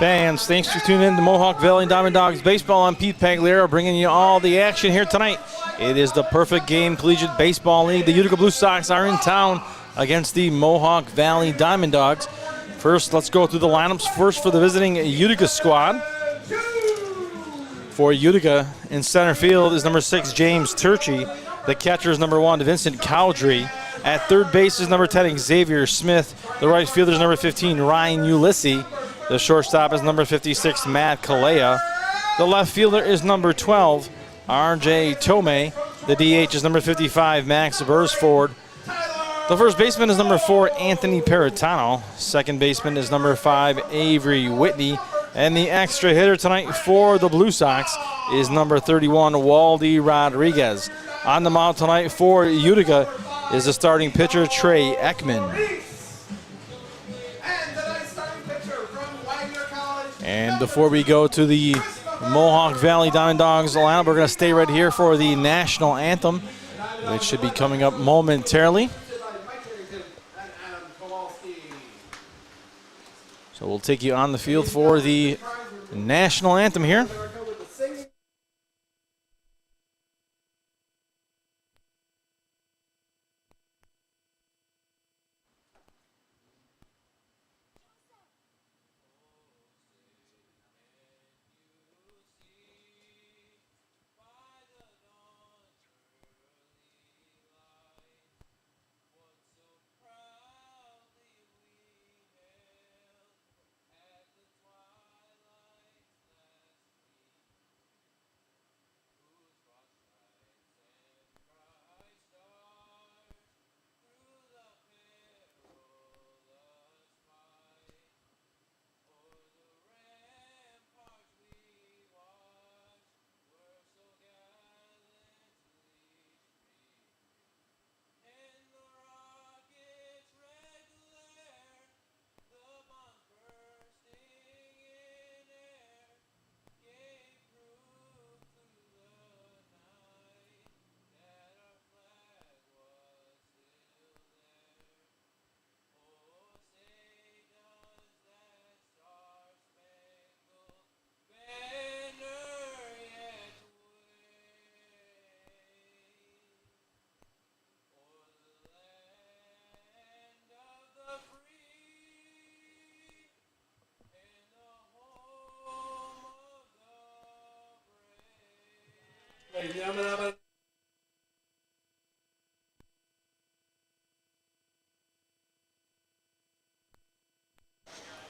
Fans, thanks for tuning in to Mohawk Valley DiamondDawgs Baseball. I'm Pete Pagliaro, bringing you all the action here tonight. It is the Perfect Game Collegiate Baseball League. The Utica Blue Sox are in town against the Mohawk Valley DiamondDawgs. First, let's go through the lineups. First for the visiting Utica squad. For Utica, in center field is number 6, James Turchi. The catcher is number 1, Vincent Cowdrey. At third base is number 10, Xavier Smith. The right fielder is number 15, Ryan Ulysses. The shortstop is number 56, Matt Kalea. The left fielder is number 12, R.J. Tomei. The DH is number 55, Max Bursford. The first baseman is number 4, Anthony Peritano. Second baseman is number 5, Avery Whitney. And the extra hitter tonight for the Blue Sox is number 31, Waldy Rodriguez. On the mound tonight for Utica is the starting pitcher, Trey Ekman. And before we go to the Mohawk Valley DiamondDawgs lineup, we're going to stay right here for the national anthem, which should be coming up momentarily. So we'll take you on the field for the national anthem here.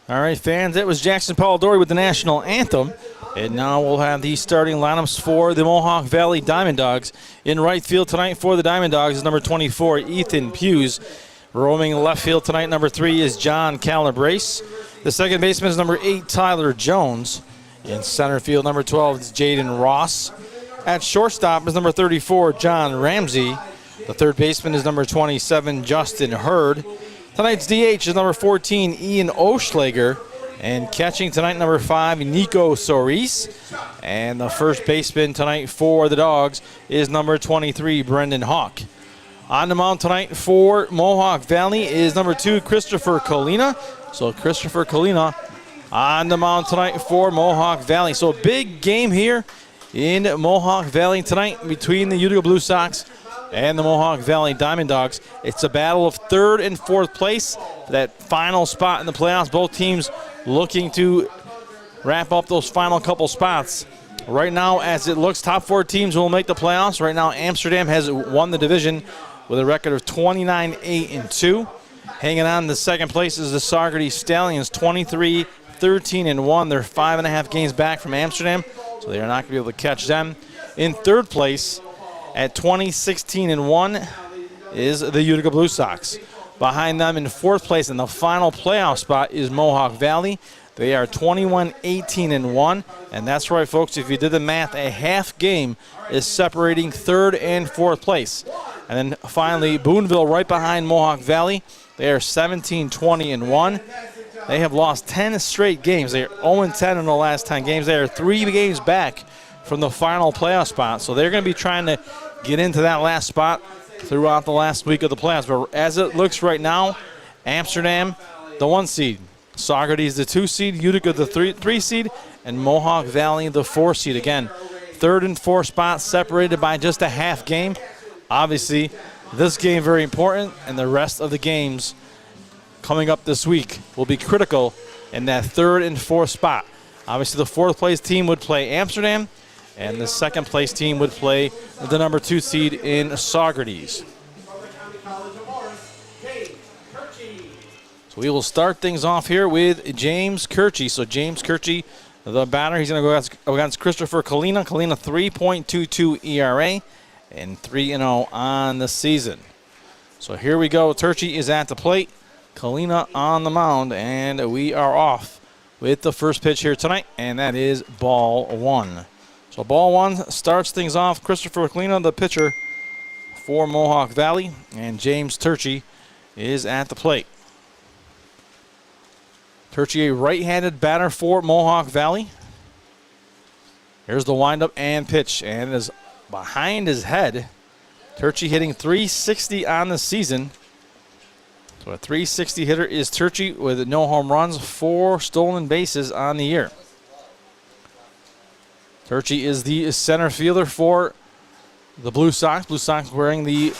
All right, fans, that was Jackson Polidori with the national anthem. And now we'll have the starting lineups for the Mohawk Valley DiamondDawgs. In right field tonight for the DiamondDawgs is number 24, Ethan Hughes. Roaming left field tonight, number 3 is John Calabrese. The second baseman is number 8, Tyler Jones. In center field, number 12 is Jaden Ross. At shortstop is number 34, John Ramsey. The third baseman is number 27, Justin Hurd. Tonight's DH is number 14, Ian Oschlager. And catching tonight, number 5, Nico Soris. And the first baseman tonight for the Dogs is number 23, Brendan Hawk. On the mound tonight for Mohawk Valley is number 2, Christopher Colina. So Christopher Colina on the mound tonight for Mohawk Valley. So big game here in Mohawk Valley tonight between the Utica Blue Sox and the Mohawk Valley DiamondDawgs. It's a battle of third and fourth place for that final spot in the playoffs. Both teams looking to wrap up those final couple spots. Right now, as it looks, top 4 teams will make the playoffs. Right now, Amsterdam has won the division with a record of 29-8-2. Hanging on to second place is the Saugerty Stallions, 23-13-1. They're 5.5 games back from Amsterdam, so they are not going to be able to catch them. In third place, at 20-16-1, is the Utica Blue Sox. Behind them in fourth place in the final playoff spot is Mohawk Valley. They are 21-18-1, and that's right, folks. If you did the math, a half game is separating third and fourth place. And then finally, Boonville right behind Mohawk Valley. They are 17-20-1. They have lost 10 straight games. They are 0-10 in the last 10 games. They are 3 games back from the final playoff spot. So they're going to be trying to get into that last spot throughout the last week of the playoffs. But as it looks right now, Amsterdam, the 1 seed, Saugerties the 2 seed, Utica the 3 seed, and Mohawk Valley the 4 seed. Again, 3rd and 4th spots separated by just a half game. Obviously, this game very important, and the rest of the games coming up this week will be critical in that 3rd and 4th spot. Obviously, the 4th place team would play Amsterdam, and the 2nd place team would play the number 2 seed in Saugerties. So we will start things off here with James Kirchie. So James Kirchie, the batter, he's going to go against Christopher Kalina. Kalina 3.22 ERA and 3-0 on the season. So here we go. Turchie is at the plate. Kalina on the mound, and we are off with the first pitch here tonight, and that is ball 1. So ball 1 starts things off. Christopher Kalina, the pitcher for Mohawk Valley, and James Turchie is at the plate. Turchie, a right-handed batter for Mohawk Valley. Here's the windup and pitch, and it is behind his head. Turchie hitting .360 on the season. So a .360 hitter is Turchie with no home runs, 4 stolen bases on the year. Turchie is the center fielder for the Blue Sox. Blue Sox wearing the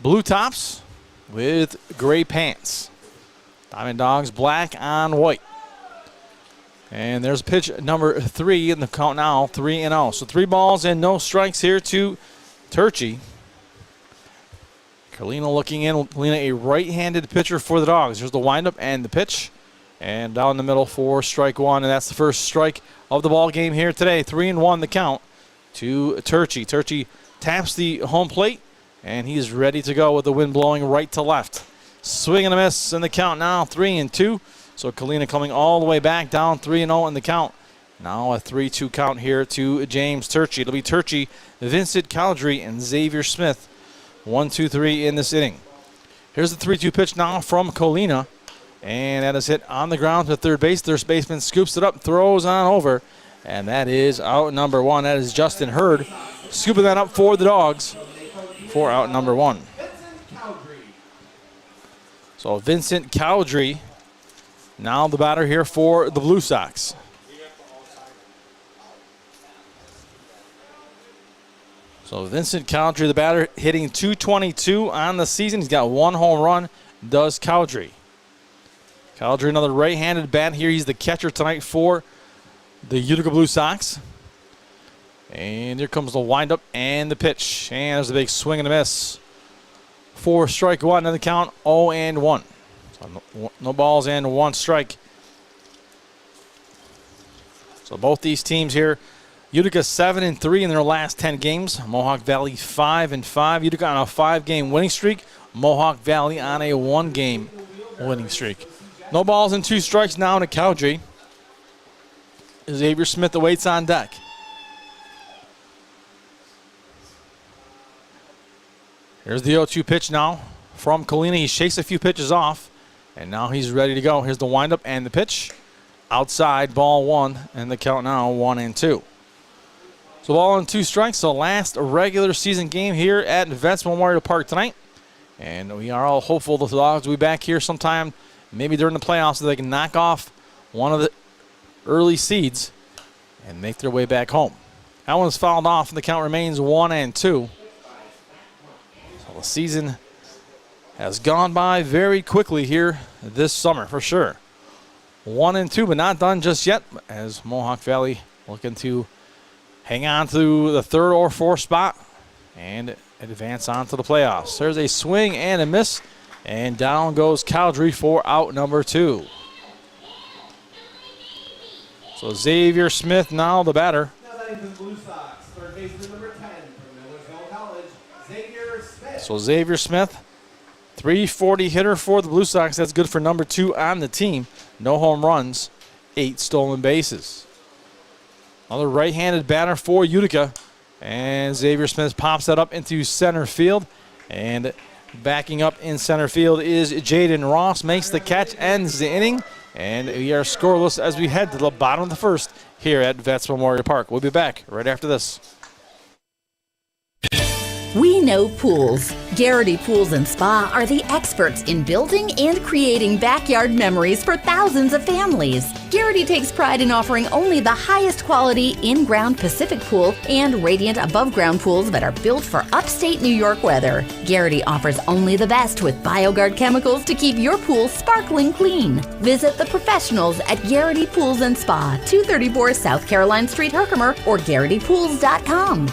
blue tops with gray pants. DiamondDawgs black on white. And there's pitch number 3 in the count now, 3-0. So 3 balls and no strikes here to Turchie. Kalina looking in. Kalina, a right-handed pitcher for the Dogs. Here's the windup and the pitch. And down the middle for strike 1. And that's the first strike of the ball game here today. 3-1 the count to Turchie. Turchie taps the home plate, and he's ready to go with the wind blowing right to left. Swing and a miss in the count now, 3-2. So Kalina coming all the way back down 3-0 in the count. Now a 3-2 count here to James Turchie. It'll be Turchie, Vincent Caldry, and Xavier Smith. 1, 2, 3 in this inning. Here's the 3-2 pitch now from Kalina. And that is hit on the ground to third base. Third baseman scoops it up, throws on over. And that is out number 1. That is Justin Hurd scooping that up for the Dogs for out number 1. So Vincent Caldry, now the batter here for the Blue Sox. So Vincent Caldry, the batter, hitting .222 on the season. He's got 1 home run, does Caldry. Caldry, another right-handed bat here. He's the catcher tonight for the Utica Blue Sox. And here comes the windup and the pitch. And there's a big swing and a miss for strike 1 in the count, 0-1. So no balls and 1 strike. So both these teams here, Utica 7-3 in their last 10 games. Mohawk Valley 5-5. Utica on a 5-game winning streak. Mohawk Valley on a 1-game winning streak. No balls and 2 strikes now to Caldry. Xavier Smith awaits on deck. Here's the 0-2 pitch now from Kalina. He shakes a few pitches off, and now he's ready to go. Here's the windup and the pitch. Outside, ball 1, and the count now 1-2. So ball and 2 strikes, the last regular season game here at Vets Memorial Park tonight. And we are all hopeful the Dogs will be back here sometime, maybe during the playoffs, so they can knock off one of the early seeds and make their way back home. That one's fouled off, and the count remains 1-2. The season has gone by very quickly here this summer, for sure. 1-2, but not done just yet, as Mohawk Valley looking to hang on to the 3rd or 4th spot and advance on to the playoffs. There's a swing and a miss, and down goes Caldry for out number 2. So Xavier Smith now the batter. So Xavier Smith, .340 hitter for the Blue Sox. That's good for number 2 on the team. No home runs, 8 stolen bases. Another right-handed batter for Utica. And Xavier Smith pops that up into center field. And backing up in center field is Jaden Ross. Makes the catch, ends the inning. And we are scoreless as we head to the bottom of the 1st here at Vets Memorial Park. We'll be back right after this. We know pools. Garrity Pools and Spa are the experts in building and creating backyard memories for thousands of families. Garrity takes pride in offering only the highest quality in-ground Pacific pool and radiant above-ground pools that are built for upstate New York weather. Garrity offers only the best with BioGuard chemicals to keep your pool sparkling clean. Visit the professionals at Garrity Pools and Spa, 234 South Caroline Street, Herkimer, or GarrityPools.com.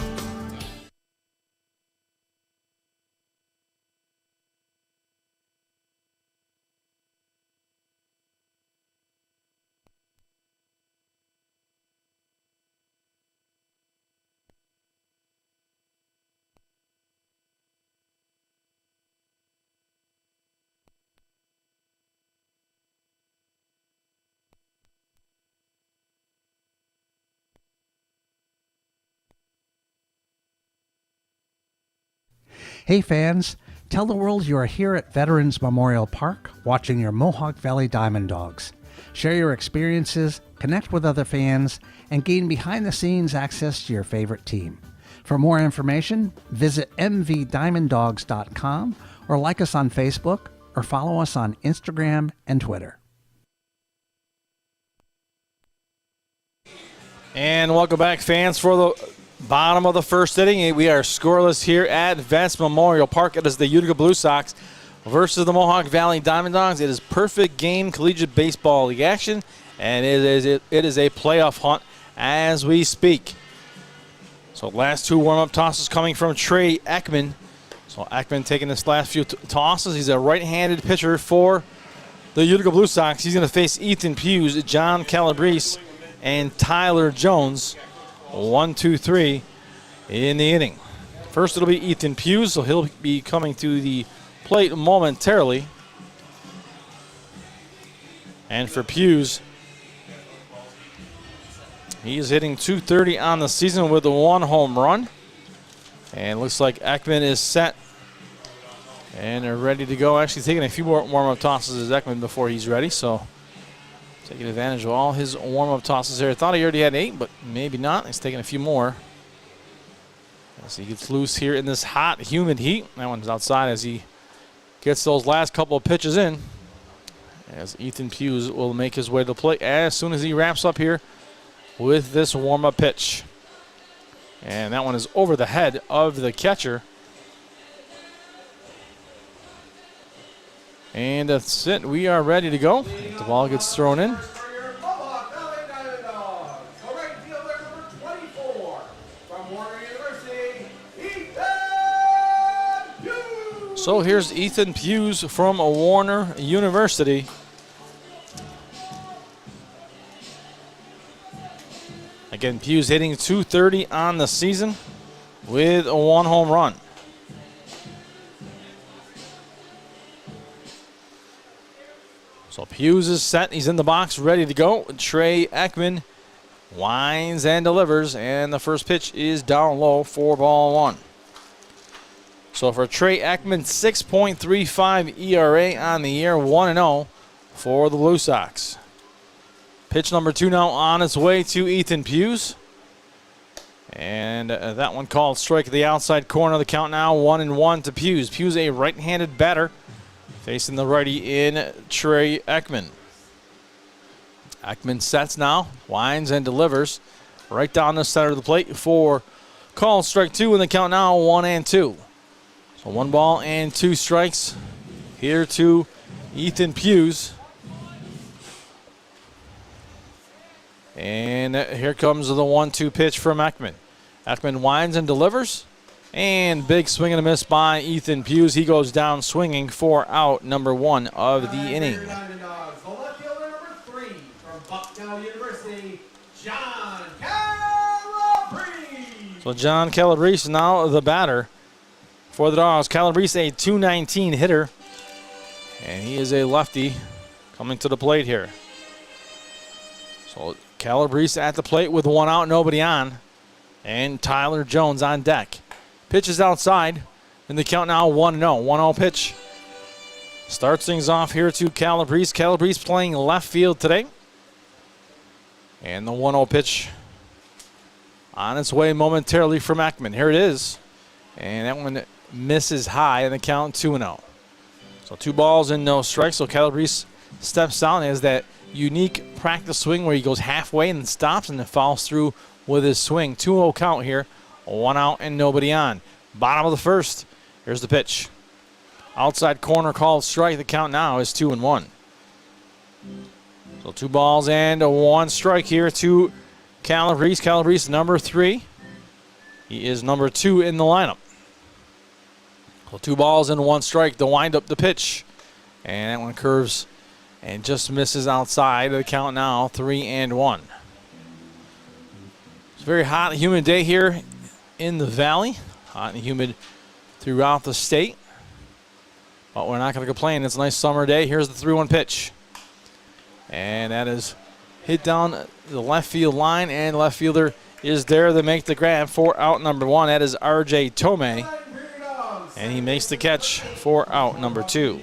Hey fans, tell the world you are here at Veterans Memorial Park watching your Mohawk Valley DiamondDawgs. Share your experiences, connect with other fans, and gain behind-the-scenes access to your favorite team. For more information, visit mvdiamonddogs.com or like us on Facebook or follow us on Instagram and Twitter. And welcome back, fans, for the bottom of the first inning. We are scoreless here at Vets Memorial Park. It is the Utica Blue Sox versus the Mohawk Valley DiamondDawgs. It is perfect game collegiate baseball league action, and it is a playoff hunt as we speak. So last two warm-up tosses coming from Trey Ekman. So Ekman taking this last few tosses. He's a right-handed pitcher for the Utica Blue Sox. He's going to face Ethan Pughes, John Calabrese, and Tyler Jones. 1, 2, 3 in the inning. First it'll be Ethan Pughes, so he'll be coming to the plate momentarily. And for Pughes, he's hitting .230 on the season with a 1 home run. And looks like Ekman is set and they're ready to go. Actually taking a few more warm-up tosses as Ekman before he's ready, so taking advantage of all his warm-up tosses here. I thought he already had 8, but maybe not. He's taking a few more as he gets loose here in this hot, humid heat. That one's outside as he gets those last couple of pitches in. As Ethan Pughes will make his way to the plate as soon as he wraps up here with this warm-up pitch. And that one is over the head of the catcher. And that's it. We are ready to go. The ball gets thrown in. So here's Ethan Pughes from Warner University. Again, Pughes hitting .230 on the season with a 1 home run. So Pughes is set. He's in the box, ready to go. Trey Ekman winds and delivers, and the first pitch is down low for ball 1. So for Trey Ekman, 6.35 ERA on the year, 1-0 for the Blue Sox. Pitch number 2 now on its way to Ethan Pughes. And that one called strike at the outside corner of the count now, 1-1 to Pughes. Pughes, a right-handed batter, facing the righty in Trey Ekman. Ekman sets now, winds and delivers right down the center of the plate for call strike 2 in the count now, 1-2. So 1 ball and 2 strikes here to Ethan Pughes. And here comes the 1-2 pitch from Ekman. Ekman winds and delivers. And big swing and a miss by Ethan Pughes. He goes down swinging for out number 1 of the inning. So John Calabrese now the batter for the Dogs. Calabrese, a .219 hitter. And he is a lefty coming to the plate here. So Calabrese at the plate with 1 out, nobody on. And Tyler Jones on deck. Pitch is outside, and the count now 1-0. 1-0 pitch. Starts things off here to Calabrese. Calabrese playing left field today. And the 1-0 pitch on its way momentarily from Ekman. Here it is. And that one misses high, and the count 2-0. So 2 balls and no strikes. So Calabrese steps out and has that unique practice swing where he goes halfway and then stops and then follows through with his swing. 2-0 count here. 1 out and nobody on. Bottom of the first. Here's the pitch. Outside corner called strike. The count now is 2-1. So 2 balls and 1 strike here to Calabrese. Calabrese number 3. He is number 2 in the lineup. So 2 balls and 1 strike. The wind up the pitch. And that one curves and just misses outside. The count now 3-1. It's a very hot and humid day here in the valley. Hot and humid throughout the state. But we're not going to complain. It's a nice summer day. Here's the 3-1 pitch. And that is hit down the left field line, and left fielder is there to make the grab for out number 1. That is R.J. Tomei. And he makes the catch for out number 2.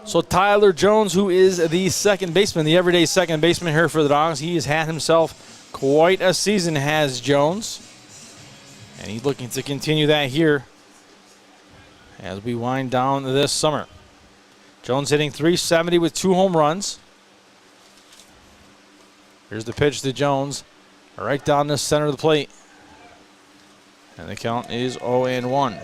So Tyler Jones, who is the second baseman, the everyday second baseman here for the Dogs, he has had himself quite a season, has Jones. And he's looking to continue that here as we wind down this summer. Jones hitting .370 with 2 home runs. Here's the pitch to Jones, right down the center of the plate. And the count is 0-1.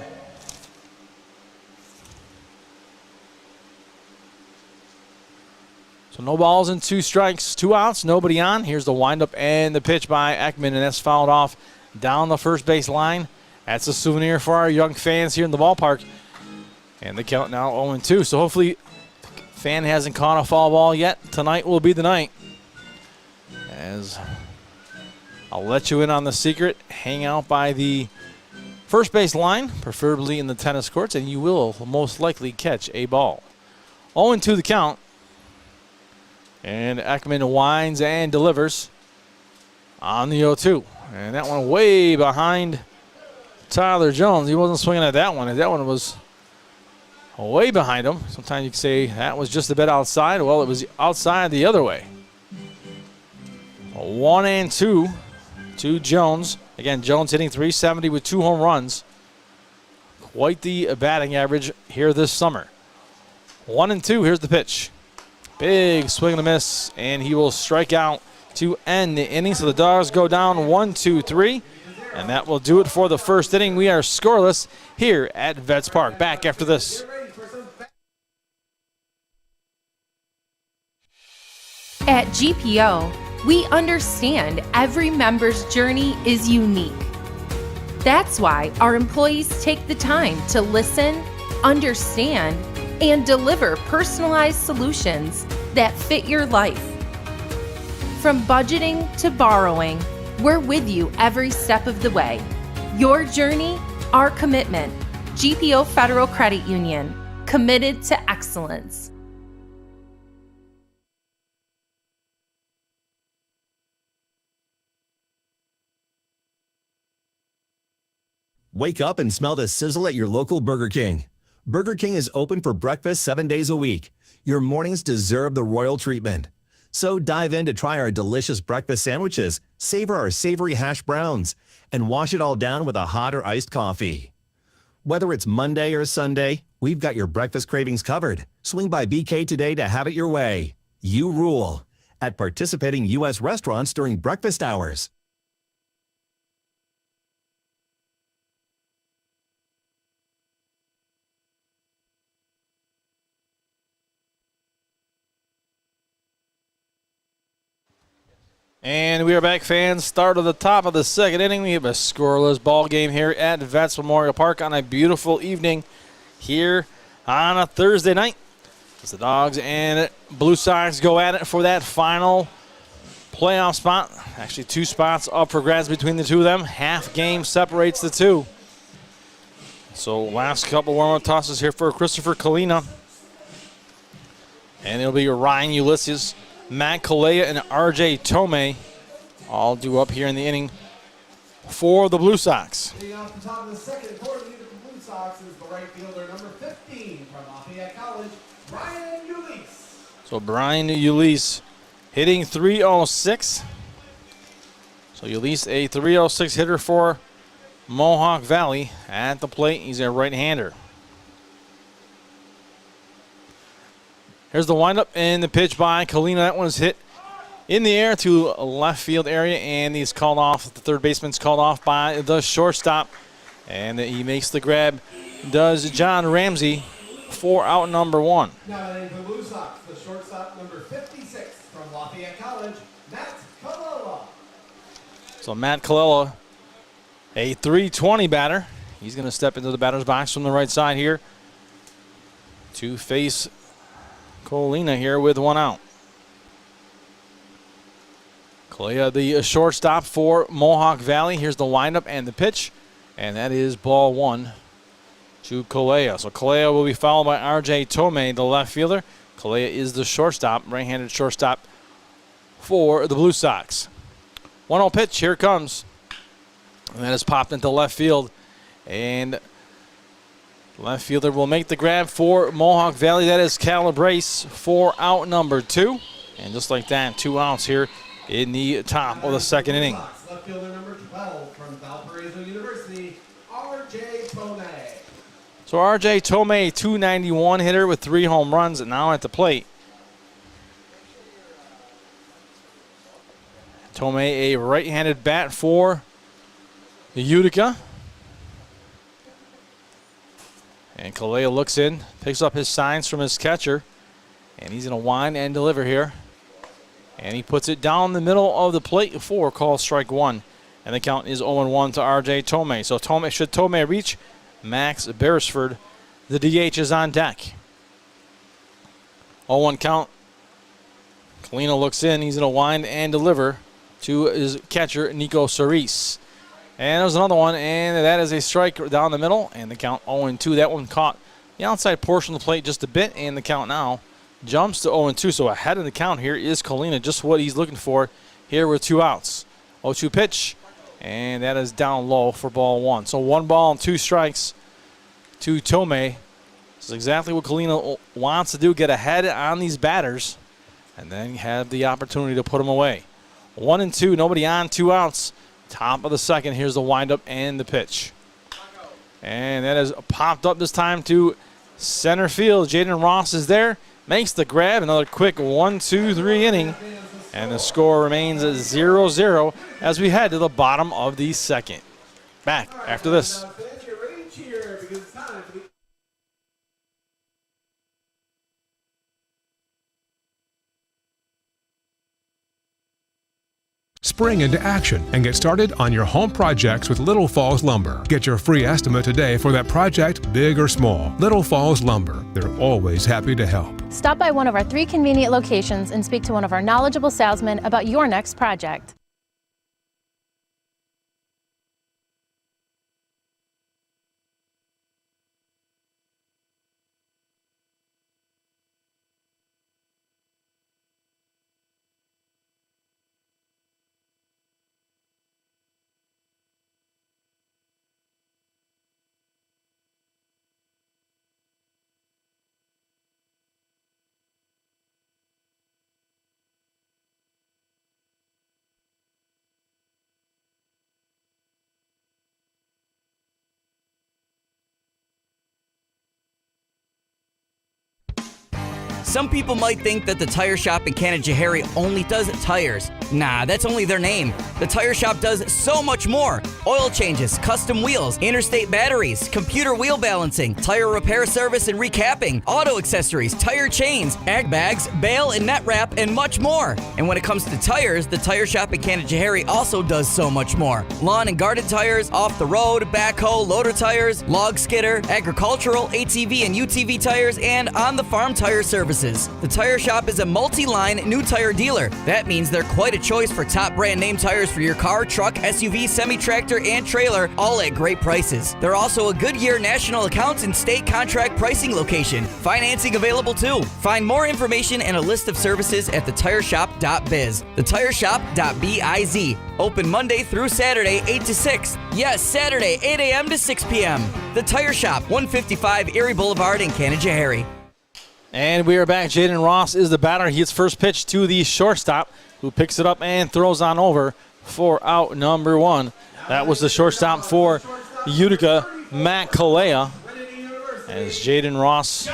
So no balls and 2 strikes, 2 outs, nobody on. Here's the windup and the pitch by Ekman, and that's fouled off down the first base line. That's a souvenir for our young fans here in the ballpark. And the count now 0-2. So hopefully fan hasn't caught a foul ball yet. Tonight will be the night. As I'll let you in on the secret. Hang out by the first base line, preferably in the tennis courts, and you will most likely catch a ball. 0-2 the count. And Ekman winds and delivers on the 0-2. And that one way behind Tyler Jones. He wasn't swinging at that one. That one was way behind him. Sometimes you can say that was just a bit outside. Well, it was outside the other way. 1-2 to Jones. Again, Jones hitting .370 with 2 home runs. Quite the batting average here this summer. 1-2. Here's the pitch. Big swing and a miss, and he will strike out to end the inning. So the Dogs go down 1-2-3, and that will do it for the first inning. We are scoreless here at Vets Park. Back after this. At GPO, we understand every member's journey is unique. That's why our employees take the time to listen, understand, and deliver personalized solutions that fit your life. From budgeting to borrowing, we're with you every step of the way. Your journey, our commitment. GPO Federal Credit Union, committed to excellence. Wake up and smell the sizzle at your local Burger King. Burger King is open for breakfast 7 days a week. Your mornings deserve the royal treatment. So dive in to try our delicious breakfast sandwiches, savor our savory hash browns, and wash it all down with a hot or iced coffee. Whether it's Monday or Sunday, we've got your breakfast cravings covered. Swing by BK today to have it your way. You rule at participating U.S. restaurants during breakfast hours. And we are back, fans. Start of the top of the second inning. We have a scoreless ball game here at Vets Memorial Park on a beautiful evening here on a Thursday night. As the Dogs and Blue Sox go at it for that final playoff spot. Actually, 2 spots up for grabs between the two of them. Half game separates the two. So last couple warm-up tosses here for Christopher Kalina. And it'll be Ryan Ulysses, Matt Kalea, and R.J. Tomei all due up here in the inning for the Blue Sox. Leading off the top of the second, according to the Blue Sox, is the right fielder, number 15 from Lafayette College, Brian Ulysses. So Brian Ulysses hitting .306. So you lease a 306 hitter for Mohawk Valley at the plate. He's a right-hander. Here's the windup and the pitch by Kalina. That one's hit in the air to left field area, and he's called off. The third baseman's called off by the shortstop, and he makes the grab. Does John Ramsey for out number 1. Now the Blue Sox, the shortstop number 56 from Lafayette College, Matt Kalala. So Matt Kalala, a 320 batter. He's going to step into the batter's box from the right side here to face Colina here with 1 out. Kalea, the shortstop for Mohawk Valley. Here's the windup and the pitch, and that is ball 1 to Kalea. So Kalea will be followed by R.J. Tomei, the left fielder. Kalea is the shortstop, right-handed shortstop for the Blue Sox. 1-0 pitch, here it comes. And that is popped into left field. And left fielder will make the grab for Mohawk Valley. That is Calabrese for out number 2. And just like that, 2 outs here in the top of the second inning. Left fielder number 12 from Valparaiso University, R.J. Tomei. So R.J. Tomei, 291 hitter with 3 home runs, and now at the plate. Tomei, a right-handed bat for the Utica. And Kalea looks in, picks up his signs from his catcher, and he's going to wind and deliver here. And he puts it down the middle of the plate for call strike 1. And the count is 0-1 to R.J. Tomei. So should Tomei reach Max Beresford, the DH is on deck. 0-1 count. Kalina looks in. He's going to wind and deliver to his catcher, Nico Cerise. And there's another one, and that is a strike down the middle, and the count 0-2. That one caught the outside portion of the plate just a bit, and the count now jumps to 0-2. So ahead of the count here is Kalina, just what he's looking for here with 2 outs. 0-2 pitch, and that is down low for ball 1. So 1 ball and 2 strikes to Tomei. This is exactly what Kalina wants to do, get ahead on these batters, and then have the opportunity to put them away. 1-2, nobody on, 2 outs. Top of the second, here's the windup and the pitch. And that has popped up this time to center field. Jaden Ross is there, makes the grab. Another quick 1-2-3 inning. And the score remains at 0-0 as we head to the bottom of the second. Back after this. Spring into action and get started on your home projects with Little Falls Lumber. Get your free estimate today for that project, big or small. Little Falls Lumber. They're always happy to help. Stop by one of our 3 convenient locations and speak to one of our knowledgeable salesmen about your next project. Some people might think that the tire shop in Canajoharie only does tires. Nah, that's only their name. The tire shop does so much more. Oil changes, custom wheels, interstate batteries, computer wheel balancing, tire repair service and recapping, auto accessories, tire chains, ag bags, bale and net wrap, and much more. And when it comes to tires, the tire shop in Canajoharie also does so much more. Lawn and garden tires, off the road, backhoe, loader tires, log skidder, agricultural, ATV and UTV tires, and on the farm tire services. The tire shop is a multi-line new tire dealer. That means they're quite a choice for top brand name tires for your car, truck, SUV, semi-tractor, and trailer, all at great prices. They're also a Goodyear national accounts and state contract pricing location. Financing available too. Find more information and a list of services at thetireshop.biz. Thetireshop.biz. Open Monday through Saturday, 8 to 6. Yes, Saturday, 8 a.m. to 6 p.m. The Tire Shop, 155 Erie Boulevard in Canajoharie. And we are back. Jaden Ross is the batter. He hits first pitch to the shortstop, who picks it up and throws on over for out number 1. That was the shortstop for Utica, Matt Kalea, as Jaden Ross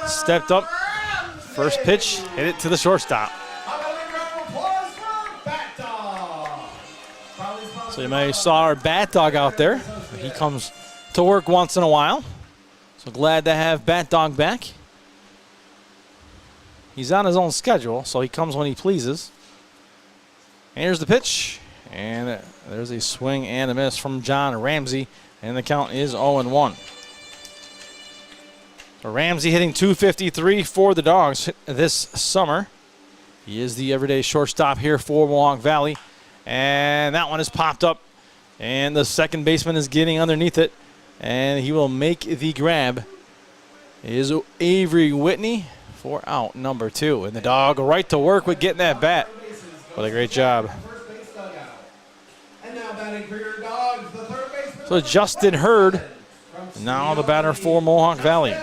stepped up. First pitch, hit it to the shortstop. So you may have saw our Bat Dog out there. He comes to work once in a while. So glad to have Bat Dog back. He's on his own schedule, so he comes when he pleases. And here's the pitch. And there's a swing and a miss from John Ramsey. And the count is 0-1. So Ramsey hitting .253 for the Dogs this summer. He is the everyday shortstop here for Mohawk Valley. And that one is popped up. And the second baseman is getting underneath it. And he will make the grab. It is Avery Whitney for out number 2. And the Dog right to work with getting that bat. What a great job. So Justin Hurd, now the batter for Mohawk Valley.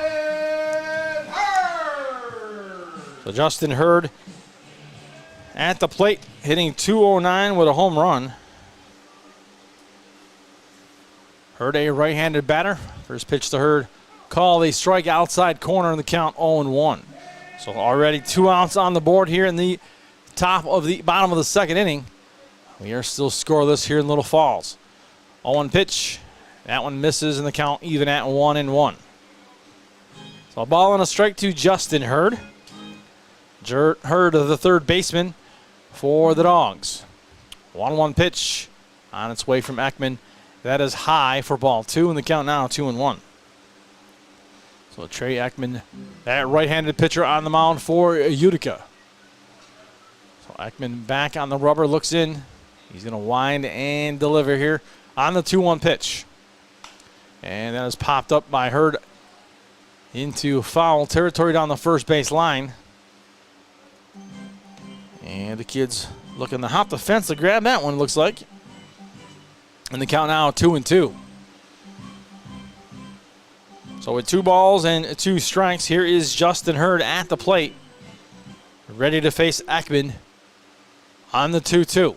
So Justin Hurd at the plate, hitting .209 with a home run. Hurd, a right-handed batter. First pitch to Hurd, call a strike outside corner in the count 0-1. So already 2 outs on the board here in the bottom of the second inning. We are still scoreless here in Little Falls. 0-1 pitch. That one misses in the count, even at 1-1. So a ball and a strike to Justin Hurd. Hurd, the third baseman for the Dogs. 1-1 pitch on its way from Ekman. That is high for ball 2 in the count now, 2-1. So Trey Ekman, that right-handed pitcher on the mound for Utica. So Ekman back on the rubber, looks in. He's going to wind and deliver here on the 2-1 pitch. And that is popped up by Hurd into foul territory down the first base line. And the kids looking to hop the fence to grab that one, looks like. And the count now 2-2. So with 2 balls and 2 strikes, here is Justin Hurd at the plate, ready to face Ekman on the 2-2.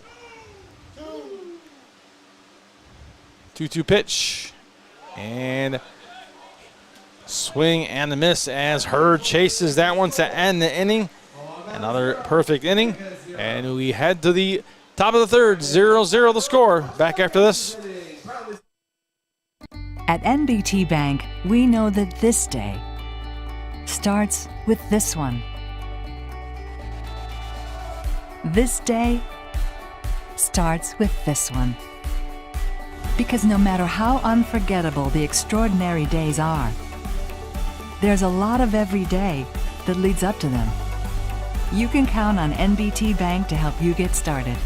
2-2 pitch. And swing and the miss as Hurd chases that one to end the inning. Another perfect inning. And we head to the top of the third, 0-0 the score. Back after this. At NBT Bank, we know that this day starts with this one. This day starts with this one. Because no matter how unforgettable the extraordinary days are, there's a lot of every day that leads up to them. You can count on NBT Bank to help you get started.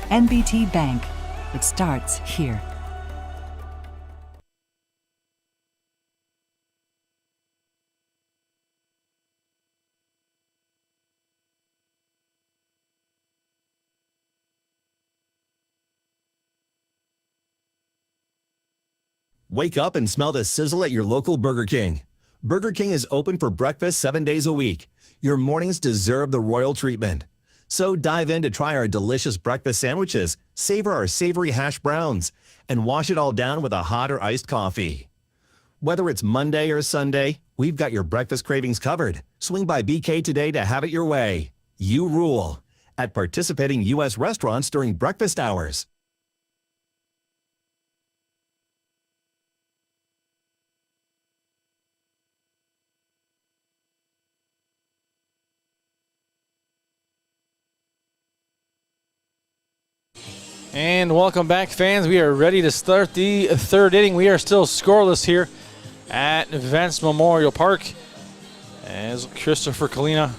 NBT Bank, it starts here. Wake up and smell the sizzle at your local Burger King. Burger King is open for breakfast 7 days a week. Your mornings deserve the royal treatment. So dive in to try our delicious breakfast sandwiches, savor our savory hash browns, and wash it all down with a hot or iced coffee. Whether it's Monday or Sunday, we've got your breakfast cravings covered. Swing by BK today to have it your way. You rule at participating U.S. restaurants during breakfast hours. And welcome back, fans. We are ready to start the third inning. We are still scoreless here at Vance Memorial Park as Christopher Kalina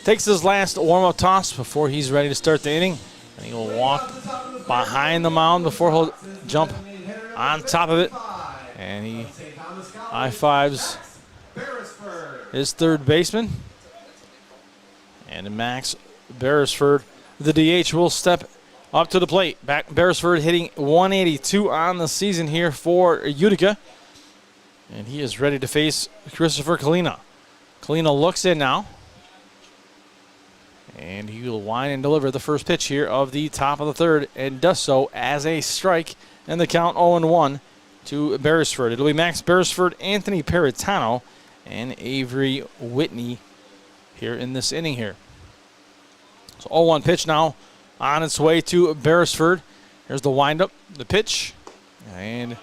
takes his last warm-up toss before he's ready to start the inning. And he will walk behind the mound before he'll jump on top of it. And he high-fives his third baseman. And Max Beresford, the DH, will step up to the plate. Beresford hitting .182 on the season here for Utica. And he is ready to face Christopher Kalina. Kalina looks in now. And he will wind and deliver the first pitch here of the top of the third, and does so as a strike, and the count 0-1 to Beresford. It'll be Max Beresford, Anthony Peritano, and Avery Whitney here in this inning here. So 0-1 pitch now on its way to Beresford. Here's the windup, the pitch, and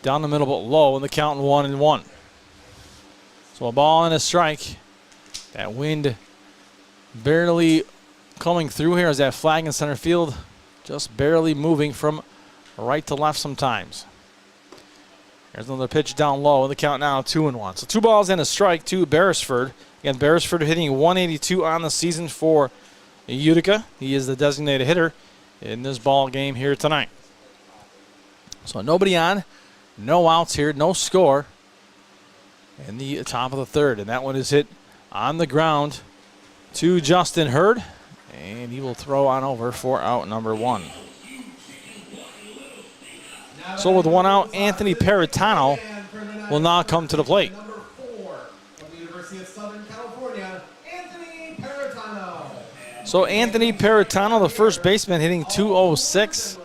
down the middle but low, and the count 1-1. So a ball and a strike. That wind barely coming through here as that flag in center field, just barely moving from right to left sometimes. There's another pitch down low, and the count now 2-1. So 2 balls and a strike to Beresford. Again, Beresford hitting 182 on the season for Utica. He is the designated hitter in this ball game here tonight. So nobody on, no outs here, no score in the top of the third. And that one is hit on the ground to Justin Hurd, and he will throw on over for out number 1. So with 1 out, Anthony Peritano will now come to the plate. Number 4 from the University of Southern California, Anthony Peritano. So Anthony Peritano, the first baseman, hitting 206.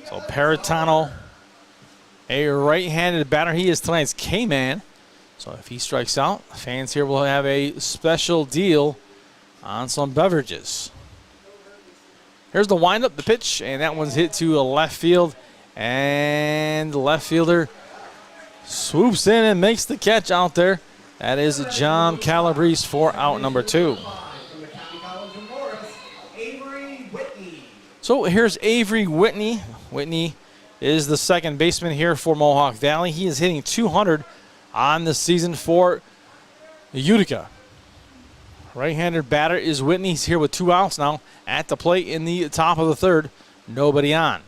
So Peritano, a right-handed batter. He is tonight's K-man. So if he strikes out, fans here will have a special deal on some beverages. Here's the windup, the pitch, and that one's hit to left field. And the left fielder swoops in and makes the catch out there. That is John Calabrese for out number 2. So here's Avery Whitney. Whitney is the second baseman here for Mohawk Valley. He is hitting 200 on the season for Utica. Right-handed batter is Whitney. He's here with 2 outs now at the plate in the top of the third. Nobody on.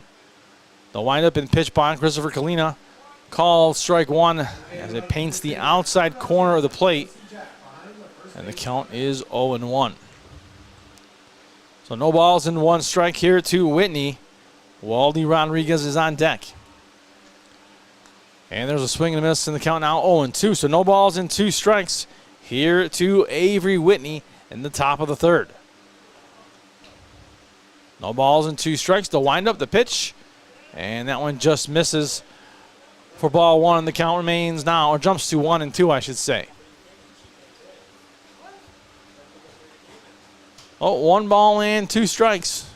The windup and pitch by Christopher Kalina. Called strike 1 as it paints the outside corner of the plate. And the count is 0-1. So no balls and 1 strike here to Whitney. Waldy Rodriguez is on deck. And there's a swing and a miss in the count now 0-2. So no balls and 2 strikes here to Avery Whitney in the top of the third. No balls and 2 strikes. The windup, the pitch. And that one just misses for ball 1. And the count remains now, or jumps to 1-2, I should say. Oh, 1 ball and 2 strikes.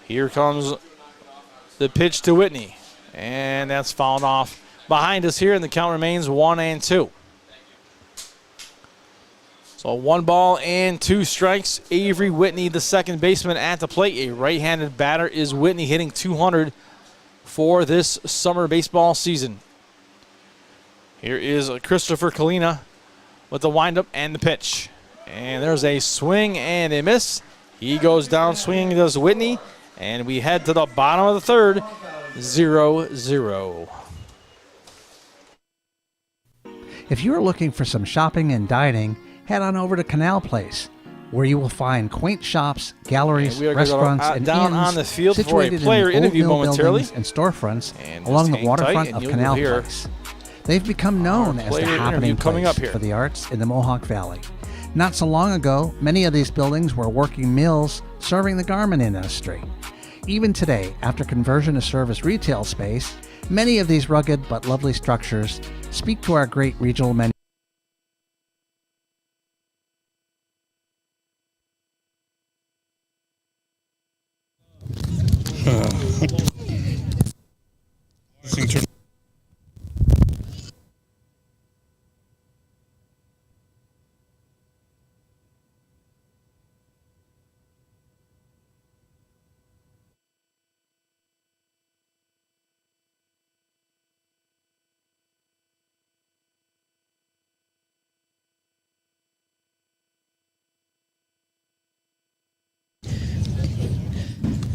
Here comes the pitch to Whitney. And that's fouled off behind us here, and the count remains 1-2. So 1 ball and 2 strikes. Avery Whitney, the second baseman at the plate. A right-handed batter is Whitney, hitting 200 for this summer baseball season. Here is Christopher Kalina with the windup and the pitch. And there's a swing and a miss. He goes down swinging, does Whitney. And we head to the bottom of the third, 0-0. If you're looking for some shopping and dining, head on over to Canal Place, where you will find quaint shops, galleries, And we are restaurants, gonna go, and down inns on the field for a situated player in interview old mill momentarily. buildings and storefronts And along just the hang waterfront tight and of you Canal will hear Place. They've become known as the player happening interview coming place up here. for the arts in the Mohawk Valley. Not so long ago, many of these buildings were working mills serving the garment industry. Even today, after conversion to serve as retail space, many of these rugged but lovely structures speak to our great regional menu.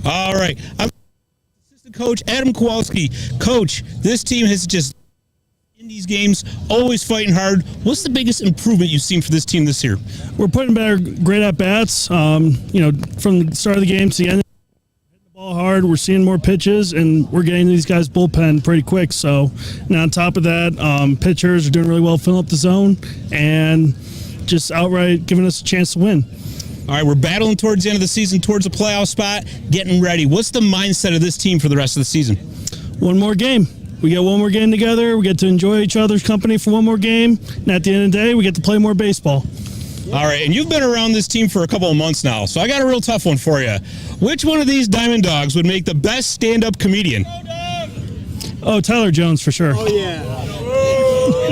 All right. I'm assistant coach Adam Kowalski. Coach, this team has just in these games, always fighting hard. What's the biggest improvement you've seen for this team this year? We're putting better, great at bats. From the start of the game to the end, hitting the ball hard. We're seeing more pitches, and we're getting these guys bullpen pretty quick. So, now on top of that, pitchers are doing really well filling up the zone, and just outright giving us a chance to win. All right, we're battling towards the end of the season, towards a playoff spot, getting ready. What's the mindset of this team for the rest of the season? One more game. We get one more game together. We get to enjoy each other's company for one more game. And at the end of the day, we get to play more baseball. All right, and you've been around this team for a couple of months now, so I got a real tough one for you. Which one of these Diamond Dogs would make the best stand-up comedian? Oh, Tyler Jones for sure. Oh, yeah.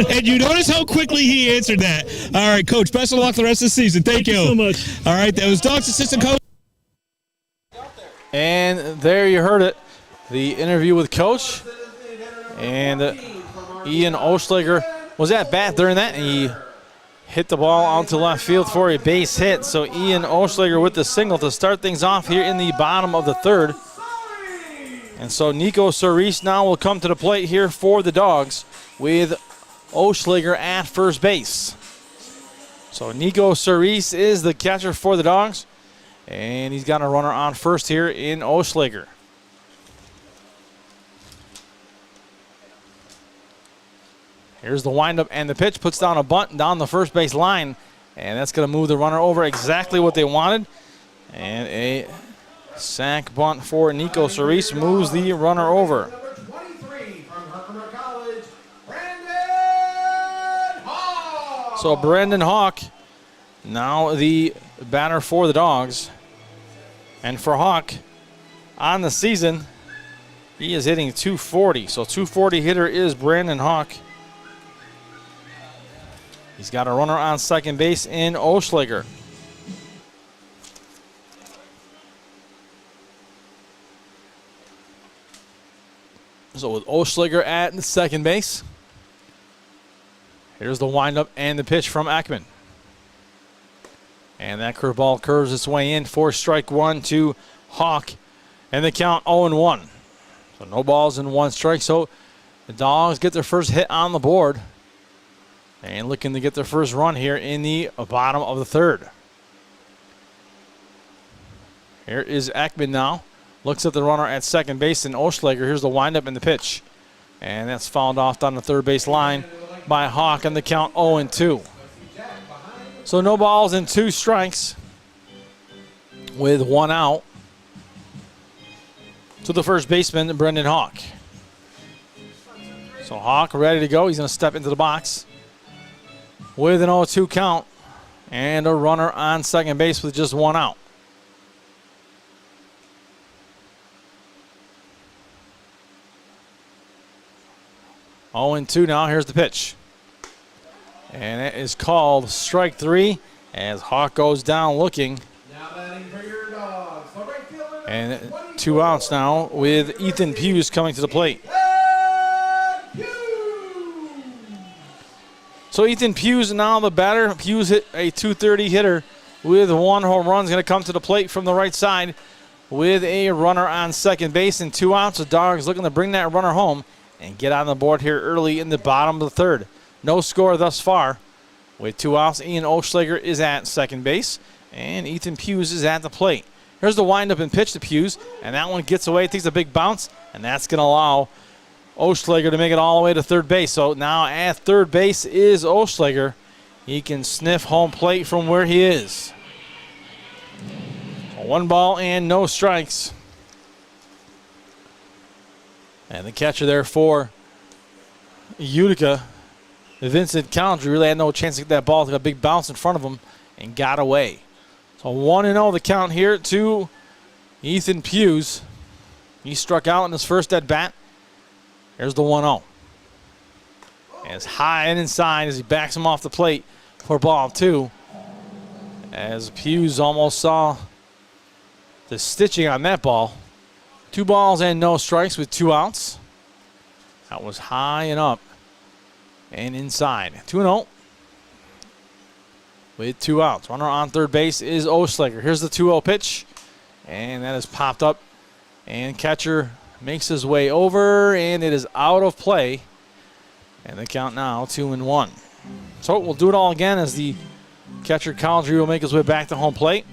And you notice how quickly he answered that. All right, Coach, best of luck the rest of the season. Thank you so much. All right, that was Dawgs assistant coach. And there you heard it, the interview with Coach. And Ian Oschlager was at bat during that, and he hit the ball out to left field for a base hit. So Ian Oschlager with the single to start things off here in the bottom of the third. And so Nico Cerise now will come to the plate here for the Dogs with Oschlager at first base. So Nico Cerise is the catcher for the Dogs, and he's got a runner on first here in Oschlager. Here's the windup and the pitch, puts down a bunt down the first base line, and that's going to move the runner over exactly what they wanted. And a sac bunt for Nico Cerise moves the runner over. So Brandon Hawk, now the batter for the Dogs. And for Hawk, on the season, he is hitting .240. So .240 hitter is Brandon Hawk. He's got a runner on second base in Oschlager. So with Oschlager at the second base, here's the windup and the pitch from Ekman. And that curveball curves its way in for strike one to Hawk. And the count 0-1. So no balls and one strike. So the Dogs get their first hit on the board. And looking to get their first run here in the bottom of the third. Here is Ekman now. Looks at the runner at second base in Oschlager. Here's the windup and the pitch. And that's fouled off down the third base line by Hawk, and the count 0-2. So no balls and two strikes with one out to the first baseman, Brendan Hawk. So Hawk ready to go. He's going to step into the box with an 0-2 count and a runner on second base with just one out. Oh, 0-2 now. Here's the pitch. And it is called strike three as Hawk goes down looking. And 2 outs now with Ethan Hughes coming to the plate. So Ethan Hughes now the batter. Hughes hit a .230 hitter with 1 home run. He's going to come to the plate from the right side with a runner on second base and 2 outs. The Dogs looking to bring that runner home and get on the board here early in the bottom of the third. No score thus far. With 2 outs, Ian Oschlager is at second base, and Ethan Hughes is at the plate. Here's the windup and pitch to Hughes, and that one gets away, takes a big bounce, and that's going to allow Oschlager to make it all the way to third base. So now at third base is Oschlager. He can sniff home plate from where he is. 1 ball and no strikes. And the catcher there for Utica, Vincent Cowdrey, really had no chance to get that ball. Took a big bounce in front of him and got away. So 1-0 the count here to Ethan Hughes. He struck out in his first at bat. Here's the 1-0. As high and inside as he backs him off the plate for ball 2. As Hughes almost saw the stitching on that ball. 2 balls and no strikes with 2 outs. That was high and up and inside. 2-0 with 2 outs. Runner on third base is Oschlager. Here's the 2-0 pitch, and that is popped up. And catcher makes his way over, and it is out of play. And the count now 2-1. So we'll do it all again as the catcher Cowdrey will make his way back to home plate.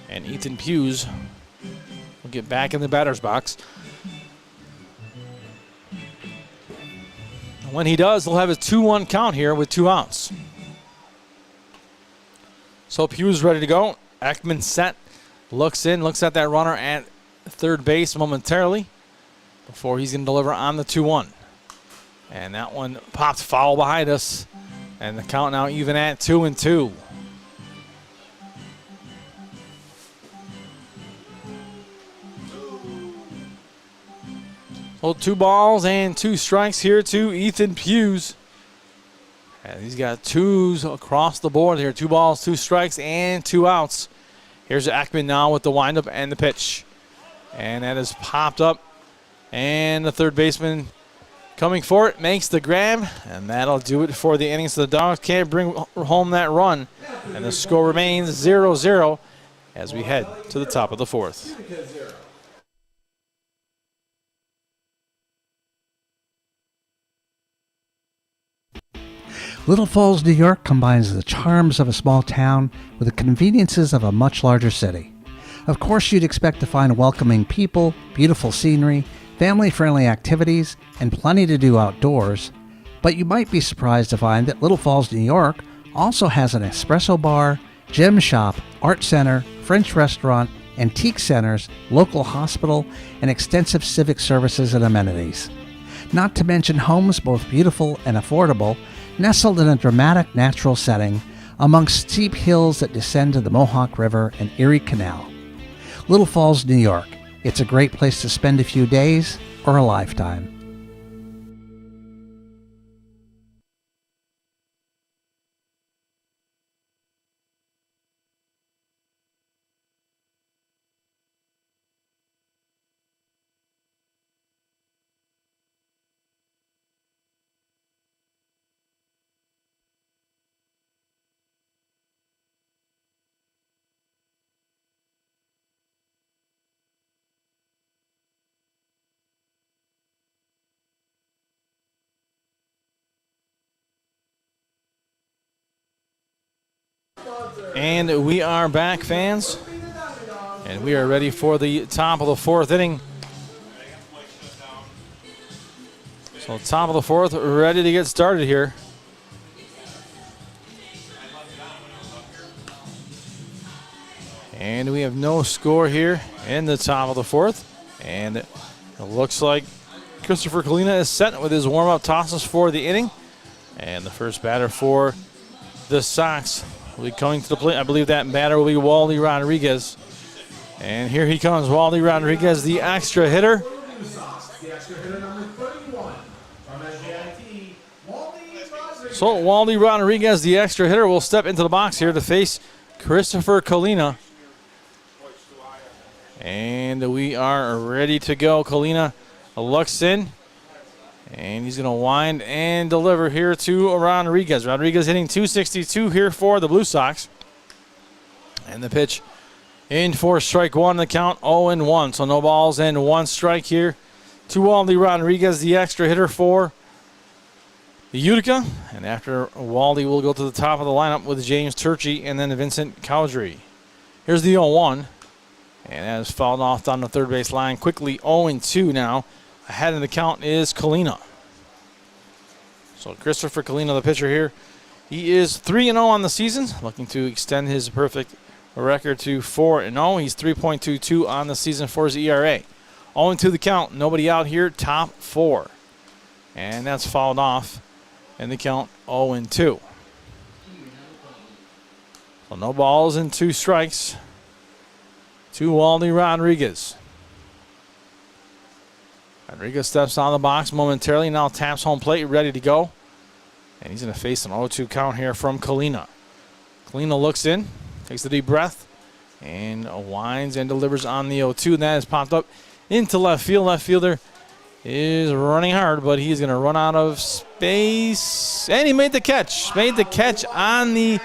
And Ethan Hughes will get back in the batter's box. When he does, he'll have his 2-1 count here with 2 outs. So Pugh's ready to go. Ekman set. Looks in, looks at that runner at third base momentarily before he's going to deliver on the 2-1. And that one popped foul behind us. And the count now even at 2-2. So 2 balls and 2 strikes here to Ethan Pugh. And he's got 2s across the board here. 2 balls, 2 strikes, and 2 outs. Here's Ekman now with the windup and the pitch. And that is popped up. And the third baseman coming for it, makes the grab. And that'll do it for the innings. So the Dogs can't bring home that run. And the score remains 0-0 as we head to the top of the 4th. Little Falls, New York combines the charms of a small town with the conveniences of a much larger city. Of course, you'd expect to find welcoming people, beautiful scenery, family-friendly activities, and plenty to do outdoors. But you might be surprised to find that Little Falls, New York also has an espresso bar, gem shop, art center, French restaurant, antique centers, local hospital, and extensive civic services and amenities. Not to mention homes both beautiful and affordable, nestled in a dramatic natural setting amongst steep hills that descend to the Mohawk River and Erie Canal. Little Falls, New York. It's a great place to spend a few days or a lifetime. And we are back, fans. And we are ready for the top of the 4th inning. So top of the 4th, ready to get started here. And we have no score here in the top of the 4th. And it looks like Christopher Kalina is set with his warm-up tosses for the inning. And the first batter for the Sox will be coming to the plate. I believe that batter will be Wally Rodriguez. And here he comes, Wally Rodriguez, the extra hitter. So Wally Rodriguez, the extra hitter, will step into the box here to face Christopher Kalina. And we are ready to go. Kalina looks in. And he's going to wind and deliver here to Rodriguez. Rodriguez hitting .262 here for the Blue Sox. And the pitch in for strike 1, the count 0-1. So no balls and 1 strike here to Wally Rodriguez, the extra hitter for the Utica. And after Wally will go to the top of the lineup with James Turchi and then Vincent Cowdrey. Here's the 0-1. And that is fouled off down the third base line. Quickly 0-2 now. Ahead in the count is Kalina. So Christopher Kalina, the pitcher here, he is 3-0 on the season, looking to extend his perfect record to 4-0. He's 3.22 on the season for his ERA. 0-2 the count, nobody out here, top 4. And that's fouled off in the count 0-2. So no balls and 2 strikes to Wally Rodriguez. Rodriguez steps on the box momentarily, now taps home plate, ready to go. And he's going to face an 0-2 count here from Kalina. Kalina looks in, takes a deep breath, and winds and delivers on the 0-2. And that has popped up into left field. Left fielder is running hard, but he's going to run out of space. And he made the catch. Made the catch on the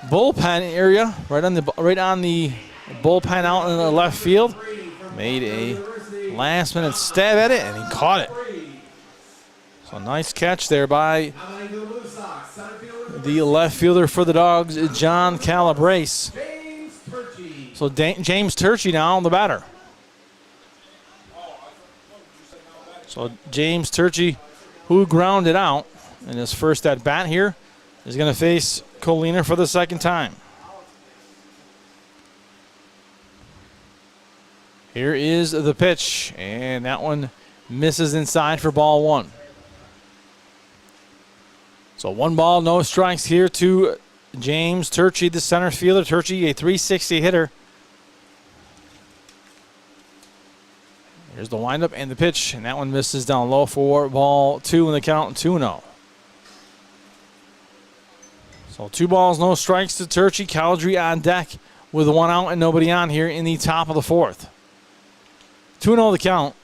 bullpen area, right on the bullpen out in the left field. Made a last-minute stab at it, and he caught it. So nice catch there by the left fielder for the Dogs, John Calabrese. So James Turchi now the batter. So James Turchi, who grounded out in his first at-bat here, is going to face Kalina for the second time. Here is the pitch, and that one misses inside for ball one. So 1 ball, no strikes here to James Turchi, the center fielder. Turchi, a .360 hitter. Here's the windup and the pitch, and that one misses down low for ball 2 in the count, 2-0. So 2 balls, no strikes to Turchi. Caldry on deck with 1 out and nobody on here in the top of the 4th. 2-0 the count.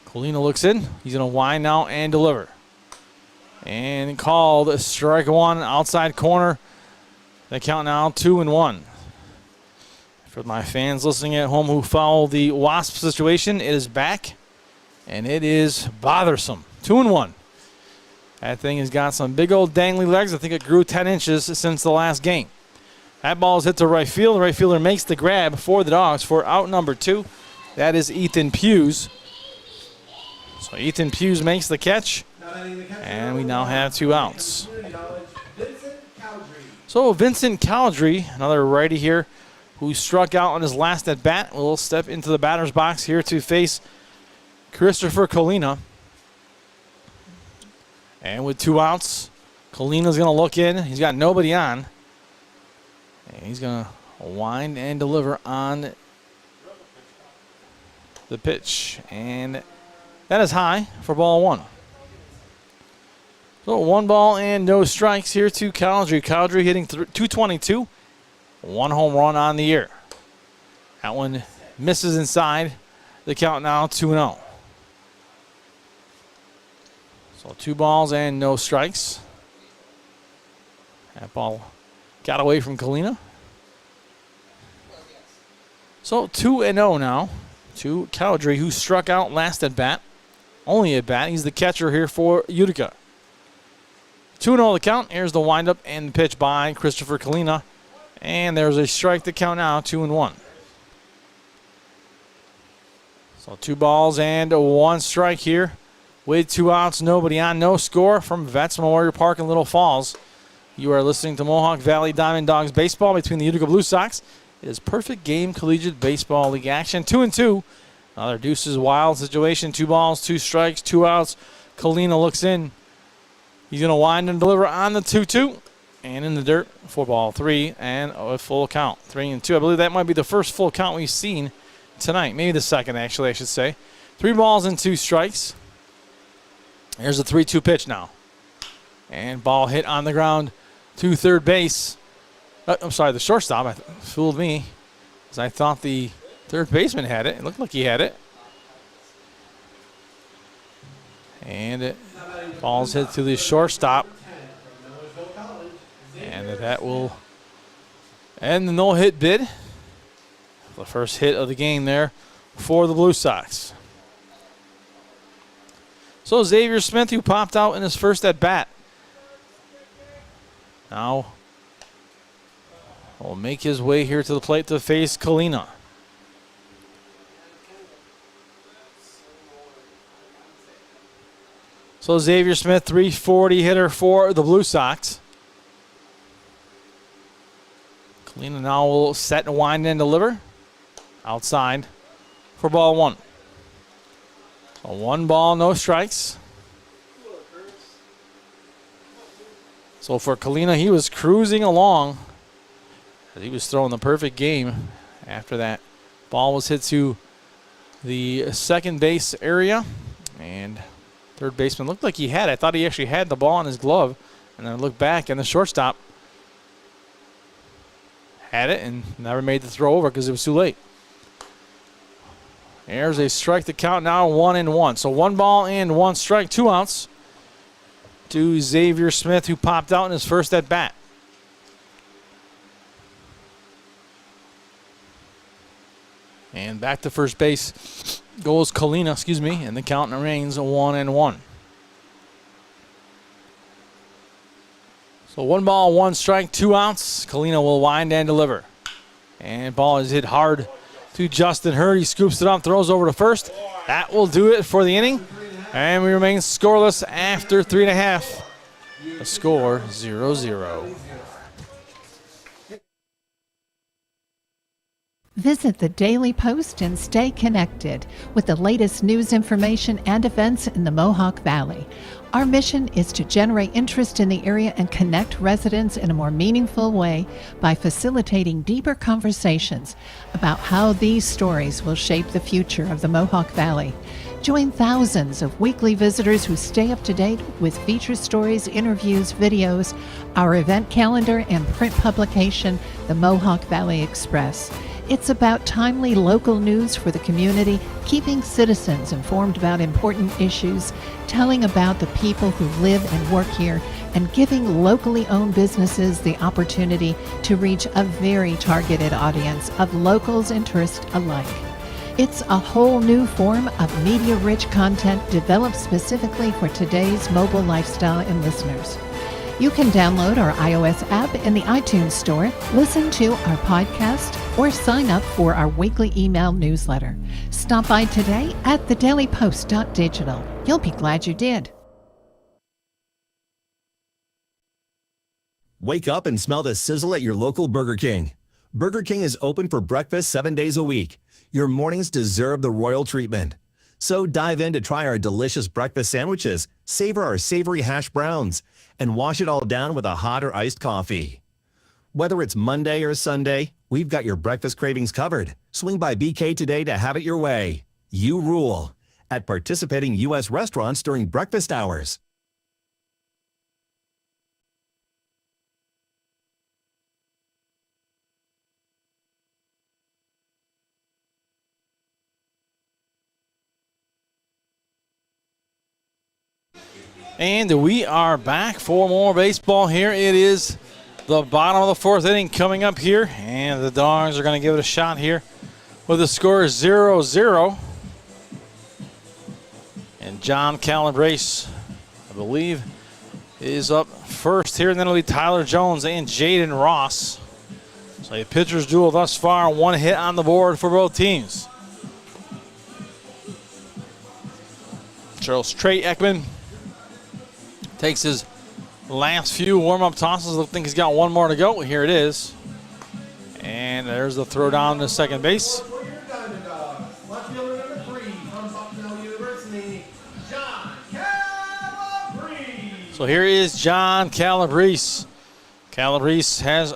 Colina looks in. He's going to wind now and deliver. And called strike 1, outside corner. The count now 2-1. For my fans listening at home who follow the Wasp situation, it is back, and it is bothersome. 2-1. That thing has got some big old dangly legs. I think it grew 10 inches since the last game. That ball is hit to right field. The right fielder makes the grab for the Dogs for out number 2. That is Ethan Hughes. So Ethan Hughes makes the catch, and we now have 2 outs. So Vincent Caldry, another righty here, who struck out on his last at bat, will step into the batter's box here to face Christopher Colina. And with 2 outs, Colina's going to look in. He's got nobody on. And he's going to wind and deliver on the pitch. And that is high for ball 1. So 1 ball and no strikes here to Caldry. Caldry hitting .222. 1 home run on the year. That one misses inside. The count now 2-0. So 2 balls and no strikes. That ball got away from Colina. So 2-0 now to Caldry, who struck out last at bat. Only at bat. He's the catcher here for Utica. 2-0 the count. Here's the windup and the pitch by Christopher Colina. And there's a strike to count now, 2-1. So 2 balls and 1 strike here. With 2 outs, nobody on, no score from Vets Memorial Park in Little Falls. You are listening to Mohawk Valley DiamondDawgs baseball between the Utica Blue Sox. It is perfect game collegiate baseball league action. 2-2. Another Deuces Wild situation. 2 balls, 2 strikes, 2 outs. Colina looks in. He's going to wind and deliver on the 2-2. And in the dirt for ball 3 and a full count. 3-2. I believe that might be the first full count we've seen tonight. Maybe the second, actually, I should say. 3 balls and 2 strikes. Here's the 3-2 pitch now. And ball hit on the ground to third base. I'm sorry, the shortstop fooled me, because I thought the third baseman had it. It looked like he had it. And ball's hit to the shortstop. And that will end the no-hit bid. The first hit of the game there for the Blue Sox. So Xavier Smith, who popped out in his first at-bat, now will make his way here to the plate to face Colina. So Xavier Smith, .340 hitter for the Blue Sox. Colina now will set and wind and deliver. Outside for ball 1. So 1 ball, no strikes. So for Colina, he was cruising along. He was throwing the perfect game after that ball was hit to the second base area. And third baseman looked like he had it. I thought he actually had the ball in his glove. And then I looked back, and the shortstop had it and never made the throw over because it was too late. There's a strike to count now, 1-1. So 1 ball and 1 strike, 2 outs to Xavier Smith, who popped out in his first at bat. And back to first base goes Colina, and the count remains 1-1. So 1 ball, 1 strike, 2 outs. Colina will wind and deliver. And ball is hit hard to Justin Hurd. He scoops it up, throws over to first. That will do it for the inning. And we remain scoreless after 3.5. The score 0-0. Visit the Daily Post and stay connected with the latest news, information, and events in the Mohawk Valley. Our mission is to generate interest in the area and connect residents in a more meaningful way by facilitating deeper conversations about how these stories will shape the future of the Mohawk Valley. Join thousands of weekly visitors who stay up to date with feature stories, interviews, videos, our event calendar, and print publication, the Mohawk Valley Express. It's about timely local news for the community, keeping citizens informed about important issues, telling about the people who live and work here, and giving locally owned businesses the opportunity to reach a very targeted audience of locals and tourists alike. It's a whole new form of media-rich content developed specifically for today's mobile lifestyle and listeners. You can download our iOS app in the iTunes Store, listen to our podcast, or sign up for our weekly email newsletter. Stop by today at thedailypost.digital. You'll be glad you did. Wake up and smell the sizzle at your local Burger King. Burger King is open for breakfast 7 days a week. Your mornings deserve the royal treatment. So dive in to try our delicious breakfast sandwiches, savor our savory hash browns, and wash it all down with a hot or iced coffee. Whether it's Monday or Sunday, we've got your breakfast cravings covered. Swing by BK today to have it your way. You rule at participating U.S. restaurants during breakfast hours. And we are back for more baseball here. It is the bottom of the fourth inning coming up here, and the Dawgs are going to give it a shot here with the score 0-0. And John Calabrese, I believe, is up first here, and then it'll be Tyler Jones and Jaden Ross. So a pitcher's duel thus far, one hit on the board for both teams. Charles Trey Ekman takes his last few warm-up tosses. I think he's got one more to go. Here it is. And there's the throw down to second base. For your DiamondDawgs, left fielder number 3 from Bucknell University, John Calabrese. So here is John Calabrese. Calabrese has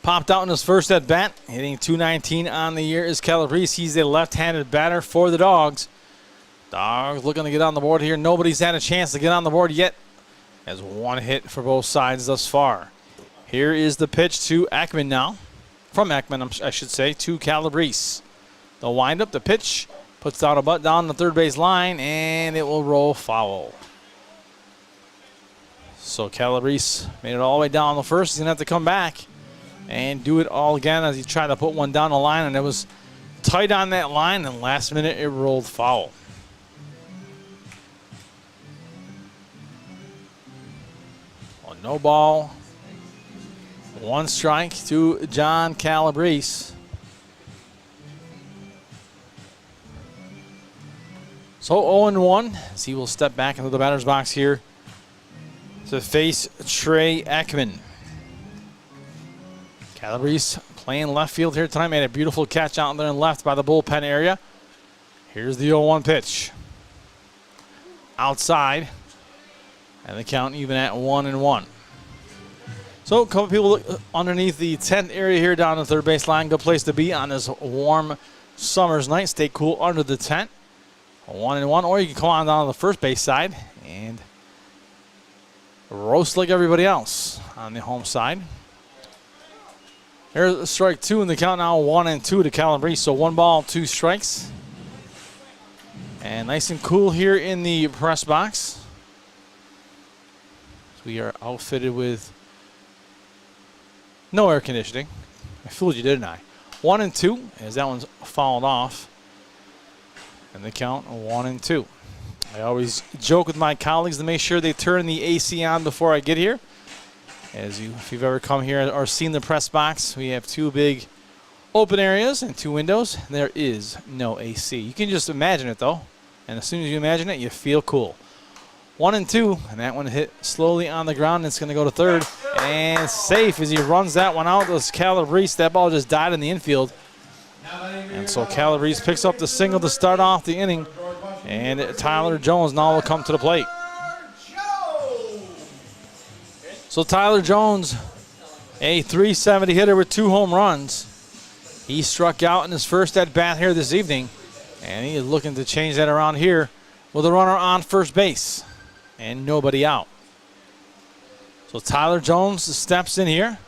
popped out in his first at-bat. Hitting .219 on the year is Calabrese. He's a left-handed batter for the Dawgs. Dawgs looking to get on the board here. Nobody's had a chance to get on the board yet. Has one hit for both sides thus far. Here is the pitch to Ekman now. From Ekman, I should say, to Calabrese. The windup, the pitch, puts down a butt down the third base line, and it will roll foul. So Calabrese made it all the way down the first. He's going to have to come back and do it all again as he tried to put one down the line, and it was tight on that line, and last minute it rolled foul. No ball, one strike to John Calabrese. So 0-1 as he will step back into the batter's box here to face Trey Ekman. Calabrese playing left field here tonight. Made a beautiful catch out there in left by the bullpen area. Here's the 0-1 pitch. Outside. And the count even at 1-1. So a couple people look underneath the tent area here down the third base line. Good place to be on this warm summer's night. Stay cool under the tent. 1-1. Or you can come on down to the first base side and roast like everybody else on the home side. There's strike two in the count now. 1-2 to Calabrese. So 1 ball, 2 strikes. And nice and cool here in the press box. We are outfitted with no air conditioning. I fooled you, didn't I? 1-2 as that one's fouled off. And the count 1-2. I always joke with my colleagues to make sure they turn the AC on before I get here. If you've ever come here or seen the press box, we have 2 big open areas and 2 windows. There is no AC. You can just imagine it though. And as soon as you imagine it, you feel cool. 1-2, and that one hit slowly on the ground. It's going to go to third, and safe as he runs that one out. Those Calabrese, that ball just died in the infield. And so Calabrese picks up the single to start off the inning. And Tyler Jones now will come to the plate. So Tyler Jones, a .370 hitter with 2 home runs. He struck out in his first at-bat here this evening. And he is looking to change that around here with a runner on first base and nobody out. So Tyler Jones steps in here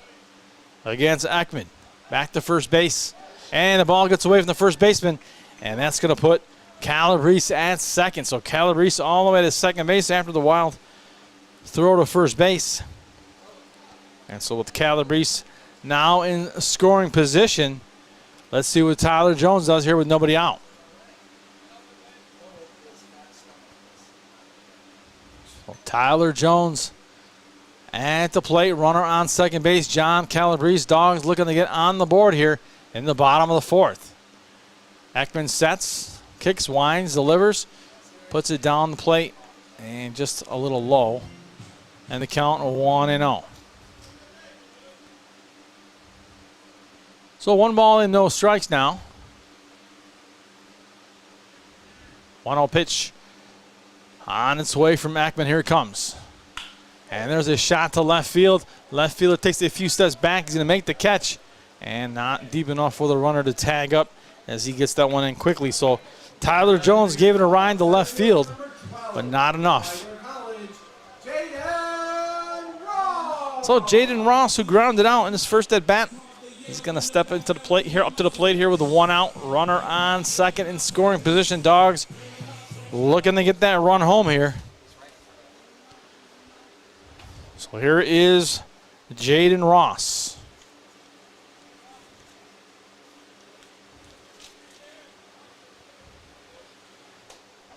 against Ekman. Back to first base. And the ball gets away from the first baseman. And that's going to put Calabrese at second. So Calabrese all the way to second base after the wild throw to first base. And so with Calabrese now in scoring position, let's see what Tyler Jones does here with nobody out. So Tyler Jones at the plate, runner on second base. John Calabrese, Dawgs looking to get on the board here in the bottom of the fourth. Ekman sets, kicks, winds, delivers, puts it down the plate, and just a little low. And the count 1-0. So 1 ball and no strikes now. 1-0 pitch on its way from Ekman. Here it comes. And there's a shot to left field. Left fielder takes a few steps back. He's going to make the catch. And not deep enough for the runner to tag up as he gets that one in quickly. So Tyler Jones gave it a ride to left field, but not enough. So Jaden Ross, who grounded out in his first at bat, he's going to step into the plate here, up to the plate here with a 1 out. Runner on second in scoring position. Dawgs looking to get that run home here. So here is Jaden Ross.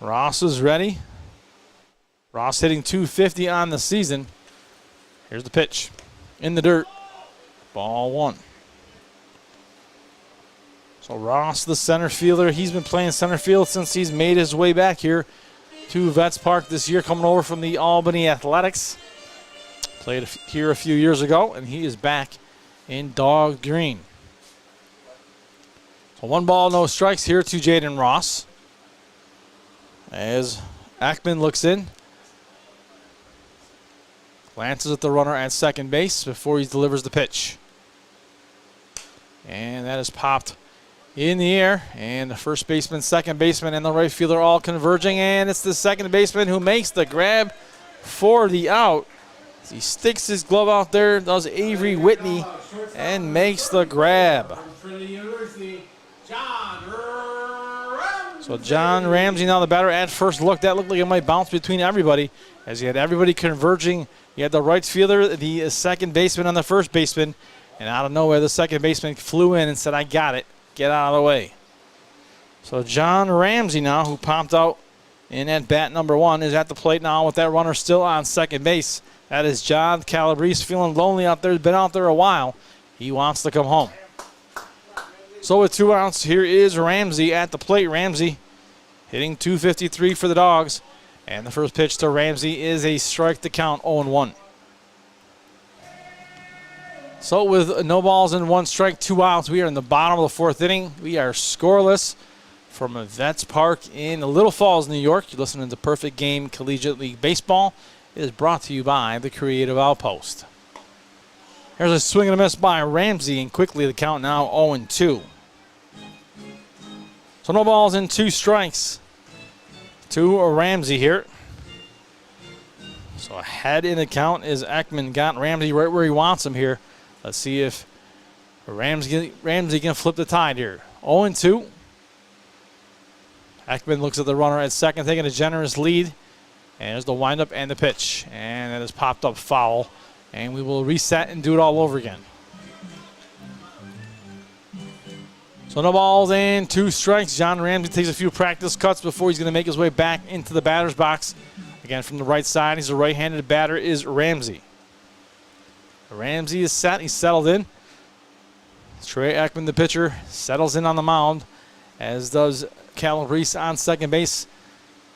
Ross is ready. Ross hitting .250 on the season. Here's the pitch. In the dirt. Ball 1. So Ross, the center fielder, he's been playing center field since he's made his way back here to Vets Park this year, coming over from the Albany Athletics. Played here a few years ago, and he is back in dog green. So 1 ball, no strikes here to Jaden Ross. As Ekman looks in. Glances at the runner at second base before he delivers the pitch. And that is popped in the air. And the first baseman, second baseman, and the right fielder all converging. And it's the second baseman who makes the grab for the out. He sticks his glove out there, does Avery Whitney, and makes the grab. So John Ramsey now the batter. At first look, that looked like it might bounce between everybody as you had everybody converging. You had the right fielder, the second baseman, and the first baseman. And out of nowhere, the second baseman flew in and said, I got it. Get out of the way. So John Ramsey now, who popped out in at bat number 1, is at the plate now with that runner still on second base. That is John Calabrese, feeling lonely out there. He's been out there a while. He wants to come home. So with 2 outs, here is Ramsey at the plate. Ramsey hitting .253 for the Dogs. And the first pitch to Ramsey is a strike to count, 0-1. So with no balls and 1 strike, 2 outs, we are in the bottom of the 4th inning. We are scoreless from Vets Park in Little Falls, New York. You're listening to Perfect Game Collegiate League Baseball. It is brought to you by the Creative Outpost. Here's a swing and a miss by Ramsey, and quickly the count now 0-2. So no balls and 2 strikes to Ramsey here. So ahead in the count is Ekman. Got Ramsey right where he wants him here. Let's see if Ramsey can flip the tide here. 0-2. Ekman looks at the runner at second, taking a generous lead. And there's the windup and the pitch. And that is popped up foul. And we will reset and do it all over again. So no balls and 2 strikes. John Ramsey takes a few practice cuts before he's going to make his way back into the batter's box. Again, from the right side, he's a right-handed batter, is Ramsey. Ramsey is set. He's settled in. Trey Ekman, the pitcher, settles in on the mound, as does Calabrese on second base,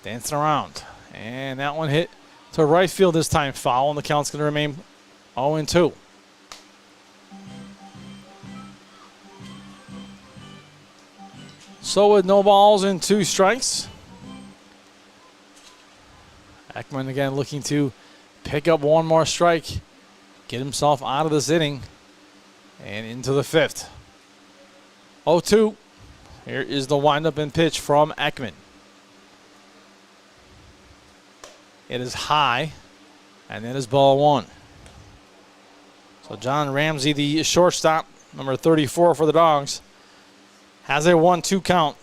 dancing around. And that one hit to right field this time, foul, and the count's going to remain 0-2. So with no balls and 2 strikes, Ekman again looking to pick up one more strike, get himself out of this inning, and into the 5th. 0-2. Here is the windup and pitch from Ekman. It is high, and that is ball 1. So John Ramsey, the shortstop, number 34 for the Dogs, has a 1-2 count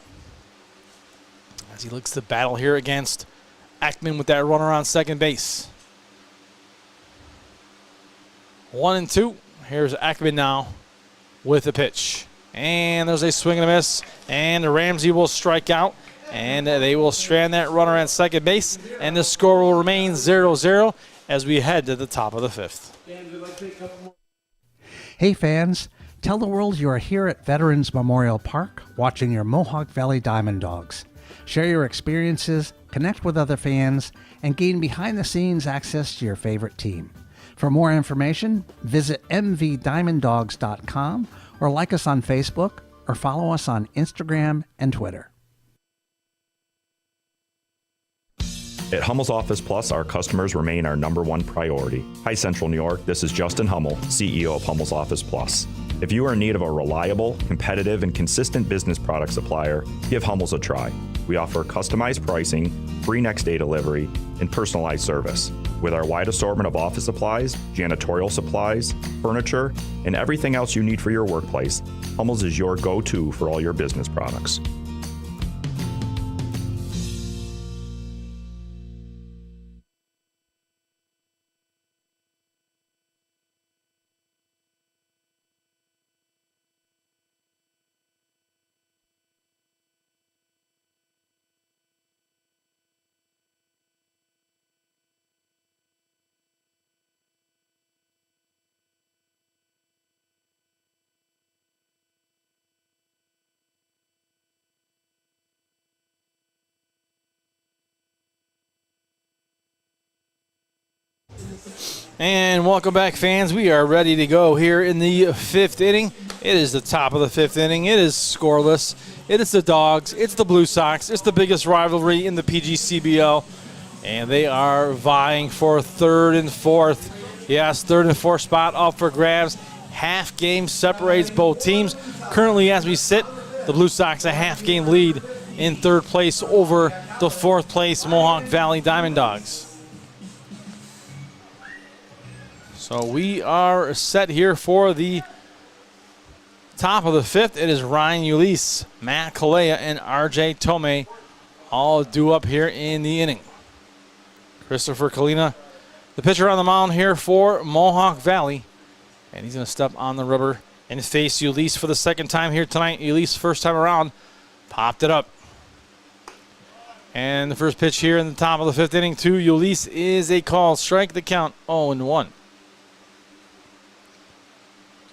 as he looks to battle here against Ekman with that runner on second base. 1-2. Here's Ekman now with a pitch. And there's a swing and a miss. And Ramsey will strike out. And they will strand that runner at second base. And the score will remain 0-0 as we head to the top of the 5th. Hey fans, tell the world you are here at Veterans Memorial Park watching your Mohawk Valley DiamondDawgs. Share your experiences, connect with other fans, and gain behind-the-scenes access to your favorite team. For more information, visit mvdiamonddogs.com or like us on Facebook or follow us on Instagram and Twitter. At Hummel's Office Plus, our customers remain our #1 priority. Hi, Central New York. This is Justin Hummel, CEO of Hummel's Office Plus. If you are in need of a reliable, competitive, and consistent business product supplier, give Hummel's a try. We offer customized pricing, free next-day delivery, and personalized service. With our wide assortment of office supplies, janitorial supplies, furniture, and everything else you need for your workplace, Hummel's is your go-to for all your business products. And welcome back, fans. We are ready to go here in the 5th inning. It is the top of the 5th inning. It is scoreless. It is the Dogs. It's the Blue Sox. It's the biggest rivalry in the PGCBL. And they are vying for 3rd and 4th. Yes, 3rd and 4th spot up for grabs. Half game separates both teams. Currently, as we sit, the Blue Sox a half game lead in 3rd place over the 4th place Mohawk Valley DiamondDawgs. So we are set here for the top of the 5th. It is Ryan Ulisse, Matt Kalea, and RJ Tomei all due up here in the inning. Christopher Kalina, the pitcher on the mound here for Mohawk Valley. And he's going to step on the rubber and face Ulisse for the 2nd time here tonight. Ulisse, first time around, popped it up. And the first pitch here in the top of the 5th inning to Ulisse is a call. Strike, the count 0-1.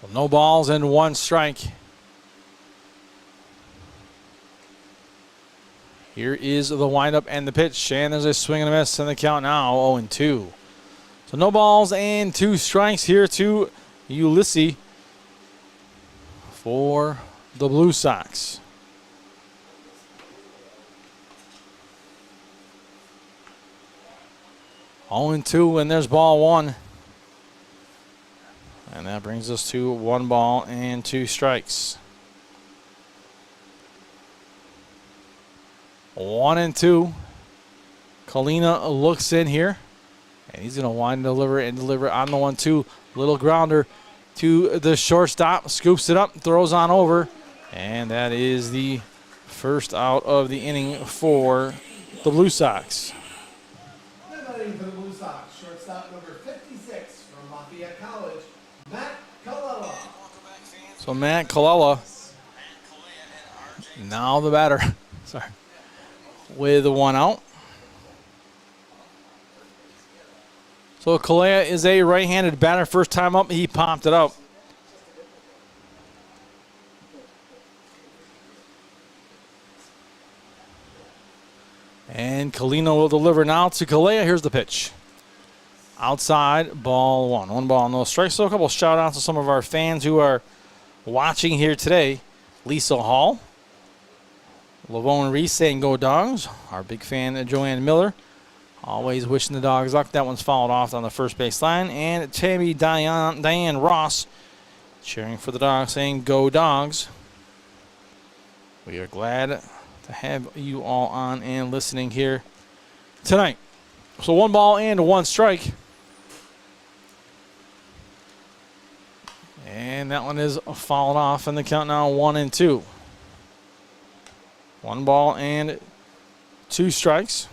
So no balls and 1 strike. Here is the windup and the pitch. And there's a swing and a miss, and the count now 0-2. So no balls and 2 strikes here to Ulisse for the Blue Sox. Oh and 2, and there's ball 1. And that brings us to 1 ball and 2 strikes. 1-2. Kalina looks in here. And he's going to wind and deliver on the 1-2. Little grounder to the shortstop. Scoops it up, throws on over. And that is the first out of the inning for the Blue Sox. Debuting for the Blue Sox, shortstop number 56 from Lafayette College, Matt Kalala. So Matt Kalala, now the batter. Sorry. With 1 out. So Kalea is a right-handed batter. First time up, he popped it up. And Kalina will deliver now to Kalea. Here's the pitch. Outside, ball 1. 1 ball, no strikes. So a couple shout outs to some of our fans who are watching here today. Lisa Hall, Lavone Reese saying go Dogs. Our big fan, Joanne Miller, always wishing the Dogs luck. That one's fouled off on the first base line. And Tammy Diane Ross cheering for the Dogs, saying go Dogs. We are glad to have you all on and listening here tonight. So 1 ball and 1 strike. And that one is fouled off, and the count now 1-2. 1 ball and 2 strikes.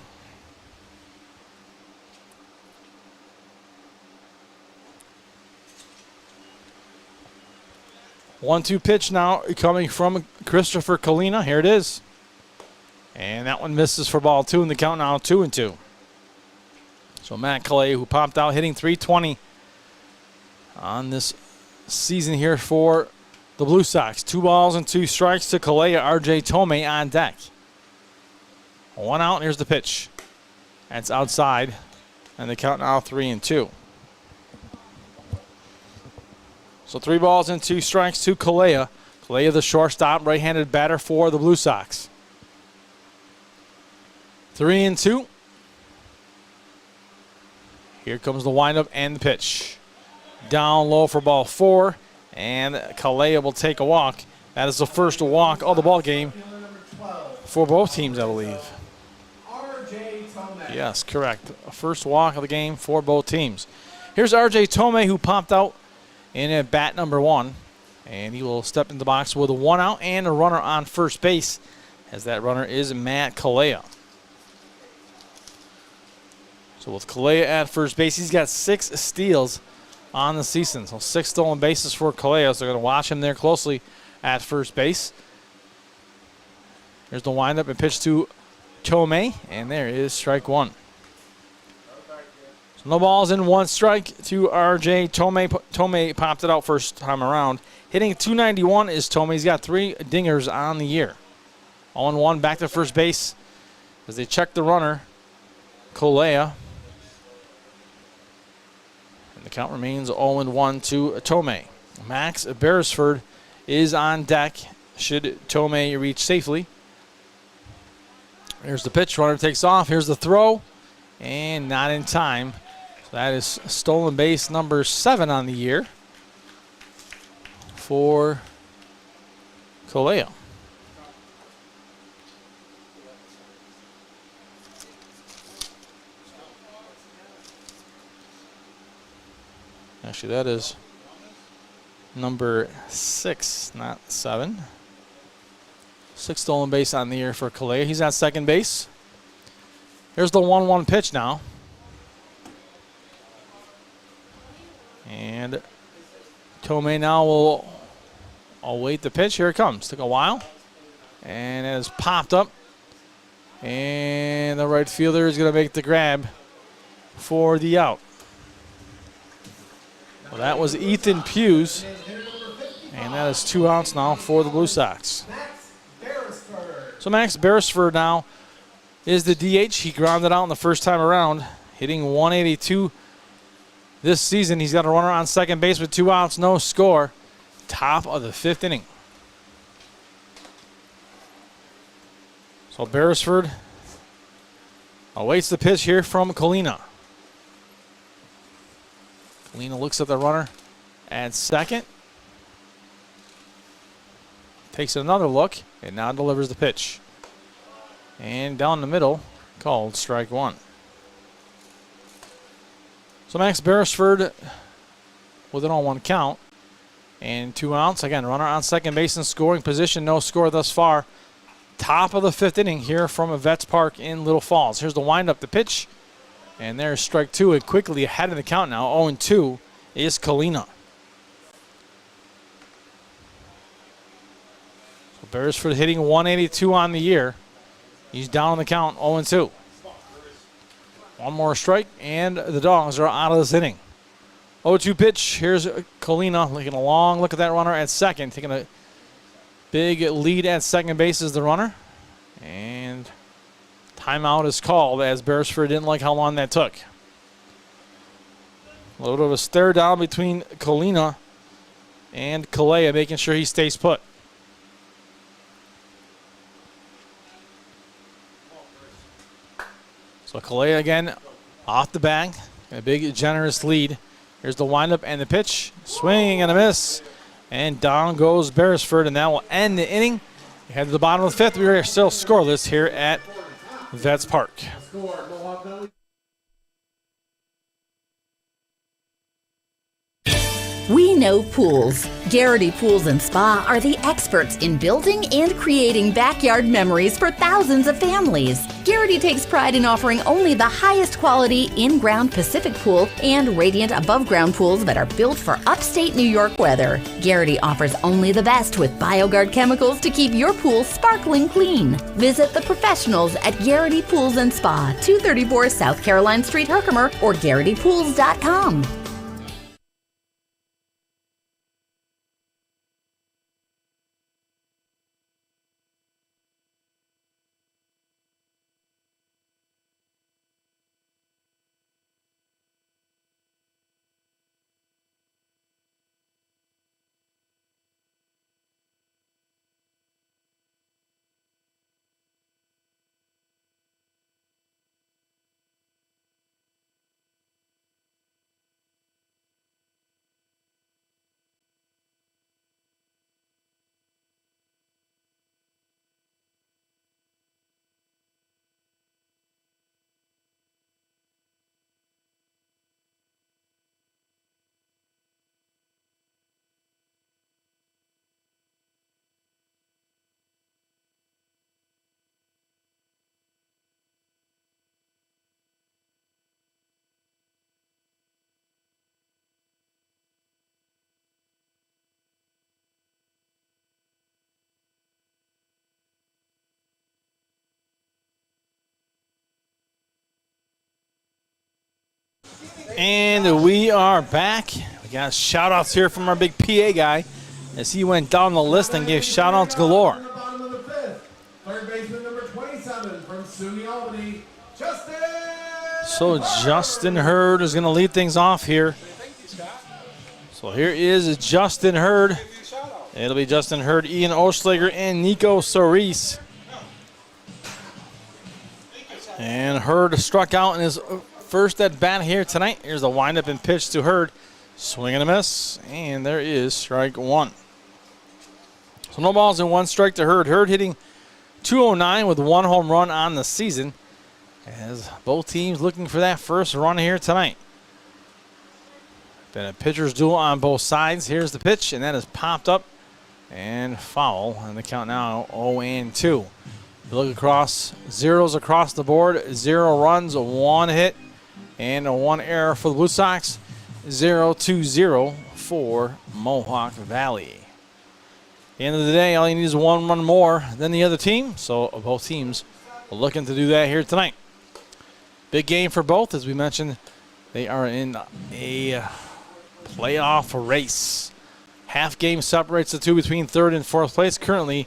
One-two pitch now coming from Christopher Kalina. Here it is. And that one misses for ball 2, and the count now 2-2. So Matt Calais, who popped out hitting .320 on this season here for the Blue Sox. 2 balls and 2 strikes to Calais. R.J. Tomei on deck. 1 out, and here's the pitch. That's outside, and the count now 3-2. So 3 balls and 2 strikes to Calais. Calais, the shortstop, right-handed batter for the Blue Sox. 3-2. Here comes the windup and the pitch. Down low for ball 4, and Calais will take a walk. That is the first walk of the ball game for both teams, I believe. Yes, correct. First walk of the game for both teams. Here's R.J. Tomei, who popped out in at bat number 1, and he will step in the box with a 1 out and a runner on first base, as that runner is Matt Calais. So with Calais at first base, he's got 6 steals on the season. So 6 stolen bases for Calais. So they're going to watch him there closely at first base. There's the windup and pitch to Tomei, and there is strike 1. So no balls and 1 strike to R.J. Tomei. Tomei popped it out first time around. Hitting .291 is Tomei. He's got 3 dingers on the year. 0-1 back to first base as they check the runner, Calais. The count remains 0-1 to Tomei. Max Beresford is on deck should Tomei reach safely. Here's the pitch. Runner takes off. Here's the throw. And not in time. So that is stolen base number 7 on the year for Calais. Actually, that is number 6, not 7. 6 stolen base on the year for Calais. He's at second base. Here's the 1-1 pitch now. And Tomei now will await the pitch. Here it comes. Took a while. And it has popped up. And the right fielder is going to make the grab for the out. Well, that was Ethan Hughes, and that is 2 outs now for the Blue Sox. So Max Beresford now is the DH. He grounded out in the first time around, hitting .182 this season. He's got a runner on second base with 2 outs, no score. Top of the 5th inning. So Beresford awaits the pitch here from Kalina. Kalina looks at the runner at second. Takes another look and now delivers the pitch. And down the middle, called strike 1. So Max Beresford with an 0-1 count and 2 outs. Again, runner on second base in scoring position. No score thus far. Top of the 5th inning here from Vets Park in Little Falls. Here's the windup, the pitch. And there's strike 2, and quickly ahead of the count now. 0-2 is Kalina. So Beresford hitting .182 on the year. He's down on the count, 0-2. One more strike, and the Dogs are out of this inning. 0-2 pitch. Here's Kalina taking a long look at that runner at second. Taking a big lead at second base is the runner. And timeout is called as Beresford didn't like how long that took. A little bit of a stare down between Kalina and Calais, making sure he stays put. So Kalea again off the bag. A big, generous lead. Here's the windup and the pitch. Swing and a miss. And down goes Beresford, and that will end the inning. We head to the bottom of the fifth. We are still scoreless here at Vets Park. We know pools. Garrity Pools and Spa are the experts in building and creating backyard memories for thousands of families. Garrity takes pride in offering only the highest quality in-ground Pacific pool and radiant above-ground pools that are built for upstate New York weather. Garrity offers only the best with BioGuard chemicals to keep your pool sparkling clean. Visit the professionals at Garrity Pools and Spa, 234 South Caroline Street, Herkimer, or GarrityPools.com. And we are back. We got shout-outs here from our big PA guy as he went down the list and gave shout-outs galore. Bottom of the fifth, third baseman number 27 from SUNY Albany, Justin. So Justin Hurd is going to lead things off here. So here is Justin Hurd. It'll be Justin Hurd, Ian Oschlager, and Nico Cerise. And Hurd struck out in his first at bat here tonight. Here's the windup and pitch to Hurd. Swing and a miss, and there is strike one. So no balls and one strike to Hurd. Hurd hitting .209 with one home run on the season, as both teams looking for that first run here tonight. Been a pitcher's duel on both sides. Here's the pitch, and that is popped up and foul. And the count now 0-2. You look across, zeros across the board, 0 runs, 1 hit, and 1 error for the Blue Sox. 0-0 for Mohawk Valley. At the end of the day, all you need is 1 run more than the other team. So both teams are looking to do that here tonight. Big game for both. As we mentioned, they are in a playoff race. Half game separates the two between third and fourth place. Currently,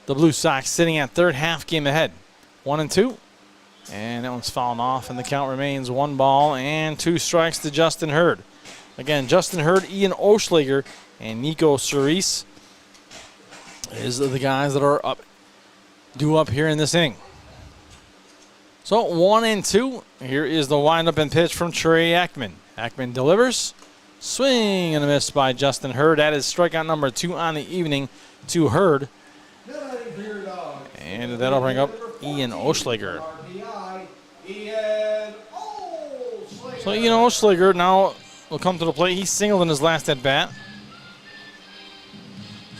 the Blue Sox sitting at third, half game ahead. 1-2. And that one's fallen off, and the count remains 1 ball and 2 strikes to Justin Hurd. Again, Justin Hurd, Ian Oschlager, and Nico Cerise is the guys that are due up here in this inning. So 1-2. Here is the windup and pitch from Trey Ackman. Ackman delivers. Swing and a miss by Justin Hurd. That is strikeout number 2 on the evening to Hurd. And that'll bring up Ian Oschlager. So Ian Oschlager now will come to the plate. He singled in his last at bat.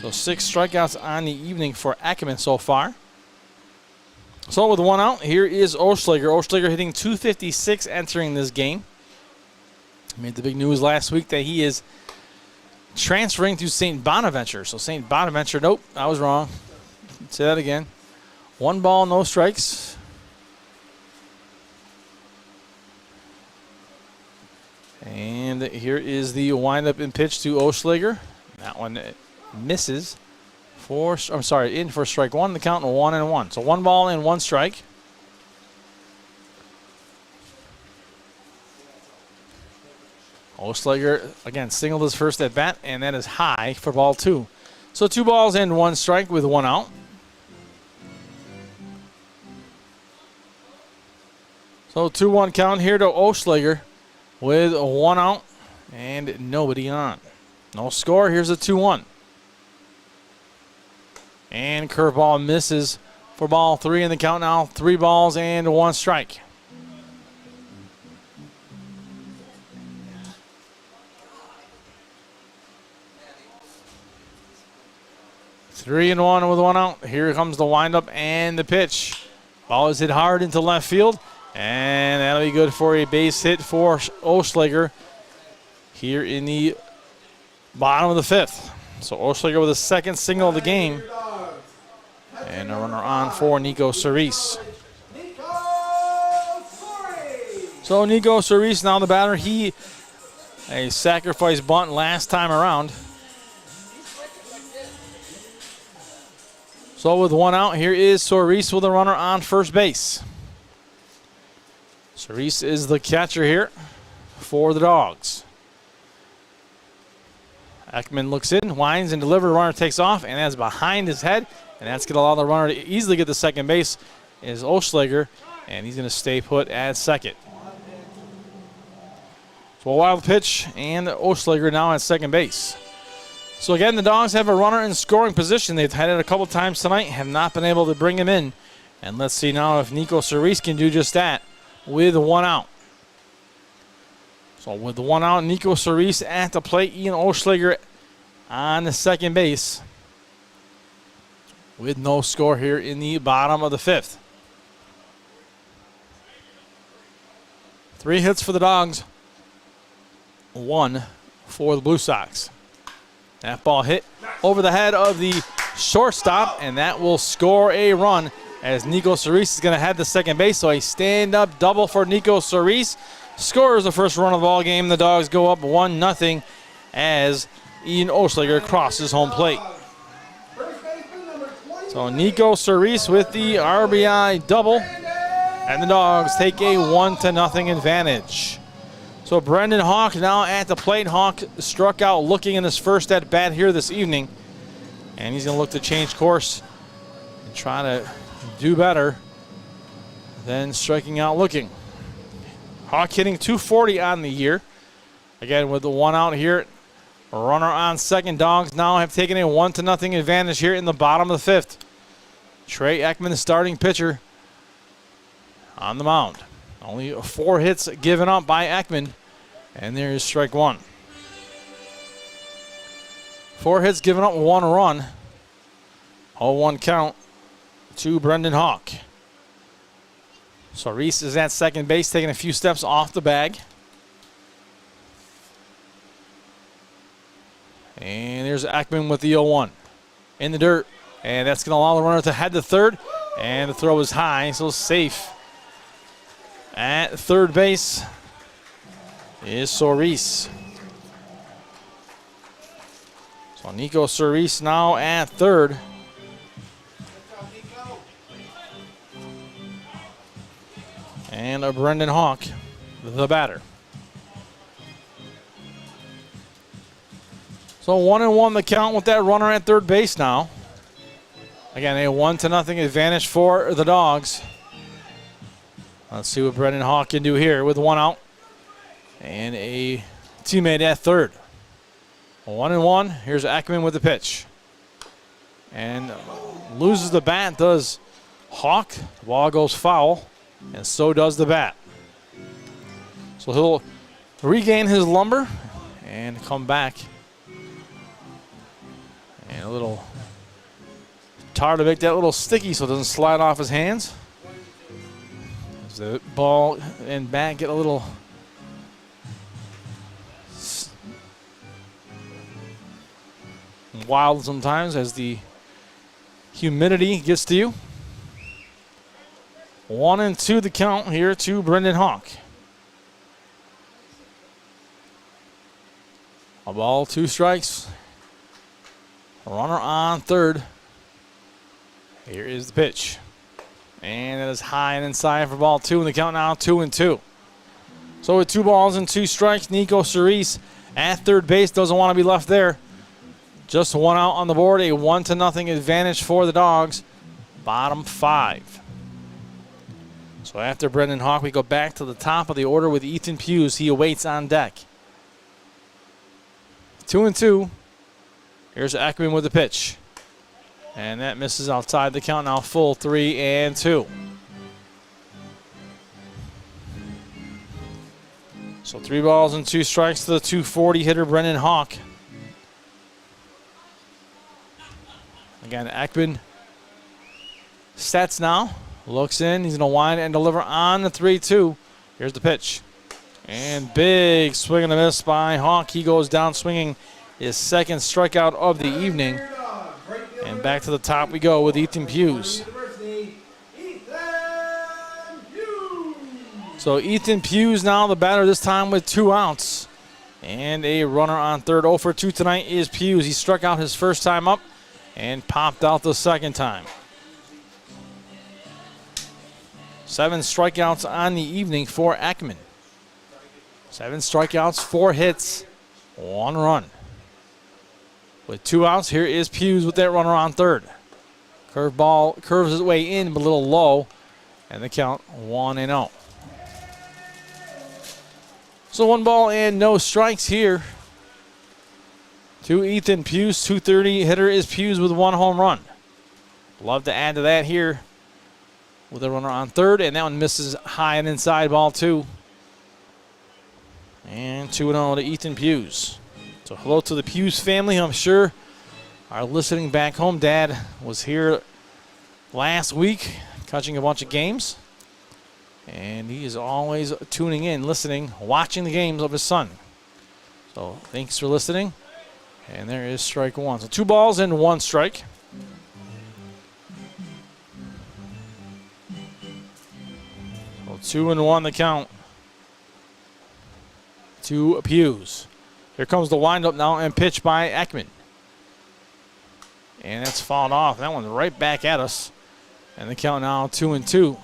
So 6 strikeouts on the evening for Ackerman so far. So with 1 out, here is Oschlager. Oschlager hitting .256 entering this game. Made the big news last week that he is transferring to St. Bonaventure. So St. Bonaventure, nope, I was wrong. Say that again. 1 ball, no strikes. And here is the windup and pitch to Oschlager. That one misses in for strike 1. The count 1-1. So 1 ball and 1 strike. Oschlager again singled his first at bat, and that is high for ball 2. So 2 balls and 1 strike with 1 out. So So 2-1 count here to Oschlager with 1 out and nobody on. No score. Here's a 2-1. And curveball misses for ball 3 in the count now. 3 balls and 1 strike. Three and 1 with 1 out. Here comes the windup and the pitch. Ball is hit hard into left field, and that'll be good for a base hit for Oschlager here in the bottom of the 5th. So Oschlager with a second single of the game, and a runner on for Nico Cerise. So Nico Cerise now the batter. He a sacrifice bunt last time around. So with 1 out, here is Cerise with a runner on first base. Cerise is the catcher here for the Dogs. Ekman looks in, winds and delivers. Runner takes off, and that's behind his head. And that's going to allow the runner to easily get to second base is Oschlager, and he's going to stay put at second. So a wild pitch, and Oschlager now at second base. So again, the Dogs have a runner in scoring position. They've had it a couple times tonight, have not been able to bring him in. And let's see now if Nico Cerise can do just that with 1 out. So with 1 out, Nico Cerise at the plate. Ian Oschlager on the second base with no score here in the bottom of the 5th. 3 hits for the Dogs, 1 for the Blue Sox. That ball hit over the head of the shortstop, and that will score a run as Nico Cerise is going to head to second base. So a stand-up double for Nico Cerise. Scores the first run of the ball game. The Dogs go up 1-0 as Ian Oschlager crosses home plate. So Nico Cerise with the RBI double, and the Dogs take a 1-0 advantage. So Brendan Hawk now at the plate. Hawk struck out looking in his first at bat here this evening, and he's going to look to change course and try to do better than striking out looking. Hawk hitting .240 on the year. Again, with the 1 out here, runner on second. Dogs now have taken a 1-0 advantage here in the bottom of the 5th. Trey Ekman, the starting pitcher, on the mound. Only 4 hits given up by Ekman, and there's strike 1. 4 hits given up, 1 run. 0-1 count to Brendan Hawk. So Reese is at second base, taking a few steps off the bag. And there's Ekman with the 0-1 in the dirt, and that's going to allow the runner to head to third, and the throw is high, so safe. At third base is Cerise. So Nico Cerise now at third. And a Brendan Hawk, the batter. So 1-1 the count with that runner at third base now. Again, a 1-0 advantage for the Dogs. Let's see what Brendan Hawk can do here with 1 out and a teammate at third. 1-1. Here's Ekman with the pitch. And loses the bat, does Hawk. The ball goes foul, and so does the bat. So he'll regain his lumber and come back. And a little tar to make that little sticky so it doesn't slide off his hands. The ball and bat get a little wild sometimes as the humidity gets to you. 1-2 the count here to Brendan Hawk. A ball, 2 strikes. A runner on third. Here is the pitch. And that is high and inside for ball 2 in the count now, 2-2. So with 2 balls and 2 strikes, Nico Cerise at third base doesn't want to be left there. Just 1 out on the board, a 1-0 advantage for the Dogs. Bottom 5. So after Brendan Hawk, we go back to the top of the order with Ethan Hughes. He awaits on deck. 2-2. Here's Ekman with the pitch. And that misses outside the count, now full 3-2. So 3 balls and 2 strikes to the 240 hitter, Brendan Hawk. Again, Ekman sets now. Looks in. He's going to wind and deliver on the 3-2. Here's the pitch. And big swing and a miss by Hawk. He goes down swinging his second strikeout of the evening. And back to the top we go with Ethan Hughes. So Ethan Hughes now the batter, this time with 2 outs. And a runner on third. 0 for 2 tonight is Hughes. He struck out his first time up and popped out the second time. 7 strikeouts on the evening for Ekman. 7 strikeouts, 4 hits, 1 run. With 2 outs, here is Hughes with that runner on third. Curveball curves his way in, but a little low. And the count 1-0. So 1 ball and no strikes here to Ethan Hughes. 230 hitter is Hughes with 1 home run. Love to add to that here with a runner on third, and that one misses high and inside, ball 2. And 2-0 to Ethan Hughes. So hello to the Hughes family, I'm sure are listening back home. Dad was here last week catching a bunch of games. And he is always tuning in, listening, watching the games of his son. So thanks for listening. And there is strike 1. So 2 balls and 1 strike. So 2-1 the count to Hughes. Here comes the windup now and pitch by Ekman. And that's fouled off. That one's right back at us. And the count now 2-2.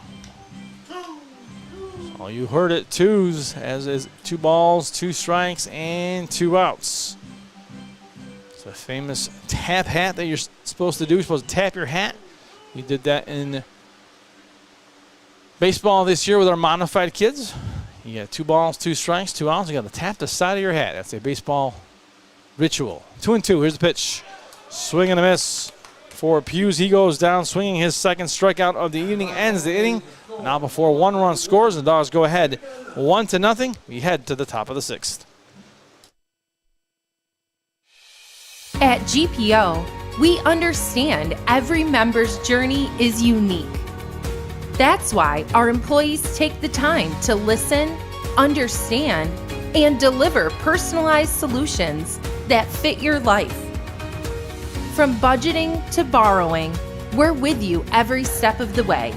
Oh, you heard it, 2s, as is 2 balls, 2 strikes, and 2 outs. It's a famous tap hat that you're supposed to do. You're supposed to tap your hat. We did that in baseball this year with our modified kids. You got 2 balls, 2 strikes, 2 outs. You got to tap the side of your hat. That's a baseball ritual. 2-2. Here's the pitch. Swing and a miss for Hughes. He goes down swinging his second strikeout of the evening. Ends the inning. Now before 1 run scores, the Dogs go ahead 1-0. We head to the top of the 6th. At GPO, we understand every member's journey is unique. That's why our employees take the time to listen, understand, and deliver personalized solutions that fit your life. From budgeting to borrowing, we're with you every step of the way.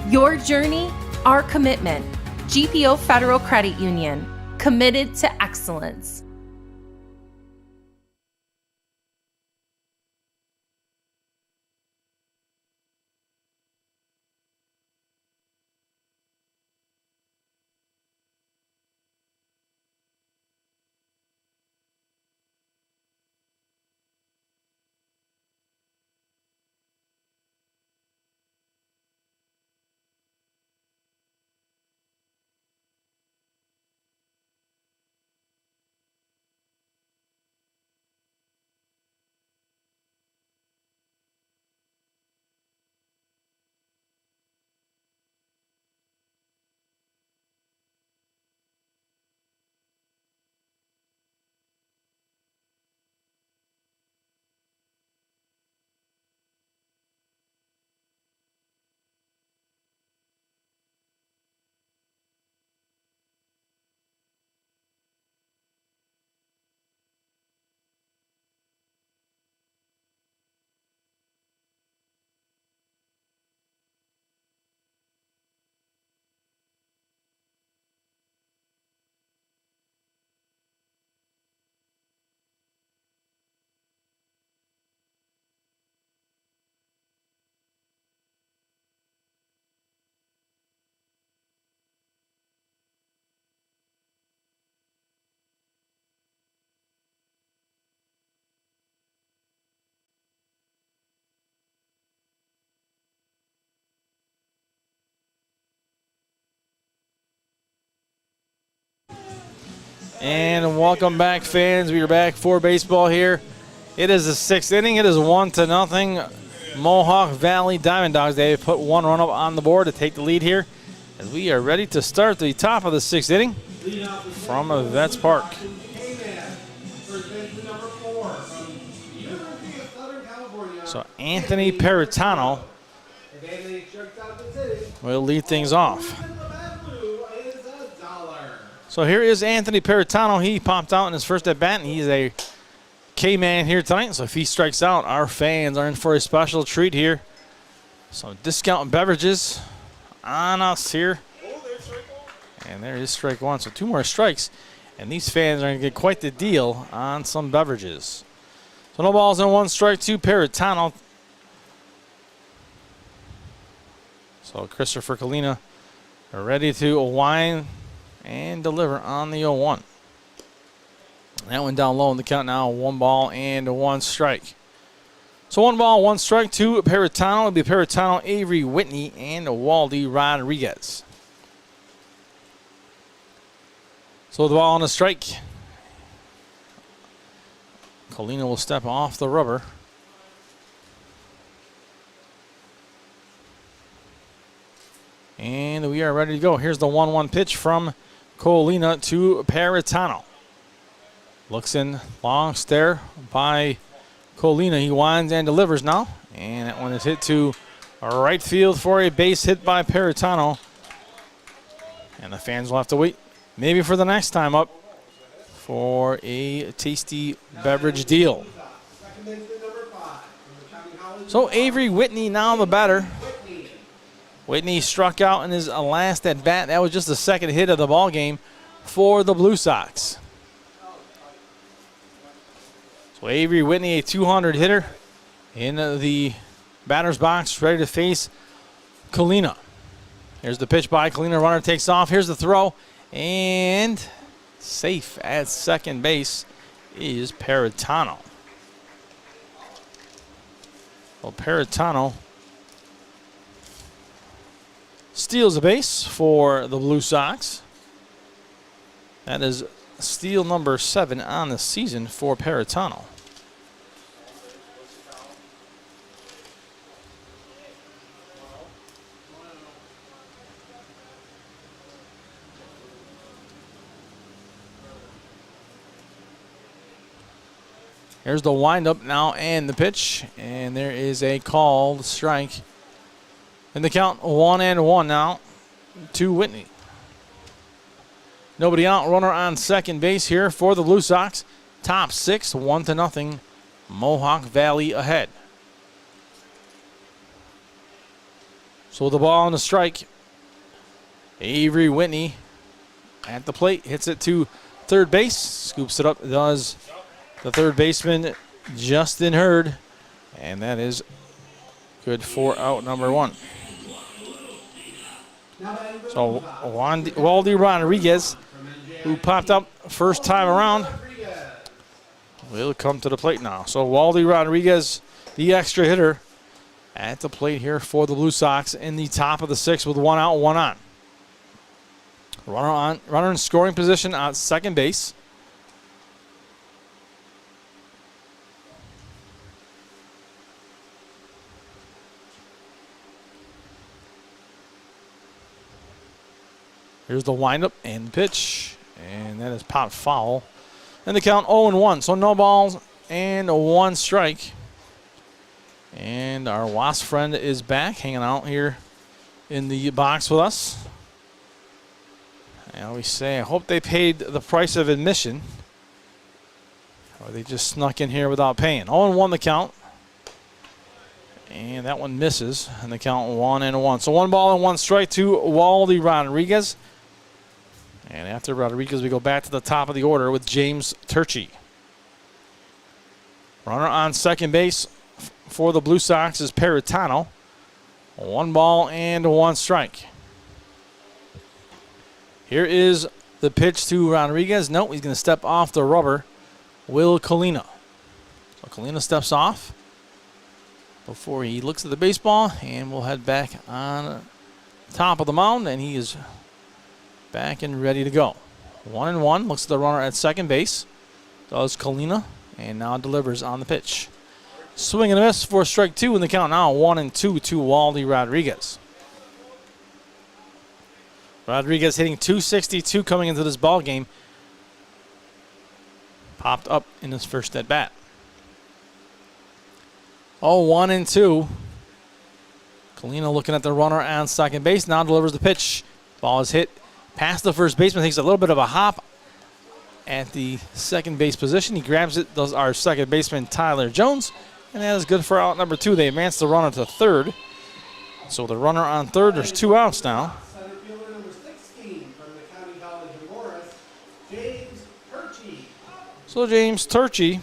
Your journey, our commitment. GPO Federal Credit Union, committed to excellence. And welcome back, fans. We are back for baseball here. It is the 6th inning. It is 1-0. Mohawk Valley DiamondDawgs. They put one run up on the board to take the lead here. As we are ready to start the top of the 6th inning from Vets Park. So Anthony Peritano will lead things off. So here is Anthony Peritano. He popped out in his first at bat, and he's a K-man here tonight. So if he strikes out, our fans are in for a special treat here. Some discount beverages on us here. And there is strike one. So 2 more strikes, and these fans are going to get quite the deal on some beverages. So no balls and 1 strike to Peritano. So Christopher Kalina are ready to wind and deliver on the 0-1. That one down low in the count now. 1 ball and 1 strike. So 1 ball, 1 strike to Peritano. It'll be Peritano, Avery Whitney, and Waldy Rodriguez. So the ball on a strike. Colina will step off the rubber. And we are ready to go. Here's the 1-1 pitch from Colina to Peritano. Looks in, long stare by Colina. He winds and delivers now. And that one is hit to right field for a base hit by Peritano. And the fans will have to wait maybe for the next time up for a tasty beverage deal. So Avery Whitney now the batter. Whitney struck out in his last at bat. That was just the second hit of the ball game for the Blue Sox. So Avery Whitney, a 200 hitter in the batter's box, ready to face Colina. Here's the pitch by Colina. Runner takes off. Here's the throw. And safe at second base is Peritano. Well, Peritano steals a base for the Blue Sox. That is steal number 7 on the season for Peritano. Here's the windup now and the pitch, and there is a called strike. And the count 1-1 now to Whitney. Nobody out, runner on second base here for the Blue Sox. Top 6, 1-0. Mohawk Valley ahead. So the ball on the strike. Avery Whitney at the plate, hits it to third base, scoops it up, does the third baseman, Justin Hurd, and that is good for out number 1. So Waldy Rodriguez, who popped up first time around, will come to the plate now. So Waldy Rodriguez, the extra hitter, at the plate here for the Blue Sox in the top of the 6th with 1 out, 1 on. Runner in scoring position at second base. Here's the windup and pitch, and that is popped foul. And the count 0-1, so no balls and 1 strike. And our Wasp friend is back, hanging out here in the box with us. And we say, I hope they paid the price of admission, or they just snuck in here without paying. 0-1 the count. And that one misses, and the count 1-1. So 1 ball and 1 strike to Waldy Rodriguez. And after Rodriguez, we go back to the top of the order with James Turchi. Runner on second base for the Blue Sox is Peritano. 1 ball and 1 strike. Here is the pitch to Rodriguez. No, he's going to step off the rubber. Will Colina. So Colina steps off before he looks at the baseball, and we'll head back on top of the mound, and he is back and ready to go. 1-1. Looks at the runner at second base. Does Kalina, and now delivers on the pitch. Swing and a miss for strike two in the count now. 1-2 to Waldy Rodriguez. Rodriguez hitting .262 coming into this ball game. Popped up in his first at bat. 1-2. Kalina looking at the runner on second base. Now delivers the pitch. Ball is hit past the first baseman. Takes a little bit of a hop at the second base position. He grabs it. Does our second baseman Tyler Jones. And that is good for out number two. They advance the runner to third. So the runner on third, there's 2 outs now. Center fielder number 16 from the County College of Morris, James Turchie. So James Turchie,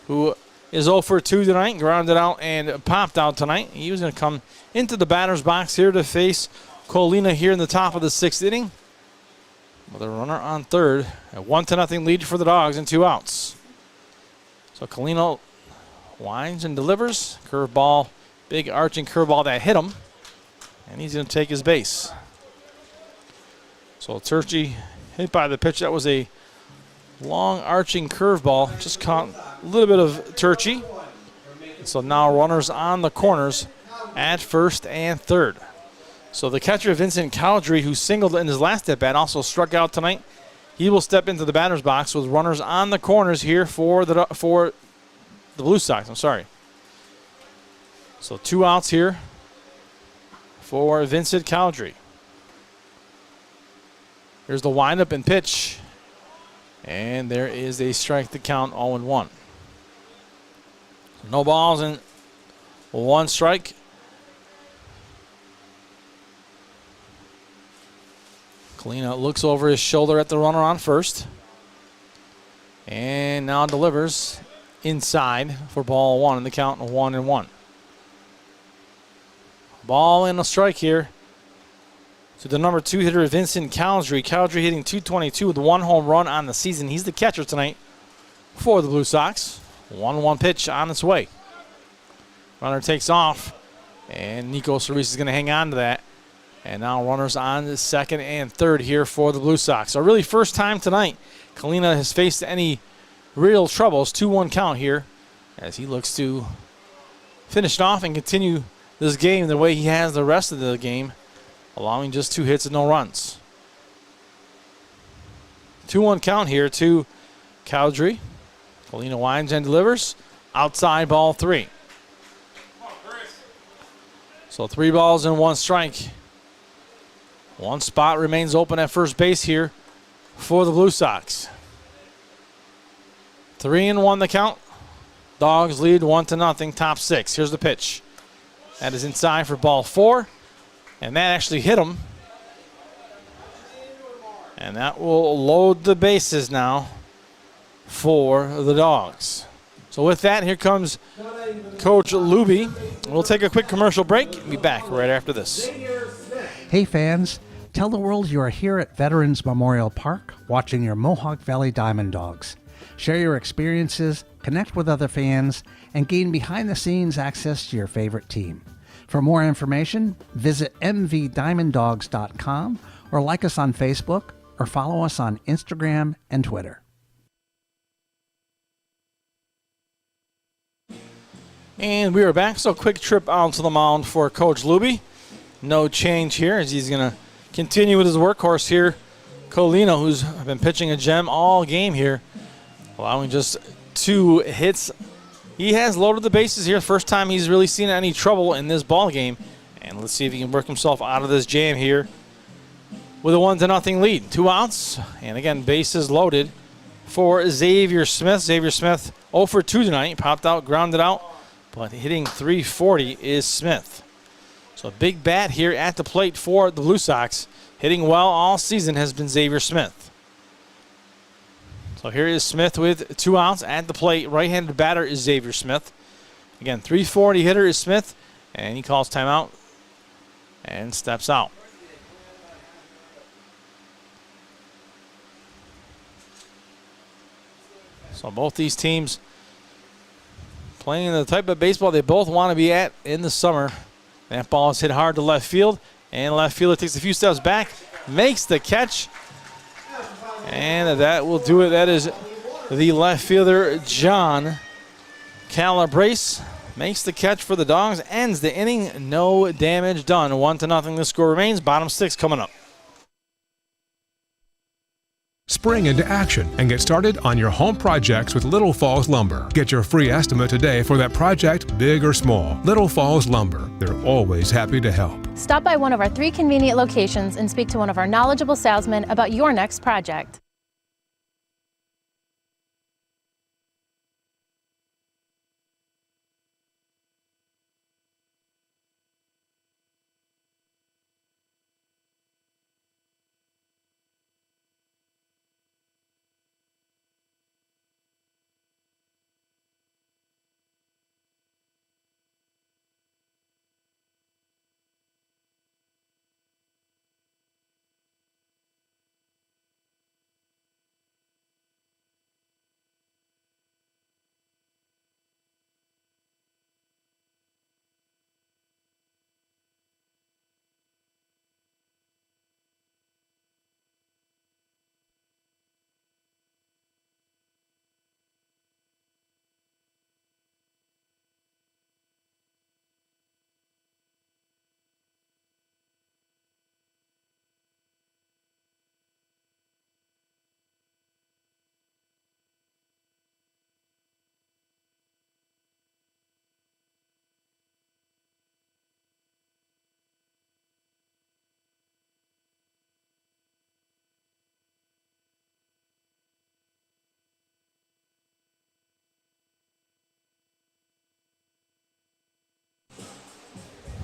who is 0 for 2 tonight, grounded out and popped out tonight. He was going to come into the batter's box here to face Colina here in the top of the 6th inning. With a runner on third, a 1-0 lead for the Dogs and 2 outs. So Colina winds and delivers. Curveball, big arching curveball that hit him. And he's going to take his base. So Turchie hit by the pitch. That was a long arching curveball. Just caught a little bit of Turchie. So now runners on the corners at first and third. So the catcher, Vincent Cowdrey, who singled in his last at-bat, also struck out tonight. He will step into the batter's box with runners on the corners here for the Blue Sox. So 2 outs here for Vincent Cowdrey. Here's the windup and pitch. And there is a strike to count, 0-1. No balls and 1 strike. Kalina looks over his shoulder at the runner on first. And now delivers inside for ball 1 in the count, 1-1. Ball and a strike here to the number 2 hitter, Vincent Cowdrey. Cowdrey hitting .222 with 1 home run on the season. He's the catcher tonight for the Blue Sox. 1-1 pitch on its way. Runner takes off, and Nico Cerise is going to hang on to that. And now runners on the second and third here for the Blue Sox. So really first time tonight Kalina has faced any real troubles. 2-1 count here as he looks to finish it off and continue this game the way he has the rest of the game, allowing just 2 hits and no runs. 2-1 count here to Cowdrey. Kalina winds and delivers. Outside ball 3. So 3 balls and 1 strike. 1 spot remains open at first base here for the Blue Sox. 3-1 the count. Dogs lead 1-0, top 6. Here's the pitch. That is inside for ball 4. And that actually hit him. And that will load the bases now for the Dogs. So with that, here comes Coach Luby. We'll take a quick commercial break. Be back right after this. Hey fans, tell the world you are here at Veterans Memorial Park watching your Mohawk Valley DiamondDawgs. Share your experiences, connect with other fans, and gain behind-the-scenes access to your favorite team. For more information, visit mvdiamonddogs.com or like us on Facebook or follow us on Instagram and Twitter. And we are back. So quick trip out to the mound for Coach Luby. No change here as he's going to continue with his workhorse here. Colina, who's been pitching a gem all game here, allowing just 2 hits. He has loaded the bases here. First time he's really seen any trouble in this ball game. And let's see if he can work himself out of this jam here with a 1-0 lead. 2 outs. And again, bases loaded for Xavier Smith. Xavier Smith 0 for 2 tonight. Popped out, grounded out. But hitting .340 is Smith. So a big bat here at the plate for the Blue Sox. Hitting well all season has been Xavier Smith. So here is Smith with 2 outs at the plate. Right-handed batter is Xavier Smith. Again, .340 hitter is Smith. And he calls timeout and steps out. So both these teams playing the type of baseball they both want to be at in the summer. That ball is hit hard to left field, and left fielder takes a few steps back, makes the catch, And that will do it. That is the left fielder, John Calabrese. Makes the catch for the Dogs, ends the inning, no damage done. 1-0 the score remains. Bottom 6 coming up. Spring into action and get started on your home projects with Little Falls Lumber. Get your free estimate today for that project, big or small. Little Falls Lumber, they're always happy to help. Stop by one of our 3 convenient locations and speak to one of our knowledgeable salesmen about your next project.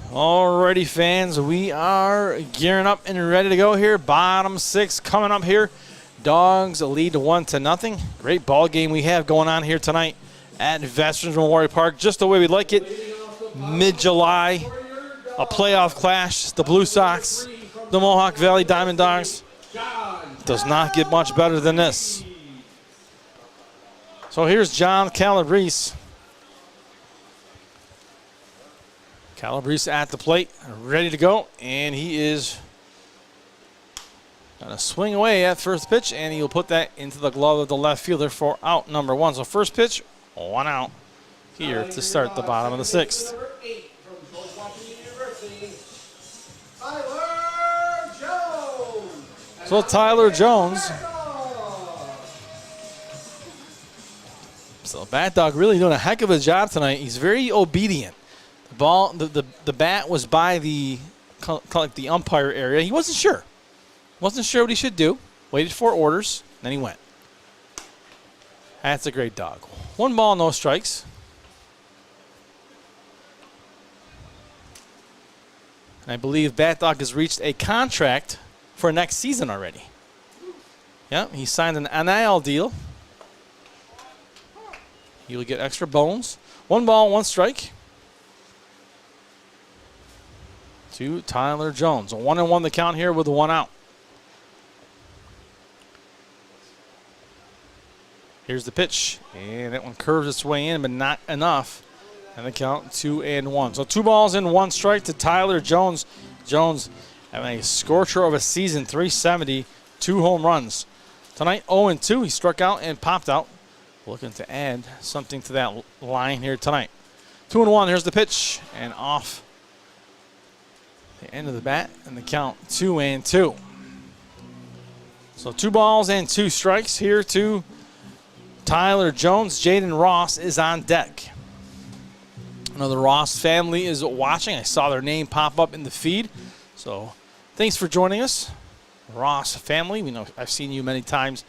Alrighty, fans, we are gearing up and ready to go here. Bottom 6 coming up here. Dogs lead 1-0. Great ball game we have going on here tonight at Veterans Memorial Park, just the way we like it. Mid-July, a playoff clash. The Blue Sox, the Mohawk Valley DiamondDawgs. Does not get much better than this. So here's John Calabrese. Calabrese at the plate, ready to go, and he is going to swing away at first pitch, and he'll put that into the glove of the left fielder for out number 1. So first pitch, 1 out here to start the bottom of the 6th. So Tyler Jones. So Bat Dog really doing a heck of a job tonight. He's very obedient. The ball, the bat was by the umpire area. He wasn't sure. Wasn't sure what he should do. Waited for orders, then he went. That's a great dog. 1 ball, no strikes. And I believe Bat Dog has reached a contract for next season already. Yep, he signed an NIL deal. He will get extra bones. 1 ball, 1 strike. To Tyler Jones. A 1-1 the count here with a 1 out. Here's the pitch. And that one curves its way in, but not enough. And the count 2-1. So 2 balls and 1 strike to Tyler Jones. Jones having a scorcher of a season, 370, 2 home runs. Tonight 0-2. He struck out and popped out. Looking to add something to that line here tonight. 2-1. Here's the pitch. And off the end of the bat, and the count 2-2. So 2 balls and 2 strikes here to Tyler Jones. Jaden Ross is on deck. I know the Ross family is watching. I saw their name pop up in the feed. So thanks for joining us, Ross family. We know I've seen you many times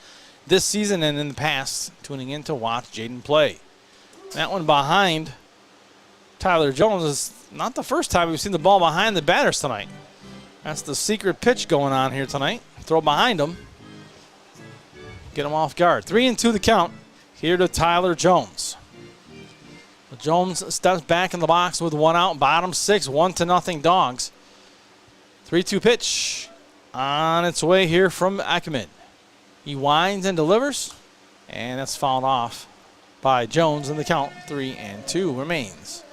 this season and in the past tuning in to watch Jaden play. That one behind Tyler Jones is not the first time we've seen the ball behind the batters tonight. That's the secret pitch going on here tonight. Throw behind him. Get him off guard. 3-2 the count here to Tyler Jones. Jones steps back in the box with 1 out. Bottom 6, 1-0 Dogs. 3-2 pitch on its way here from Ackerman. He winds and delivers, and that's fouled off by Jones, and the count 3-2 remains.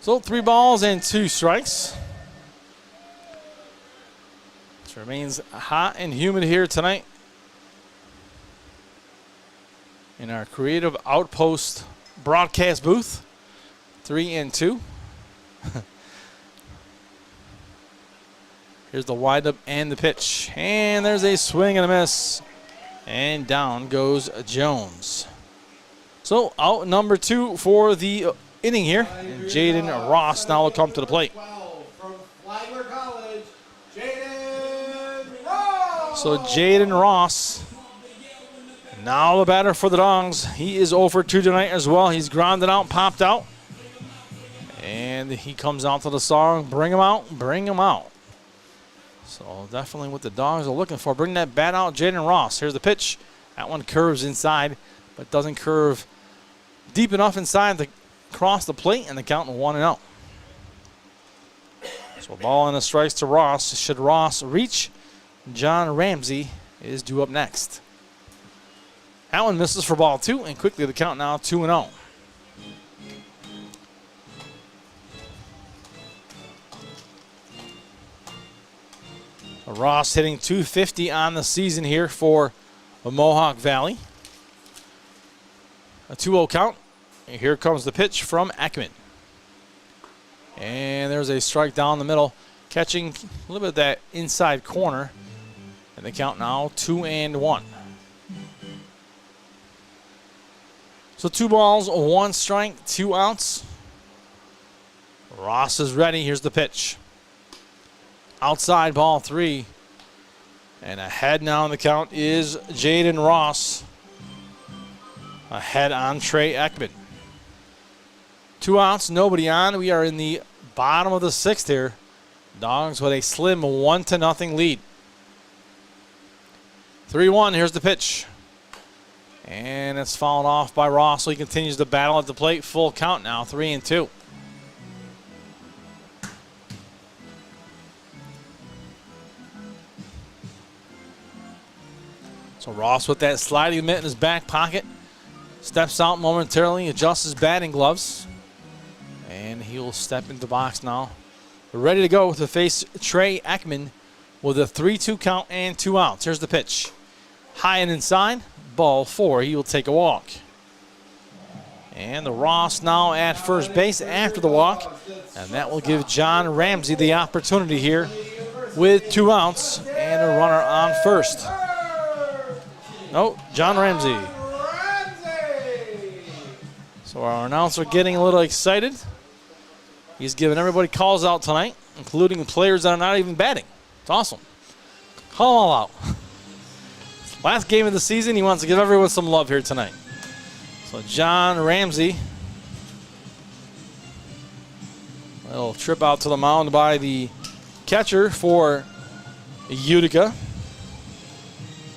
So 3 balls and 2 strikes It remains hot and humid here tonight in our Creative Outpost broadcast booth. 3-2. Here's the windup and the pitch. And there's a swing and a miss. And down goes Jones. So out number 2 for the inning here. And Jaden Ross now will come to the plate. So Jaden Ross, now the batter for the Dawgs. He is 0 for 2 tonight as well. He's grounded out, popped out. And he comes out to the song, bring him out, bring him out. So definitely what the Dawgs are looking for. Bring that bat out, Jaden Ross. Here's the pitch. That one curves inside, but doesn't curve deep enough inside to cross the plate, and the count 1-0. So a ball and a strike to Ross. Should Ross reach, John Ramsey is due up next. That one misses for ball 2, and quickly the count now 2-0. Ross hitting .250 on the season here for the Mohawk Valley. A 2-0 count. And here comes the pitch from Ekman. And there's a strike down the middle, catching a little bit of that inside corner. And the count now 2-1. So 2 balls, 1 strike, 2 outs. Ross is ready. Here's the pitch. Outside, ball 3. And ahead now in the count is Jaden Ross. Ahead on Trey Ekman. 2 outs, nobody on. We are in the bottom of the 6th here. Dawgs with a slim 1-0 lead. 3-1, here's the pitch. And it's fouled off by Ross, so he continues to battle at the plate. Full count now, 3-2. So Ross with that sliding mitt in his back pocket. Steps out momentarily, adjusts his batting gloves. And he'll step into the box now. We're ready to go to face Trey Ekman with a 3-2 count and 2 outs. Here's the pitch. High and inside, ball 4. He will take a walk. And the Ross now at first base after the walk. And that will give John Ramsey the opportunity here with 2 outs and a runner on first. No, John Ramsey. So our announcer getting a little excited. He's giving everybody calls out tonight, including the players that are not even batting. It's awesome. Call them all out. Last game of the season, he wants to give everyone some love here tonight. So John Ramsey. A little trip out to the mound by the catcher for Utica.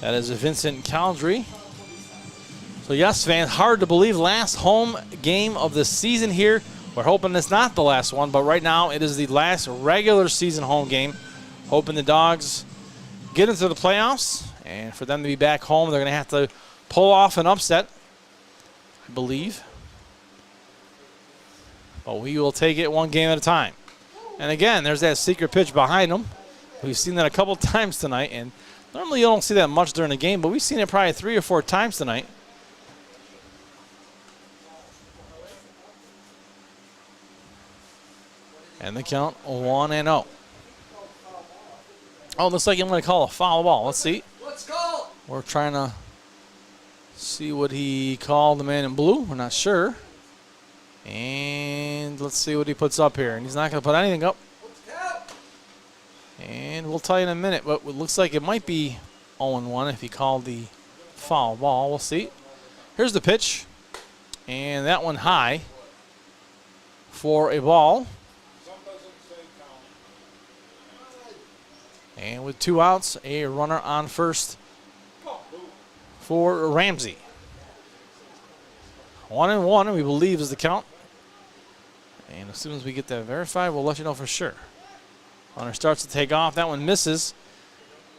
That is Vincent Caldry. So yes, fans, hard to believe, last home game of the season here. We're hoping it's not the last one, but right now it is the last regular season home game. Hoping the Dawgs get into the playoffs, and for them to be back home, they're going to have to pull off an upset, I believe. But we will take it one game at a time. And again, there's that secret pitch behind them. We've seen that a couple times tonight, and normally you don't see that much during the game, but we've seen it probably 3 or 4 times tonight. And the count 1-0. Oh, looks like I'm going to call a foul ball. Let's see. Let's go. We're trying to see what he called the man in blue. We're not sure. And let's see what he puts up here. And he's not going to put anything up. And we'll tell you in a minute, but it looks like it might be 0-1 if he called the foul ball. We'll see. Here's the pitch. And that one high for a ball. And with 2 outs, a runner on first for Ramsey. 1-1, we believe, is the count. And as soon as we get that verified, we'll let you know for sure. Runner starts to take off. That one misses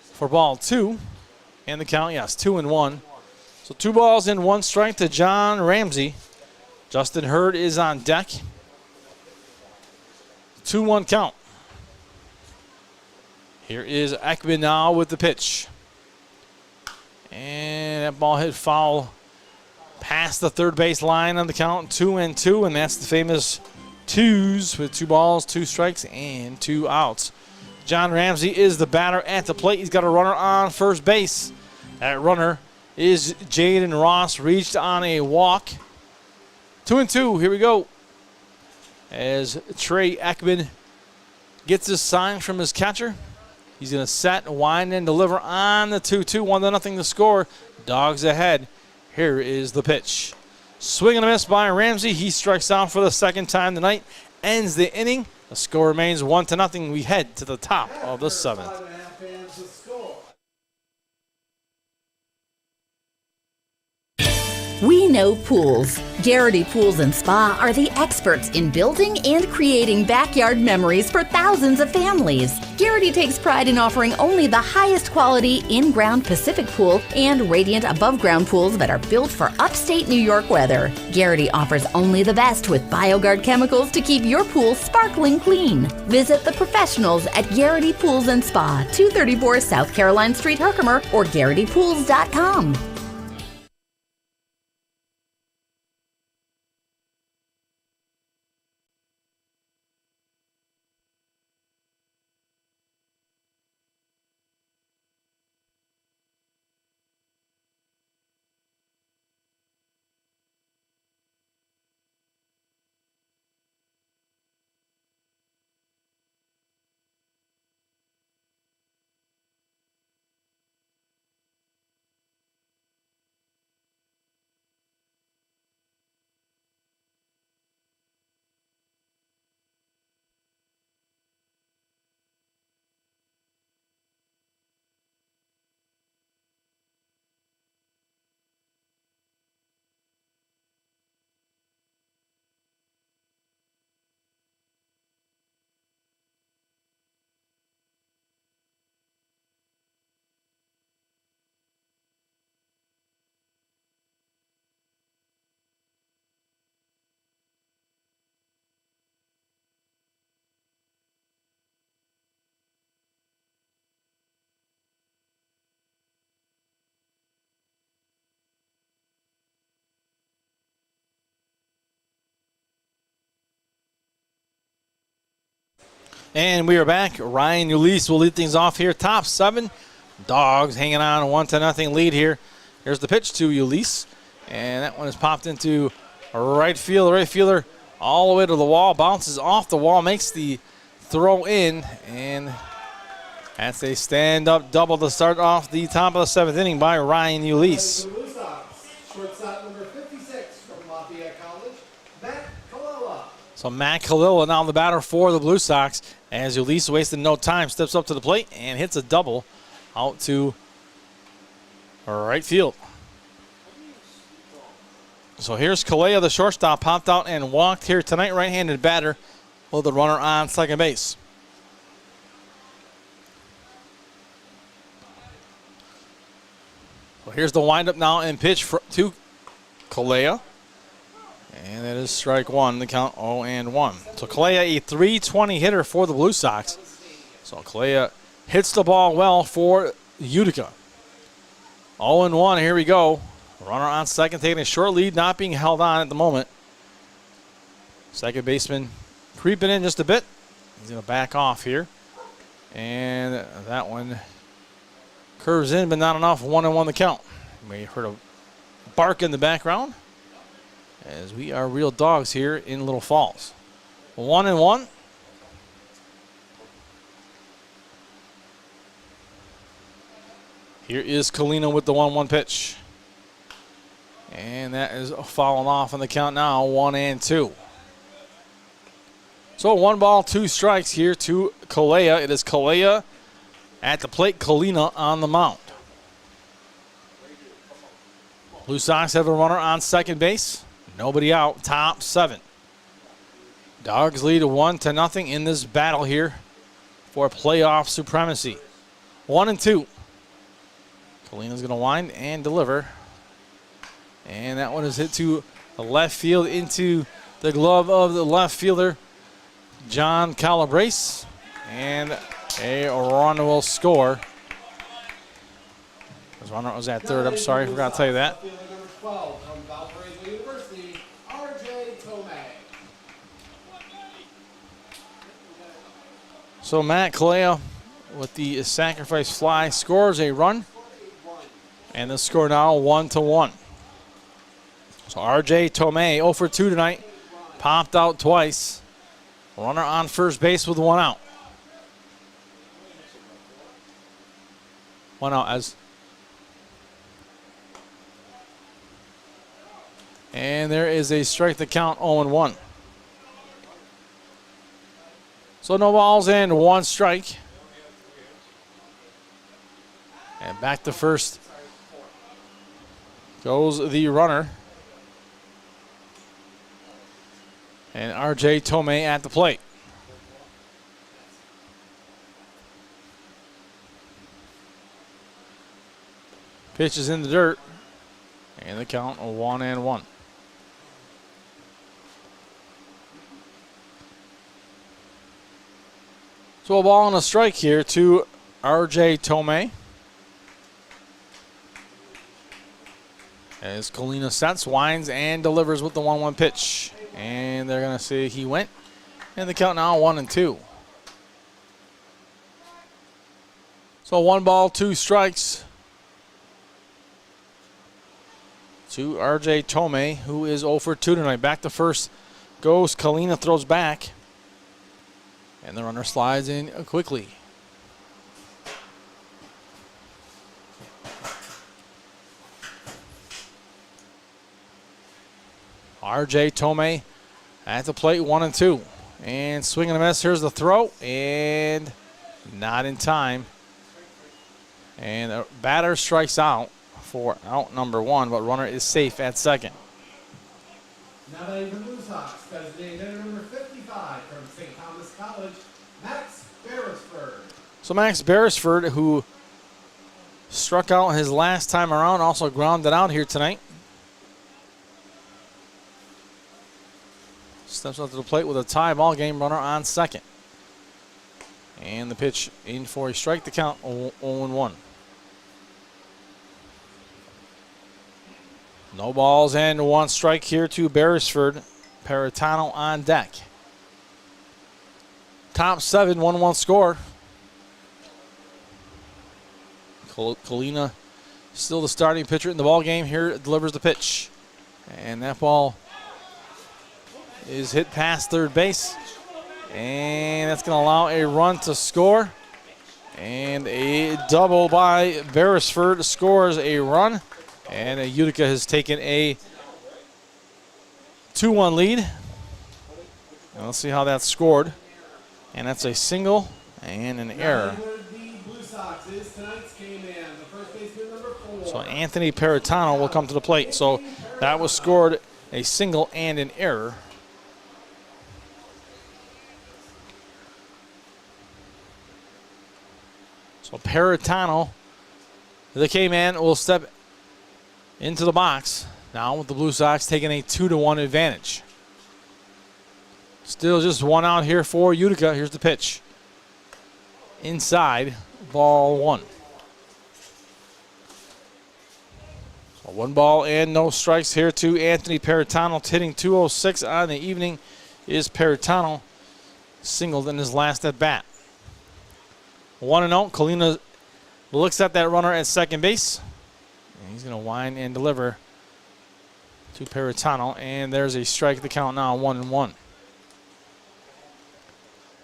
for ball 2. And the count, yes, 2-1. So 2 balls and 1 strike to John Ramsey. Justin Hurd is on deck. 2-1 count. Here is Ekman now with the pitch. And that ball hit foul past the third base line on the count, 2-2, and that's the famous twos with 2 balls, 2 strikes, and 2 outs. John Ramsey is the batter at the plate. He's got a runner on first base. That runner is Jaden Ross, reached on a walk. 2-2, here we go. As Trey Ekman gets his sign from his catcher. He's going to set, wind, and deliver on the 2-2. 1-0 to score. Dawgs ahead. Here is the pitch. Swing and a miss by Ramsey. He strikes out for the second time tonight. Ends the inning. The score remains 1-0. We head to the top of the 7th. We know pools. Garrity Pools and Spa are the experts in building and creating backyard memories for thousands of families. Garrity takes pride in offering only the highest quality in-ground Pacific pool and radiant above-ground pools that are built for upstate New York weather. Garrity offers only the best with BioGuard chemicals to keep your pool sparkling clean. Visit the professionals at Garrity Pools and Spa, 234 South Caroline Street, Herkimer, or GarrityPools.com. And we are back. Ryan Ulisse will lead things off here. Top 7. Dawgs hanging on a 1-0 lead here. Here's the pitch to Ulisse. And that one is popped into right field. The right fielder all the way to the wall. Bounces off the wall. Makes the throw in. And that's a stand-up double to start off the top of the 7th inning by Ryan Ulisse. Shortstop number 56 from Lafayette College, Matt Kalila. So Matt Kalila now the batter for the Blue Sox, as Ulisse wasted no time, steps up to the plate and hits a double out to right field. So here's Kalea, the shortstop, popped out and walked here tonight, right-handed batter with the runner on second base. So here's the windup now and pitch to Kalea. And that is strike one, the count 0-1. So Kalea, a .320 hitter for the Blue Sox. So Kalea hits the ball well for Utica. 0-1, here we go. Runner on second, taking a short lead, not being held on at the moment. Second baseman creeping in just a bit. He's going to back off here. And that one curves in, but not enough. 1-1 the count. You may have heard a bark in the background, as we are real dogs here in Little Falls. 1-1. Here is Colina with the 1-1 pitch. And that is falling off on the count now, 1-2. So 1 ball, 2 strikes here to Kalea. It is Kalea at the plate, Colina on the mound. Blue Sox have a runner on second base. Nobody out, top 7. Dogs lead 1-0 in this battle here for playoff supremacy. 1-2. Kalina's going to wind and deliver. And that one is hit to the left field into the glove of the left fielder, John Calabrese. And A run will score. His runner was at third. I'm sorry, I forgot to tell you that. Fielder number 12 from Valparaiso University, R.J. Tomei. So Matt Kalea with the sacrifice fly scores a run. And the score now 1-1. So R.J. Tomei 0 for 2 tonight. Popped out twice. Runner on first base with 1 out. 1 out as. And there is a strike to count 0-1. So no balls and 1 strike. And back to first goes the runner. And R.J. Tomei at the plate. Pitch is in the dirt. And the count 1-1. So a ball and a strike here to R.J. Tomei. As Colina sets, winds, and delivers with the 1-1 pitch. And they're going to say he went. And the count now 1-2. So 1 ball, 2 strikes to R.J. Tomei, who is 0 for 2 tonight. Back to first goes Colina, throws back. And the runner slides in quickly. R.J. Tomei at the plate, 1-2. And swing and a miss. Here's the throw. And not in time. And the batter strikes out for out number 1, but runner is safe at second. Now batting for the Blue Sox, designated hitter number 55 from St. Thomas College, Max Beresford. So Max Beresford, who struck out his last time around, also grounded out here tonight. Steps up to the plate with a tie ball game, runner on second. And the pitch in for a strike to count 0-1. No balls and 1 strike here to Beresford. Paratano on deck. Top 7, 1-1 score. Colina still the starting pitcher in the ball game. Here delivers the pitch. And that ball is hit past third base. And that's going to allow a run to score. And a double by Beresford scores a run. And Utica has taken a 2-1 lead. And let's see how that's scored. And that's a single and an error. So Anthony Paratano will come to the plate. So that was scored a single and an error. So Paratano, the K-man, will step into the box now with the Blue Sox taking a 2-1 advantage. Still just 1 out here for Utica. Here's the pitch. Inside, ball 1. So 1 ball and no strikes here to Anthony Paratano. Hitting .206 on the evening is Paratano. Singled in his last at bat. 1-0. Colina looks at that runner at second base. And he's going to wind and deliver to Paratano. And there's a strike to count now, 1-1.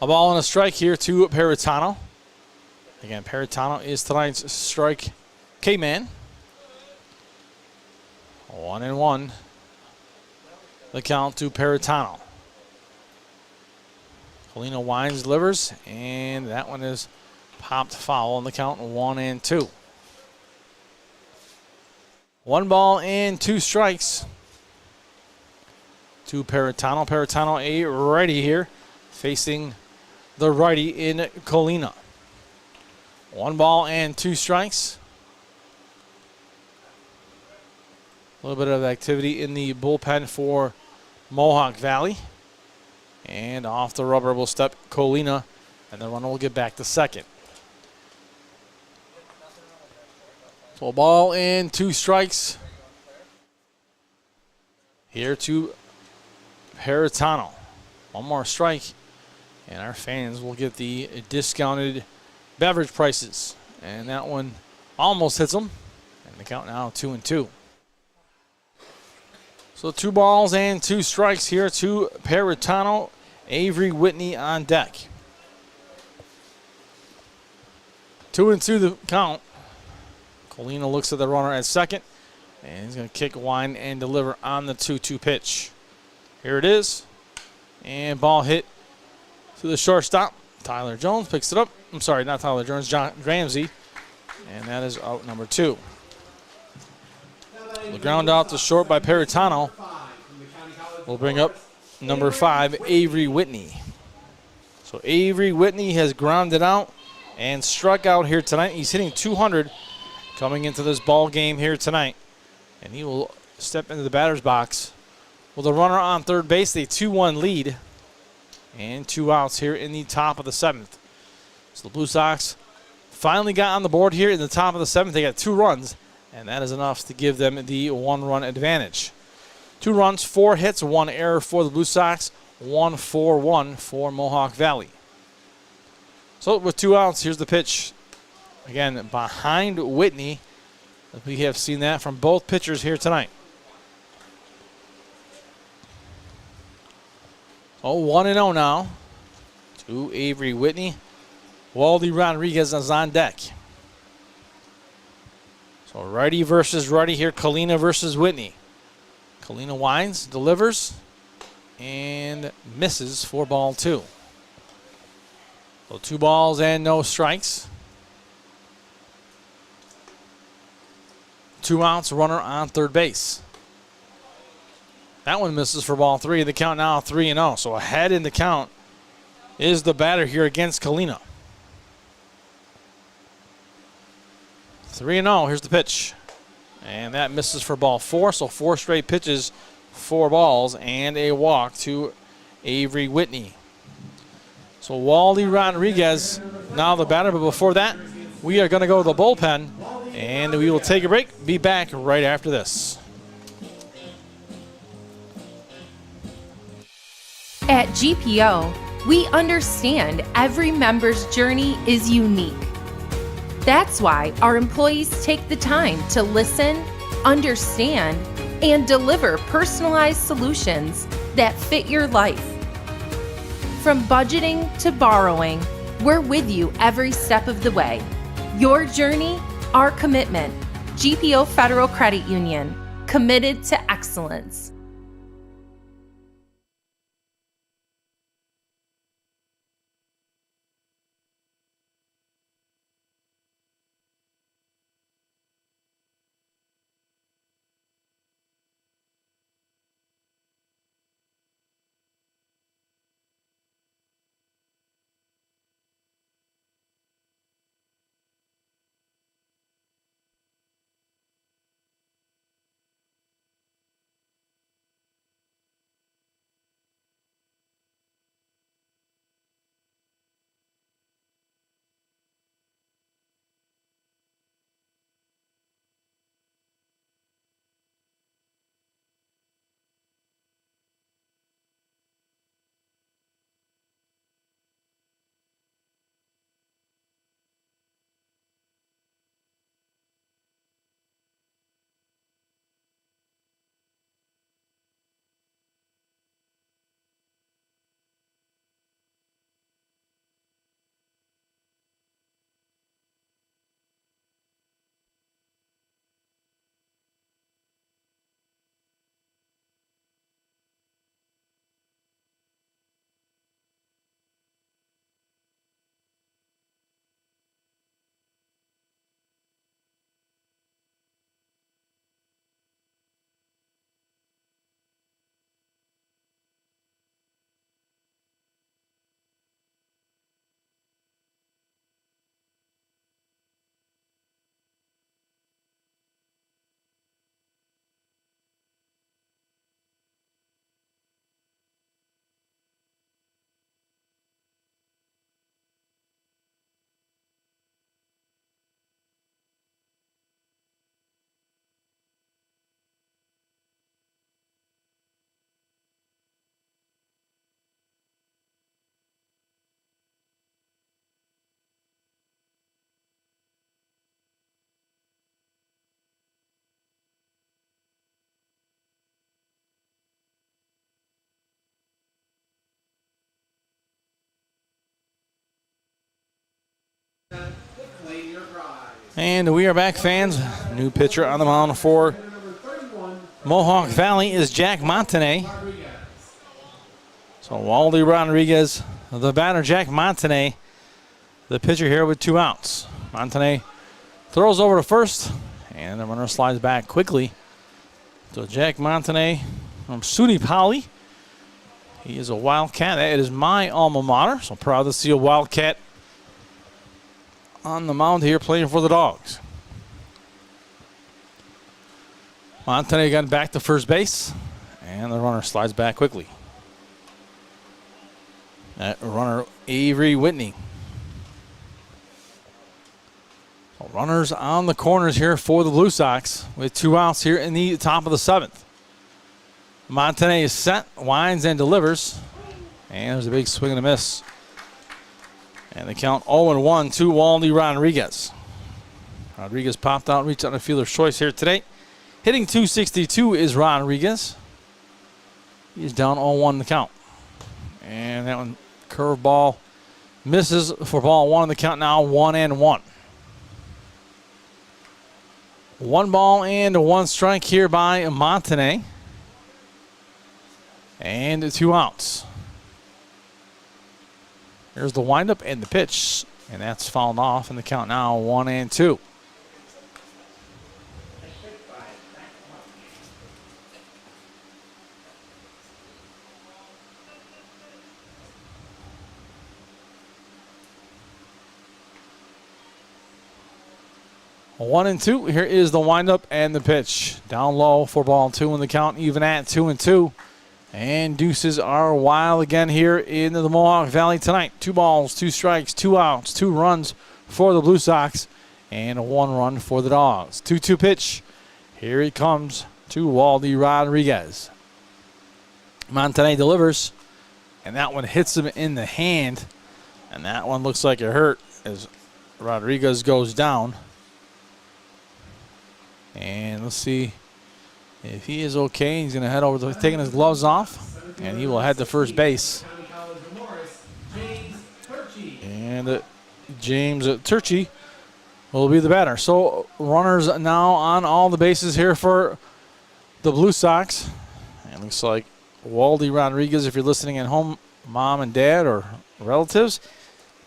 A ball and a strike here to Paratano. Again, Paratano is tonight's strike K-man. 1-1. The count to Paratano. Colina winds, delivers, and that one is popped foul on the count, 1-2. 1 ball and 2 strikes to Paratano. Paratano a righty here, facing the righty in Colina. 1 ball and 2 strikes. A little bit of activity in the bullpen for Mohawk Valley. And off the rubber will step Colina and the runner will get back to second. So a ball and 2 strikes here to Peritano. One more strike, and our fans will get the discounted beverage prices. And that one almost hits them. And the count now 2-2. So 2 balls and 2 strikes here to Peritano. Avery Whitney on deck. 2-2 the count. Colina looks at the runner at second, and he's going to kick, wind, and deliver on the 2-2 pitch. Here it is, and ball hit to the shortstop. Tyler Jones picks it up. I'm sorry, not Tyler Jones, John Ramsey, and that is out number 2. The ground out to short by Peritano will bring up number 5, Avery Whitney. So Avery Whitney has grounded out and struck out here tonight. He's hitting 200 coming into this ball game here tonight. And he will step into the batter's box with a runner on third base, a 2-1 lead. And 2 outs here in the top of the 7th. So the Blue Sox finally got on the board here in the top of the 7th. They got 2 runs, and that is enough to give them the 1-run advantage. 2 runs, 4 hits, 1 error for the Blue Sox, 1-4-1 for Mohawk Valley. So with 2 outs, here's the pitch. Again, behind Whitney. We have seen that from both pitchers here tonight. Oh, 1-0 now to Avery Whitney. Waldy Rodriguez is on deck. So righty versus righty here. Colina versus Whitney. Colina winds, delivers, and misses for ball 2. So 2 balls and no strikes. 2 outs, runner on third base. That one misses for ball 3. The count now 3-0. So ahead in the count is the batter here against Colina. 3-0. Here's the pitch. And that misses for ball 4. So 4 straight pitches, 4 balls, and a walk to Avery Whitney. So Waldy Rodriguez now the batter. But before that, we are going to go to the bullpen. And we will take a break. Be back right after this. At GPO, we understand every member's journey is unique. That's why our employees take the time to listen, understand, and deliver personalized solutions that fit your life. From budgeting to borrowing, we're with you every step of the way. Your journey, our commitment. GPO Federal Credit Union, committed to excellence. And we are back, fans. New pitcher on the mound for Mohawk Valley is Jack Montanay. So Waldy Rodriguez, the batter, Jack Montanay, the pitcher here with 2 outs. Montanay throws over to first, and the runner slides back quickly. So Jack Montanay from SUNY Poly. He is a Wildcat. That is my alma mater, so proud to see a Wildcat on the mound here playing for the Dawgs. Montanay got back to first base, and the runner slides back quickly. That runner, Avery Whitney. So runners on the corners here for the Blue Sox with 2 outs here in the top of the 7th. Montanay is set, winds and delivers, and there's a big swing and a miss. And they count 0-1 to Waldy Rodriguez. Rodriguez popped out, reached out a fielder's choice here today. Hitting .262 is Rodriguez. He's down 0-1 in the count. And that one, curveball, misses for ball 1 in the count now, 1-1. 1 ball and 1 strike here by Montanay. And 2 outs. Here's the windup and the pitch, and that's fouled off in the count now, 1-2. A 1-2. Here is the windup and the pitch. Down low for ball 2 in the count, even at 2-2. And deuces are wild again here in the Mohawk Valley tonight. 2 balls, 2 strikes, 2 outs, 2 runs for the Blue Sox, and 1 run for the Dawgs. 2-2 pitch. Here he comes to Waldy Rodriguez. Montanay delivers, and that one hits him in the hand, and that one looks like it hurt as Rodriguez goes down. And let's see if he is okay. He's going to head over to taking his gloves off, and he will head to first base. And James Turchi will be the batter. So runners now on all the bases here for the Blue Sox. And it looks like Waldy Rodriguez, if you're listening at home, mom and dad or relatives,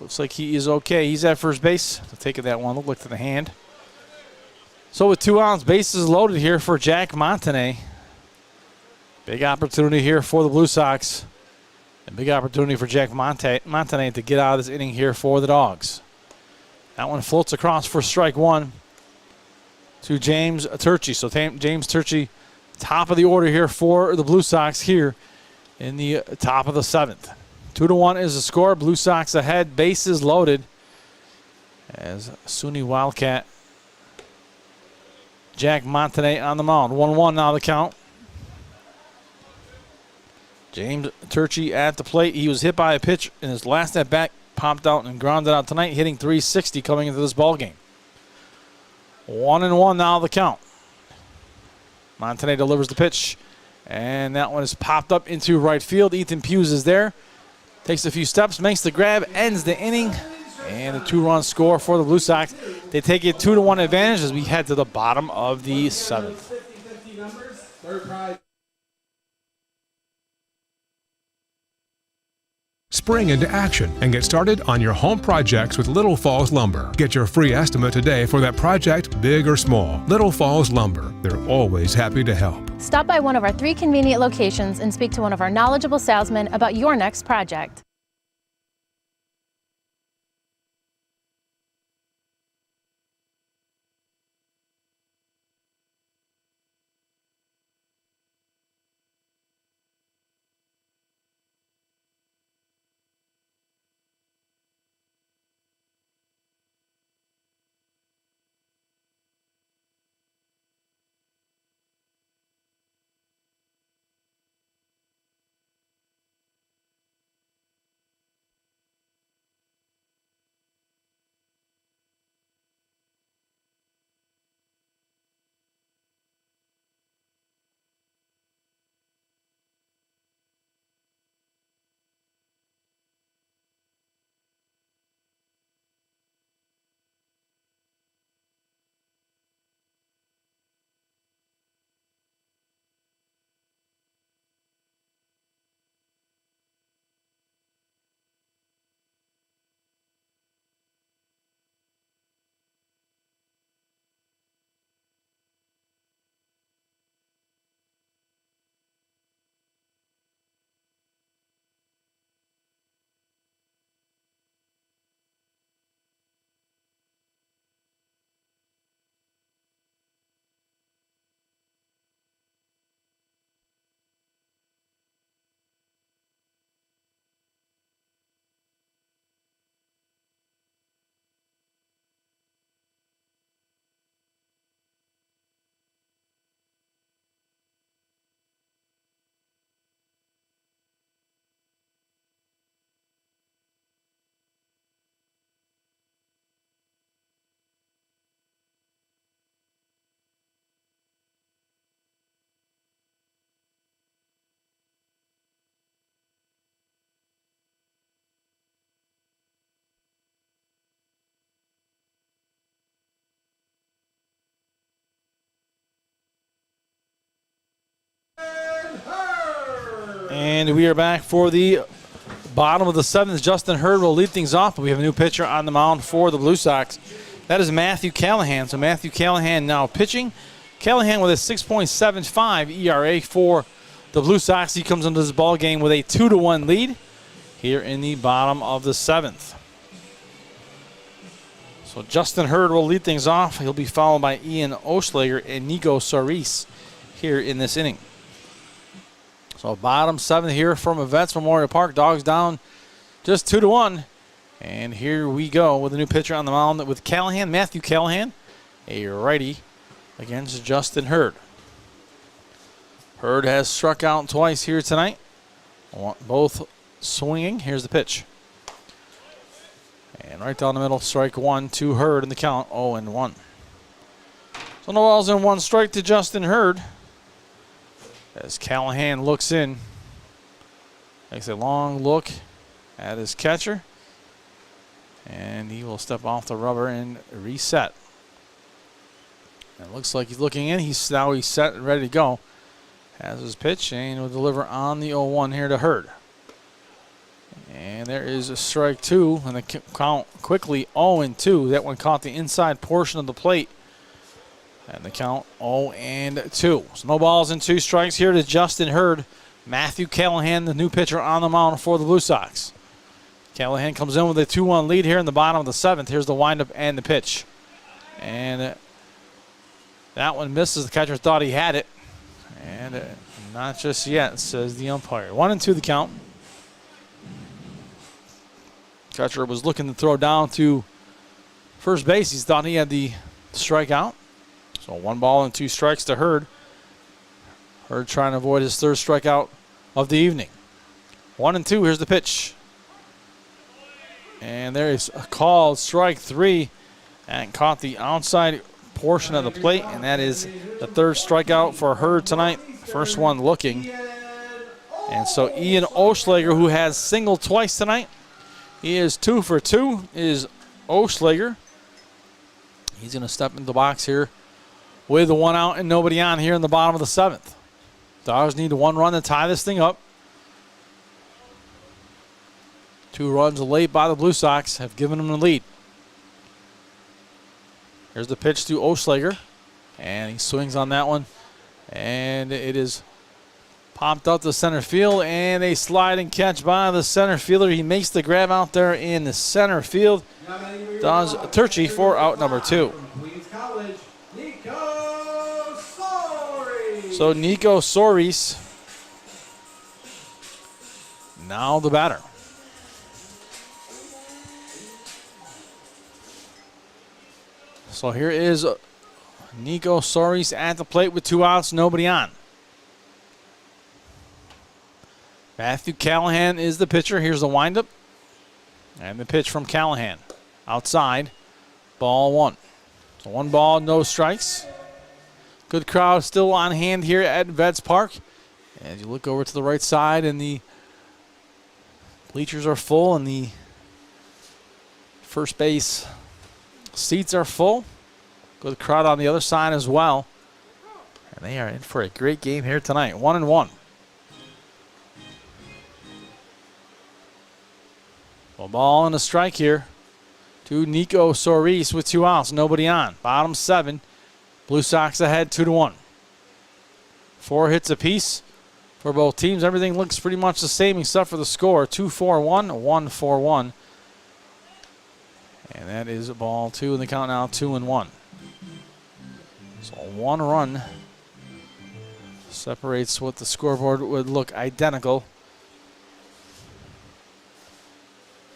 looks like he is okay. He's at first base. So taking that one look to the hand. So with 2 outs, bases loaded here for Jack Montanay. Big opportunity here for the Blue Sox. A big opportunity for Jack Montanay to get out of this inning here for the Dawgs. That one floats across for strike 1 to James Turchi. So James Turchi, top of the order here for the Blue Sox here in the top of the 7th. 2-1 is the score. Blue Sox ahead, bases loaded as SUNY Wildcat Jack Montanay on the mound. 1-1 now the count. James Turchi at the plate. He was hit by a pitch in his last at-bat, popped out and grounded out tonight, hitting .360 coming into this ball game. 1-1 now the count. Montanay delivers the pitch, and that one is popped up into right field. Ethan Hughes is there. Takes a few steps, makes the grab, ends the inning. And a 2-run score for the Blue Sox. They take a 2-1 advantage as we head to the bottom of the 7th. Spring into action and get started on your home projects with Little Falls Lumber. Get your free estimate today for that project, big or small. Little Falls Lumber. They're always happy to help. Stop by one of our 3 convenient locations and speak to one of our knowledgeable salesmen about your next project. And we are back for the bottom of the 7th. Justin Hurd will lead things off, but we have a new pitcher on the mound for the Blue Sox. That is Matthew Callahan. So Matthew Callahan now pitching. Callahan with a 6.75 ERA for the Blue Sox. He comes into this ball game with a 2-1 lead here in the bottom of the 7th. So Justin Hurd will lead things off. He'll be followed by Ian Oschlager and Nico Soris here in this inning. So bottom 7th here from Vets Memorial Park. Dawgs down just 2-1. And here we go with a new pitcher on the mound with Callahan, Matthew Callahan, a righty against Justin Hurd. Hurd has struck out twice here tonight, both swinging. Here's the pitch. And right down the middle, strike 1 to Hurd in the count, 0-1. So no balls and 1 strike to Justin Hurd as Callahan looks in. Takes a long look at his catcher. And he will step off the rubber and reset. It looks like he's looking in. He's set and ready to go. Has his pitch and will deliver on the 0-1 here to Hurd. And there is a strike 2, and the count quickly 0-2. That one caught the inside portion of the plate. And the count 0-2. So no balls and 2 strikes here to Justin Hurd. Matthew Callahan, the new pitcher on the mound for the Blue Sox. Callahan comes in with a 2-1 lead here in the bottom of the 7th. Here's the windup and the pitch. And that one misses. The catcher thought he had it. And not just yet, says the umpire. 1-2 the count. Catcher was looking to throw down to first base. He thought he had the strikeout. So 1 ball and 2 strikes to Hurd. Hurd trying to avoid his 3rd strikeout of the evening. 1-2, here's the pitch. And there is a called strike 3 and caught the outside portion of the plate, and that is the 3rd strikeout for Hurd tonight. First one looking. And so Ian Oschlager, who has singled twice tonight, he is 2 for 2, is Oschlager. He's going to step into the box here with the 1 out and nobody on here in the bottom of the 7th. Dawgs need 1 run to tie this thing up. 2 runs late by the Blue Sox have given them the lead. Here's the pitch to Oschlager, and he swings on that one, and it is popped up to center field, and a sliding catch by the center fielder. He makes the grab out there in the center field. Don's Turchi for out number 2. So Nico Soris now the batter. So here is Nico Soris at the plate with 2 outs, nobody on. Matthew Callahan is the pitcher. Here's the windup. And the pitch from Callahan. Outside, ball 1. So 1 ball, no strikes. Good crowd still on hand here at Vets Park. As you look over to the right side, and the bleachers are full, and the first base seats are full. Good crowd on the other side as well. And they are in for a great game here tonight. 1-1. A ball and a strike here to Nico Soris with 2 outs. Nobody on. Bottom 7. Blue Sox ahead 2-1. 4 hits apiece for both teams. Everything looks pretty much the same except for the score. 2-4-1, 1-4-1. And that is ball 2 in the count now, 2-1. So 1 run separates what the scoreboard would look identical.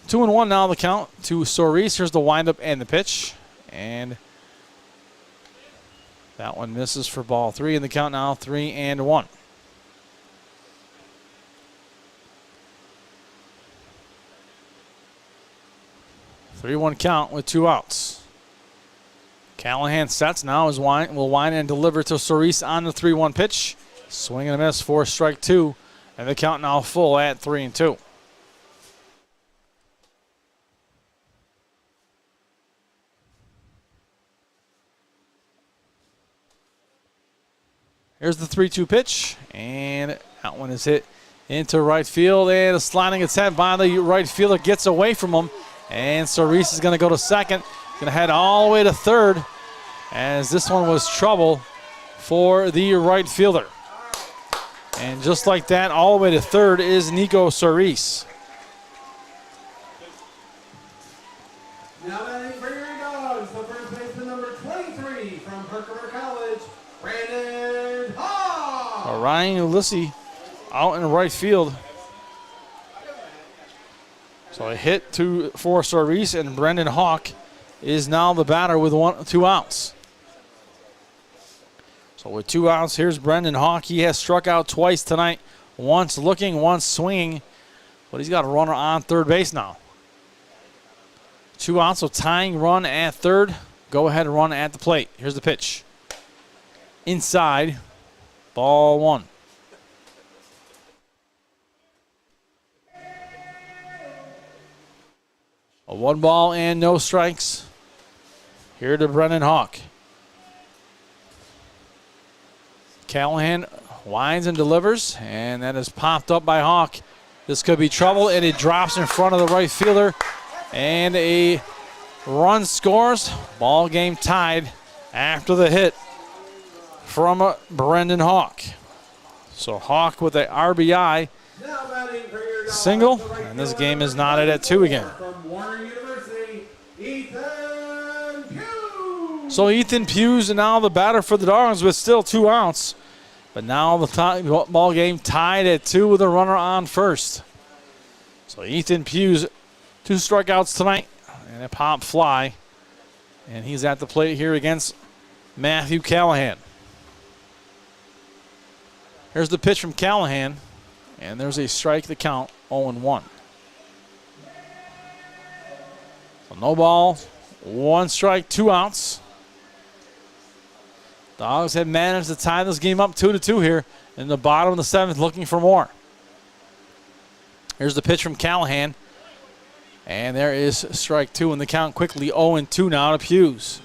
2-1 now the count to Soris. Here's the windup and the pitch. And that one misses for ball 3 in the count now, 3-1. Three-one count with 2 outs. Callahan sets now. Will wind and deliver to Soris on the 3-1 pitch. Swing and a miss for strike 2. And the count now full at 3-2. Here's the 3-2 pitch, and that one is hit into right field, and a sliding attempt by the right fielder gets away from him, and Cerise is going to go to second. Going to head all the way to third, as this one was trouble for the right fielder. And just like that, all the way to third is Nico Cerise. Now batting for your Dogs, the first baseman number 23 from Herkimer College, Brandon Hawk. Ryan Ulysses out in right field. So a hit for Cerise, and Brendan Hawk is now the batter with 2 outs. So with 2 outs, here's Brendan Hawk. He has struck out twice tonight, once looking, once swinging, but he's got a runner on third base now. 2 outs, so tying run at third. Go ahead and run at the plate. Here's the pitch. Inside, ball 1. A 1 ball and no strikes here to Brendan Hawk. Callahan winds and delivers, and that is popped up by Hawk. This could be trouble, and it drops in front of the right fielder, and a run scores. Ball game tied after the hit from Brendan Hawk. So Hawk with a RBI single, and this game is knotted at 2 again. So Ethan Hughes and now the batter for the Dogs with still 2 outs. But now the ball game tied at 2 with a runner on first. So Ethan Hughes, 2 strikeouts tonight and a pop fly. And he's at the plate here against Matthew Callahan. Here's the pitch from Callahan. And there's a strike, the count, 0-1. So no ball, 1 strike, 2 outs. Dogs have managed to tie this game up 2-2 here in the bottom of the 7th, looking for more. Here's the pitch from Callahan. And there is strike 2 in the count quickly. 0-2 now to Hughes.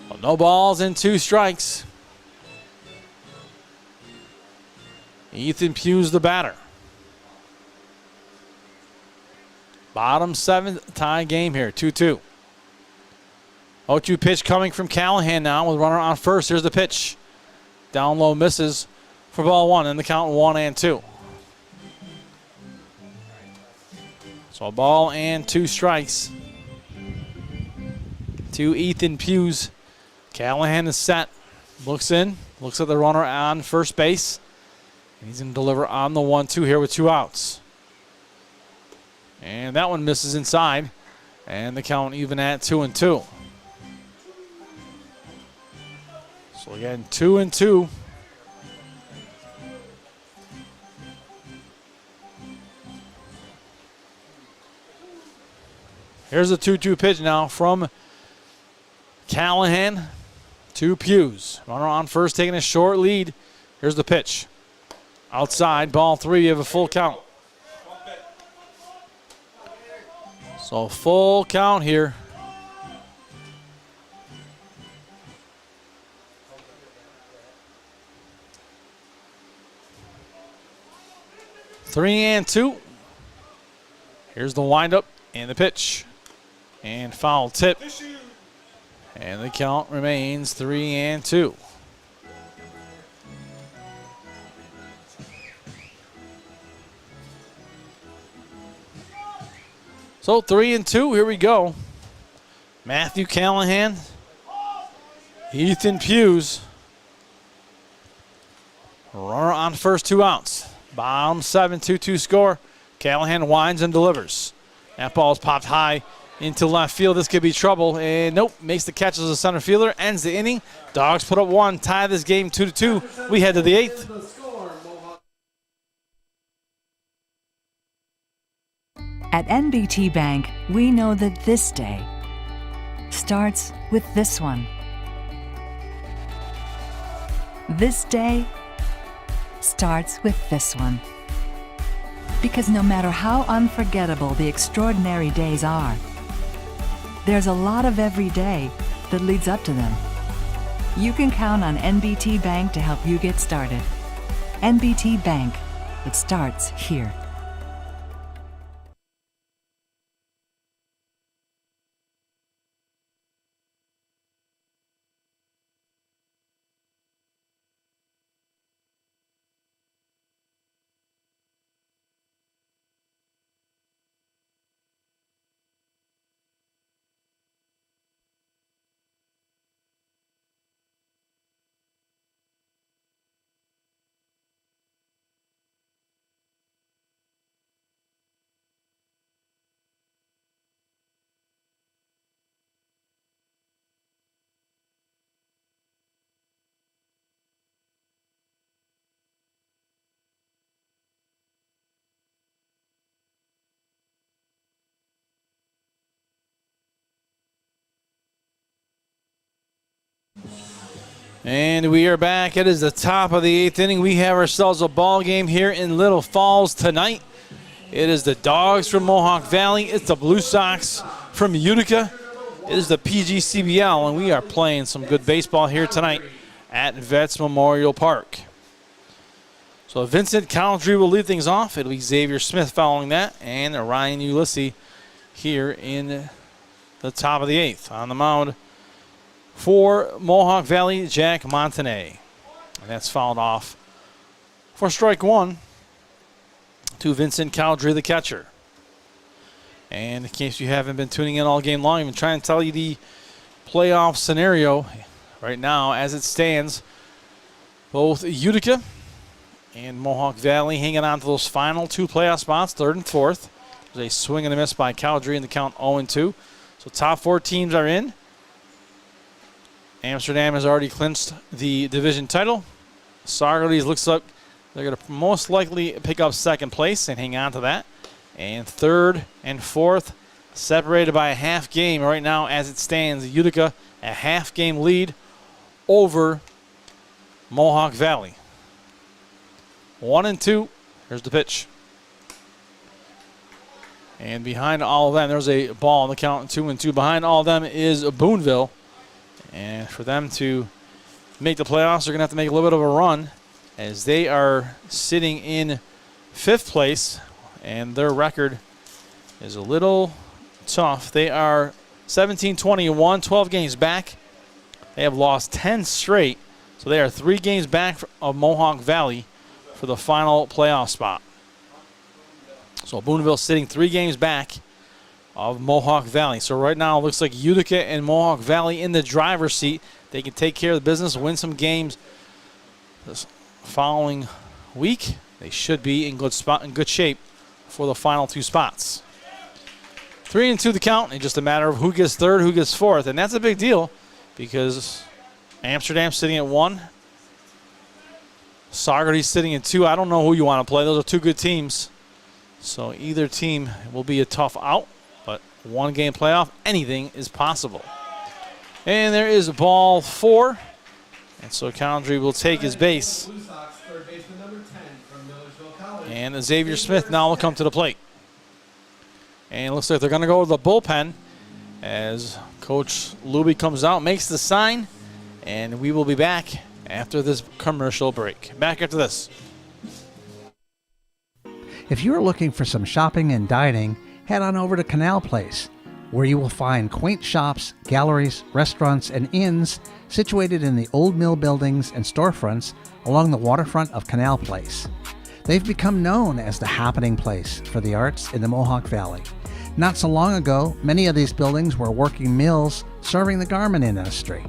Well, no balls and 2 strikes. Ethan Hughes the batter. Bottom 7th tie game here, 2-2. 0-2 pitch coming from Callahan now with runner on first. Here's the pitch. Down low misses for ball 1, and the count 1-2. So a ball and 2 strikes to Ethan Hughes. Callahan is set. Looks in. Looks at the runner on first base. And he's going to deliver on the 1-2 here with 2 outs. And that one misses inside. And the count even at 2-2. So again, 2-2. Here's the 2-2 pitch now from Callahan to Hughes. Runner on first, taking a short lead. Here's the pitch. Outside, ball 3, you have a full count. So full count here. Three and 2. Here's the windup and the pitch. And foul tip. And the count remains 3-2. So 3-2, here we go. Matthew Callahan, Ethan Hughes. Runner on first, 2 outs. Bottom 7, 2-2 score. Callahan winds and delivers. That ball's popped high into left field. This could be trouble. And nope, makes the catch as a center fielder. Ends the inning. Dogs put up 1, tie this game 2-2. We head to the 8th. At NBT Bank, we know that this day starts with this one. This day starts with this one. Because no matter how unforgettable the extraordinary days are, there's a lot of every day that leads up to them. You can count on NBT Bank to help you get started. NBT Bank. It starts here. And we are back. It is the top of the 8th inning. We have ourselves a ball game here in Little Falls tonight. It is the Dawgs from Mohawk Valley. It's the Blue Sox from Utica. It is the PGCBL, and we are playing some good baseball here tonight at Vets Memorial Park. So Vincent Caldry will lead things off. It'll be Xavier Smith following that, and Ryan Ulysses here in the top of the 8th. On the mound for Mohawk Valley, Jack Montanay. And that's fouled off for strike one to Vincent Caldry, the catcher. And in case you haven't been tuning in all game long, I'm going to try and tell you the playoff scenario right now as it stands. Both Utica and Mohawk Valley hanging on to those final 2 playoff spots, 3rd and 4th. There's a swing and a miss by Caldry in the count 0-2. So top 4 teams are in. Amsterdam has already clinched the division title. Saugerties looks like they're going to most likely pick up 2nd place and hang on to that. And 3rd and 4th separated by a half game right now as it stands. Utica a half game lead over Mohawk Valley. 1-2. Here's the pitch. And behind all of them, there's a ball on the count 2-2. Behind all of them is Boonville. And for them to make the playoffs, they're going to have to make a little bit of a run as they are sitting in 5th place. And their record is a little tough. They are 17-21, 12 games back. They have lost 10 straight. So they are 3 games back of Mohawk Valley for the final playoff spot. So Boonville sitting 3 games back of Mohawk Valley. So right now it looks like Utica and Mohawk Valley in the driver's seat. They can take care of the business, win some games this following week. They should be in good shape for the final 2 spots. 3-2 the count, and just a matter of who gets 3rd, who gets 4th. And that's a big deal because Amsterdam's sitting at 1. Saugerty's sitting at 2. I don't know who you want to play. Those are 2 good teams. So either team will be a tough out. But 1 game playoff, anything is possible. And there is ball 4. And so Caldry will take his base. And Xavier Smith now will come to the plate. And it looks like they're going to go with the bullpen as Coach Luby comes out, makes the sign, and we will be back after this commercial break. Back after this. If you're looking for some shopping and dining, head on over to Canal Place, where you will find quaint shops, galleries, restaurants, and inns situated in the old mill buildings and storefronts along the waterfront of Canal Place. They've become known as the happening place for the arts in the Mohawk Valley. Not so long ago, many of these buildings were working mills serving the garment industry.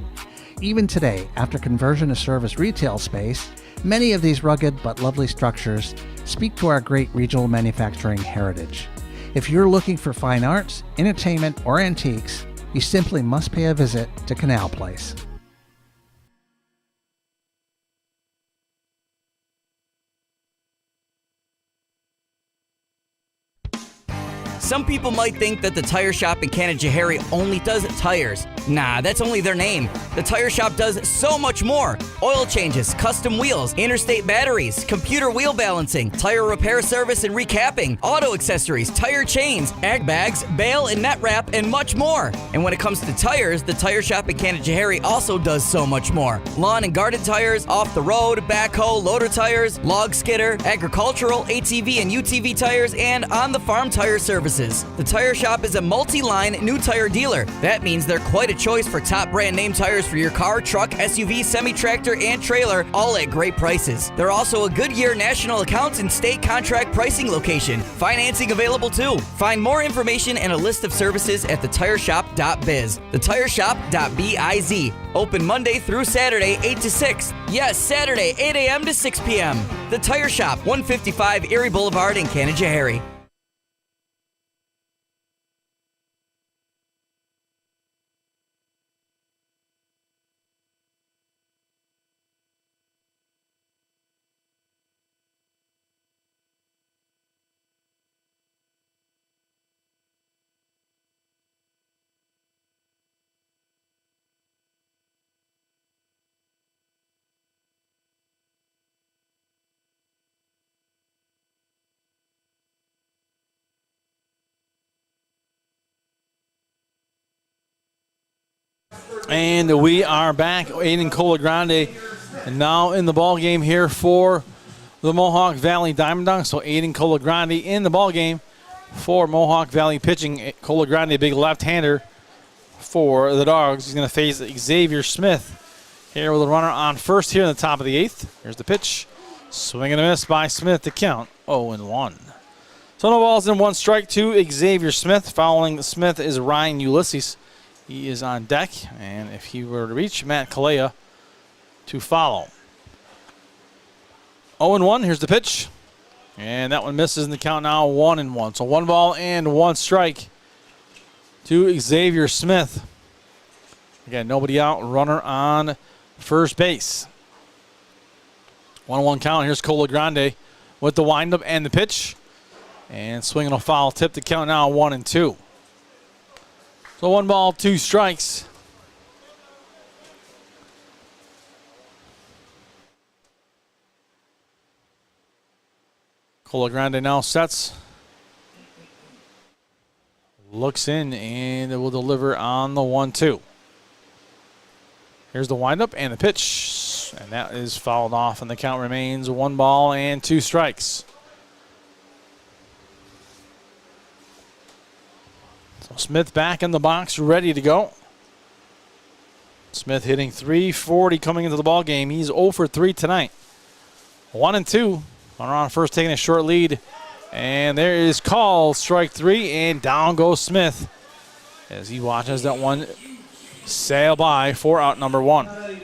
Even today, after conversion to service retail space, many of these rugged but lovely structures speak to our great regional manufacturing heritage. If you're looking for fine arts, entertainment, or antiques, you simply must pay a visit to Canal Place. Some people might think that the tire shop in Canajoharie only does tires. Nah, that's only their name. The tire shop does so much more. Oil changes, custom wheels, interstate batteries, computer wheel balancing, tire repair service and recapping, auto accessories, tire chains, ag bags, bale and net wrap, and much more. And when it comes to tires, the tire shop in Canajoharie also does so much more. Lawn and garden tires, off the road, backhoe, loader tires, log skidder, agricultural, ATV and UTV tires, and on the farm tire services. The tire shop is a multi-line new tire dealer. That means they're quite a choice for top brand name tires for your car, truck, SUV, semi-tractor, and trailer, all at great prices. They're also a Goodyear national accounts and state contract pricing location. Financing available too. Find more information and a list of services at thetireshop.biz. Thetireshop.biz. Open Monday through Saturday, 8 to 6. Yes, Saturday, 8 a.m. to 6 p.m. The Tire Shop, 155 Erie Boulevard in Canajoharie. And we are back. Aiden Colagrande now in the ball game here for the Mohawk Valley DiamondDawgs. So Aiden Colagrande in the ball game for Mohawk Valley pitching. Colagrande, a big left-hander for the Dogs. He's going to face Xavier Smith here with a runner on first here in the top of the eighth. Here's the pitch. Swing and a miss by Smith to count 0-1. So no balls and one strike to Xavier Smith. Following Smith is Ryan Ulysses. He is on deck, and if he were to reach, Matt Kalea to follow. 0-1, here's the pitch. And that one misses in the count now, 1-1. So one ball and one strike to Xavier Smith. Again, nobody out, runner on first base. 1-1 count, here's Colagrande with the windup and the pitch. And swinging a foul tip to count now, 1-2. So one ball, two strikes. Colagrande now sets. Looks in and it will deliver on the 1-2. Here's the windup and the pitch. And that is fouled off and the count remains one ball and two strikes. So Smith back in the box, ready to go. Smith hitting .340 coming into the ball game. He's 0 for 3 tonight. 1-2. Runner on first taking a short lead. And there is call, strike three, and down goes Smith as he watches that one sail by for out number one. Right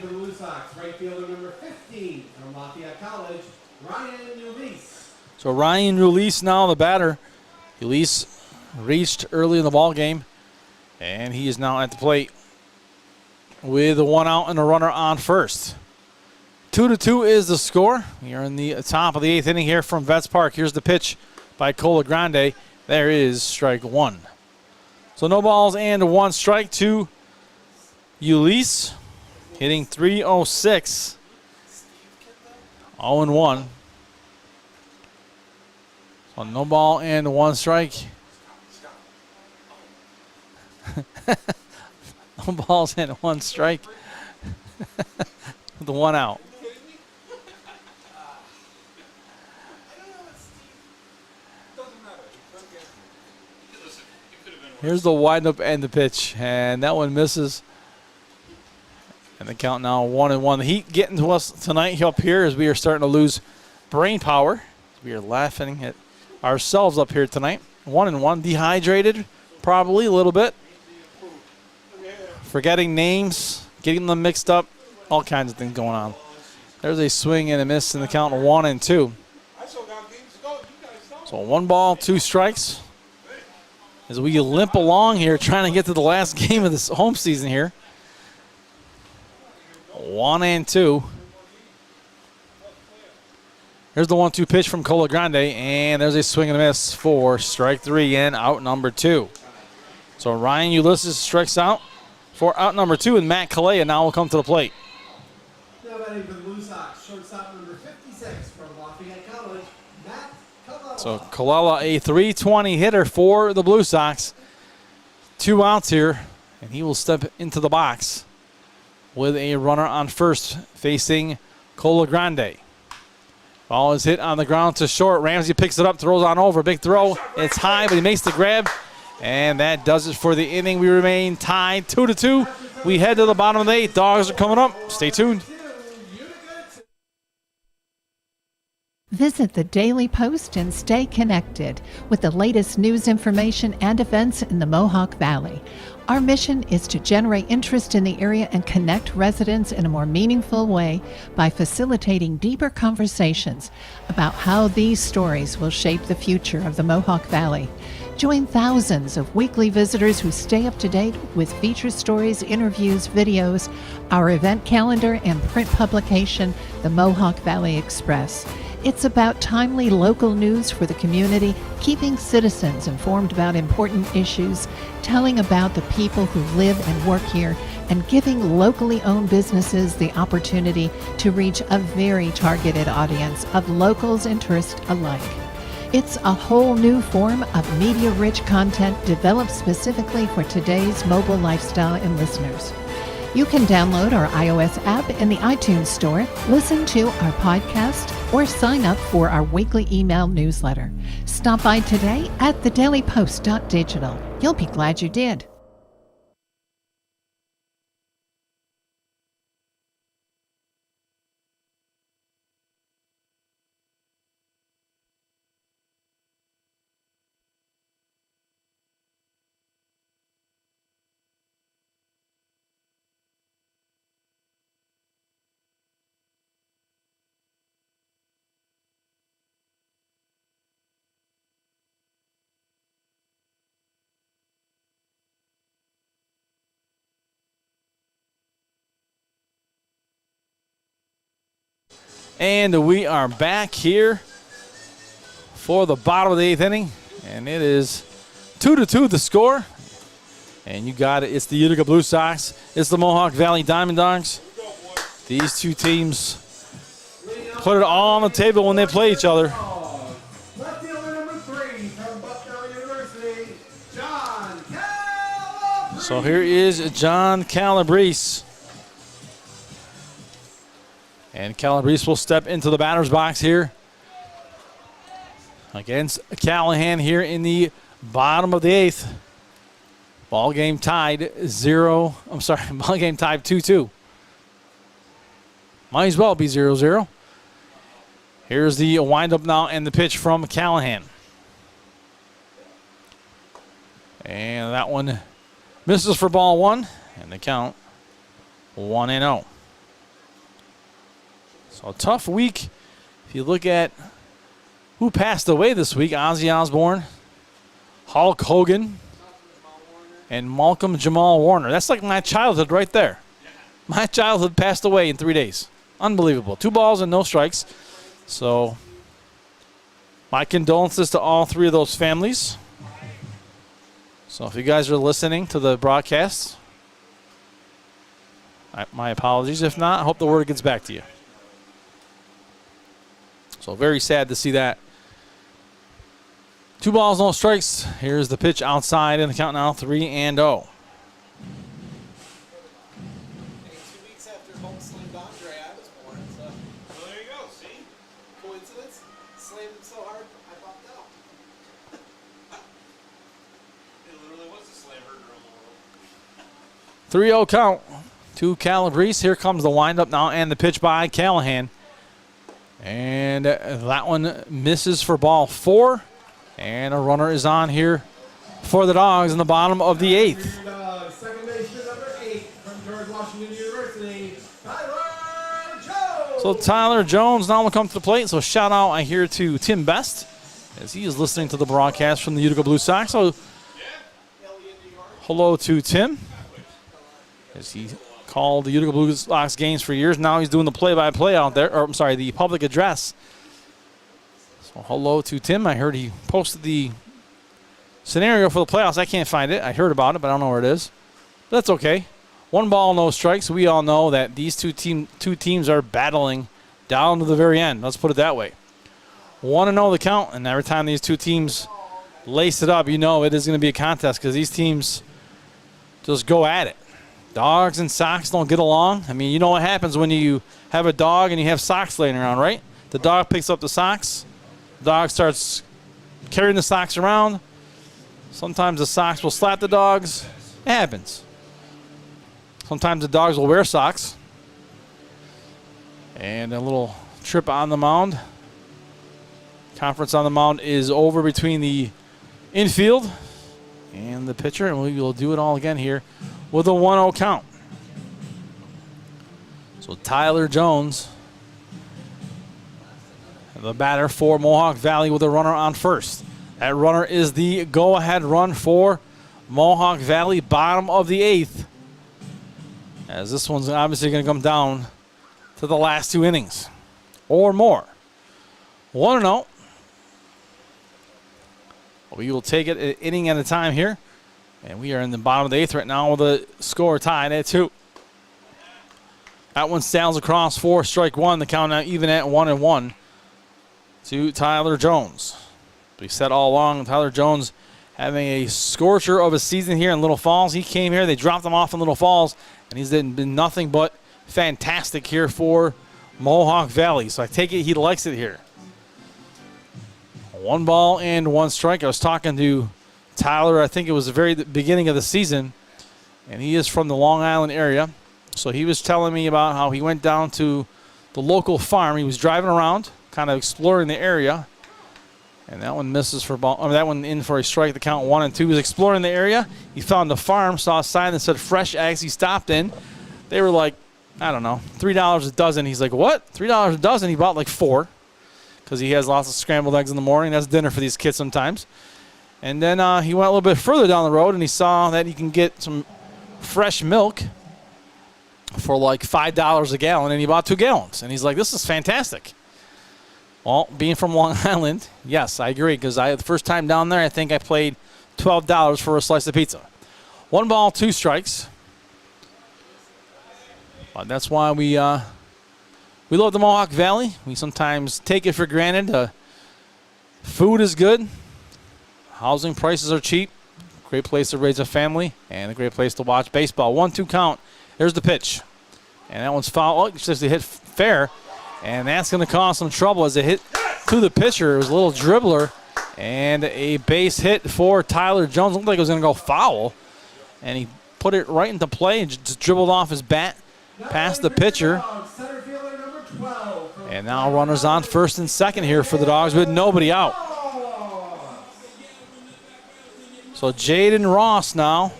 fielder number 15 from Lafayette College, Ryan Ulysses. So Ryan Ulysses now the batter. Ulysses reached early in the ball game, and he is now at the plate with a one out and a runner on first. 2-2 is the score. We are in the top of the eighth inning here from Vets Park. Here's the pitch by Colagrande. There is strike one. So no balls and one strike to Ulysses, hitting .306. 0-1. So no ball and one strike. No balls and one strike. The one out. Here's the windup and the pitch, and that one misses. And the count now 1-1. The heat getting to us tonight up here as we are starting to lose brain power. We are laughing at ourselves up here tonight. 1-1. Dehydrated, probably a little bit. Forgetting names, getting them mixed up, all kinds of things going on. There's a swing and a miss in the count 1-2. So one ball, two strikes. As we limp along here trying to get to the last game of this home season here. 1-2. Here's the 1-2 pitch from Cola Grande, and there's a swing and a miss for strike 3 and out number 2. So Ryan Ulysses strikes out for out number 2, and Matt Kalea now will come to the plate. Now batting for the Blue Sox, shortstop number 56 from Lafayette College, Matt Kalala. So Kalala, a .320 hitter for the Blue Sox. 2 outs here, and he will step into the box with a runner on first facing Cola Grande. Ball is hit on the ground to short. Ramsey picks it up, throws on over. Big throw. It's high, but he makes the grab. And that does it for the inning. We remain tied 2-2. We head to the bottom of the 8th. Dogs are coming up. Stay tuned. Visit the Daily Post and stay connected with the latest news, information, and events in the Mohawk Valley. Our mission is to generate interest in the area and connect residents in a more meaningful way by facilitating deeper conversations about how these stories will shape the future of the Mohawk Valley. Join thousands of weekly visitors who stay up to date with feature stories, interviews, videos, our event calendar, and print publication, the Mohawk Valley Express. It's about timely local news for the community, keeping citizens informed about important issues, telling about the people who live and work here, and giving locally owned businesses the opportunity to reach a very targeted audience of locals and tourists alike. It's a whole new form of media-rich content developed specifically for today's mobile lifestyle and listeners. You can download our iOS app in the iTunes Store, listen to our podcast, or sign up for our weekly email newsletter. Stop by today at thedailypost.digital. You'll be glad you did. And we are back here for the bottom of the 8th inning. And it is 2-2 the score. And you got it. It's the Utica Blue Sox. It's the Mohawk Valley DiamondDawgs. These two teams put it all on the table when they play each other. Left fielder number 3 from Bucknell University, John Calabrese. So here is John Calabrese. And Calabrese will step into the batter's box here against Callahan here in the bottom of the 8th. Ball game tied 2-2. Might as well be 0-0. Here's the windup now and the pitch from Callahan. And that one misses for ball 1, and the count 1-0. So a tough week. If you look at who passed away this week, Ozzy Osbourne, Hulk Hogan, and Malcolm Jamal Warner. That's like my childhood right there. My childhood passed away in 3 days. Unbelievable. 2 balls and no strikes. So my condolences to all 3 of those families. So if you guys are listening to the broadcast, my apologies. If not, I hope the word gets back to you. So very sad to see that. 2 balls, no strikes. Here's the pitch outside, and the count now 3-0. 2 weeks after Hulk slammed Andre, I was born. So. Well, there you go. See? Coincidence? Slammed him so hard, I popped out. It literally was the slammer girl in the world. 3-0 count to Calabrese. Here comes the windup now and the pitch by Callahan. And that one misses for ball 4. And a runner is on here for the Dogs in the bottom of the 8th. Second baseman number 8 from George Washington University, Tyler Jones. So Tyler Jones now will come to the plate. So shout out I hear to Tim Best as he is listening to the broadcast from the Utica Blue Sox. So hello to Tim as he called the Utica Blue Sox games for years. Now he's doing the play-by-play out there, or I'm sorry, the public address So hello to Tim. I heard he posted the scenario for the playoffs. I can't find it. I heard about it, but I don't know where it is. But that's okay. 1 ball, no strikes. We all know that these two teams are battling down to the very end. Let's put it that way. 1-0 the count, and every time these two teams lace it up, you know it is going to be a contest because these teams just go at it. Dogs and socks don't get along. I mean, you know what happens when you have a dog and you have socks laying around, right? The dog picks up the socks. The dog starts carrying the socks around. Sometimes the socks will slap the dogs. It happens. Sometimes the dogs will wear socks. And a little trip on the mound. Conference on the mound is over between the infield and the pitcher, and we will do it all again here with a 1-0 count. So Tyler Jones, the batter for Mohawk Valley, with a runner on first. That runner is the go-ahead run for Mohawk Valley, bottom of the 8th. As this one's obviously going to come down to the last 2 innings or more. 1-0. We will take it an inning at a time here. And we are in the bottom of the 8th right now with a score tied at 2. That one sails across for strike 1. The count now even at 1-1 to Tyler Jones. We said all along, Tyler Jones having a scorcher of a season here in Little Falls. He came here, they dropped him off in Little Falls, and he's been nothing but fantastic here for Mohawk Valley. So I take it he likes it here. 1 ball and 1 strike. I was talking to Tyler, I think it was the very beginning of the season, and he is from the Long Island area. So he was telling me about how he went down to the local farm. He was driving around, kind of exploring the area, and that one misses for ball. That one in for a strike. The count 1-2. He was exploring the area. He found a farm, saw a sign that said fresh eggs. He stopped in. They were like, I don't know, $3 a dozen. He's like, what? $3 a dozen? He bought like 4 because he has lots of scrambled eggs in the morning. That's dinner for these kids sometimes. And then he went a little bit further down the road, and he saw that he can get some fresh milk for like $5 a gallon, and he bought 2 gallons. And he's like, this is fantastic. Well, being from Long Island, yes, I agree, because the first time down there, I think I paid $12 for a slice of pizza. 1 ball, 2 strikes. But that's why we love the Mohawk Valley. We sometimes take it for granted. Food is good. Housing prices are cheap. Great place to raise a family, and a great place to watch baseball. 1-2 count. There's the pitch. And that one's foul. Oh, it's just a hit fair. And that's going to cause some trouble as it hit to the pitcher. It was a little dribbler. And a base hit for Tyler Jones. Looked like it was going to go foul. And he put it right into play and just dribbled off his bat past the pitcher. And now runners on first and second here for the Dogs with nobody out. So Jaden Ross now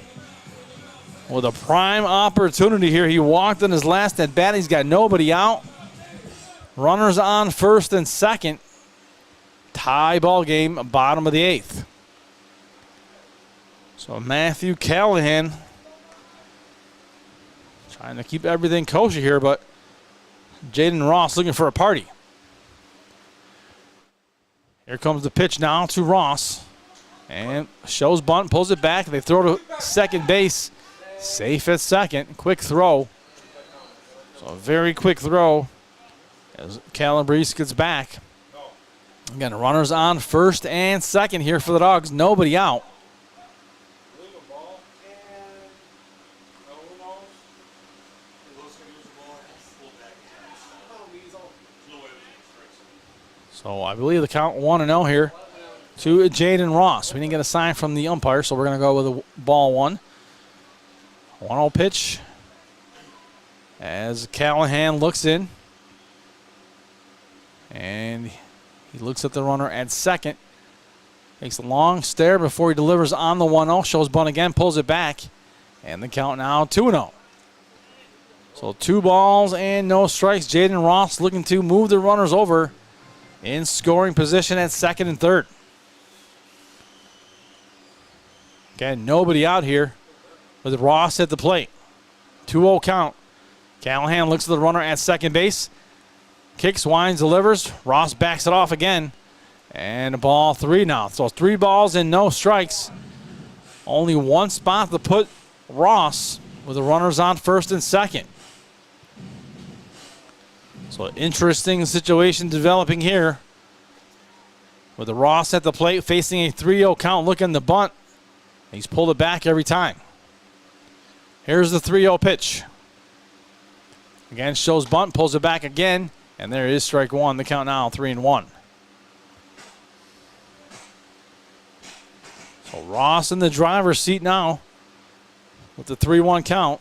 with a prime opportunity here. He walked in his last at bat. He's got nobody out. Runners on first and second. Tie ball game, bottom of the 8th. So Matthew Callahan trying to keep everything kosher here, but Jaden Ross looking for a party. Here comes the pitch now to Ross. And shows bunt, pulls it back. They throw to second base. Safe at second. Quick throw. So a very quick throw as Calabrese gets back. Again, runners on first and second here for the Dogs. Nobody out. So I believe the count 1-0 here to Jaden Ross. We didn't get a sign from the umpire, so we're going to go with a ball 1. 1-0 pitch as Callahan looks in. And he looks at the runner at second. Takes a long stare before he delivers on the 1-0. Shows bunt again, pulls it back. And the count now 2-0. So 2 balls and no strikes. Jaden Ross looking to move the runners over in scoring position at second and third. Again, nobody out here with Ross at the plate. 2-0 count. Callahan looks at the runner at second base. Kicks, winds, delivers. Ross backs it off again And ball 3 now. So 3 balls and no strikes. Only one spot to put Ross with the runners on first and second. So interesting situation developing here. With the Ross at the plate facing a 3-0 count, looking to bunt. He's pulled it back every time. Here's the 3-0 pitch. Again, shows bunt, pulls it back again, and there is strike one. The count now 3-1. So Ross in the driver's seat now with the 3-1 count.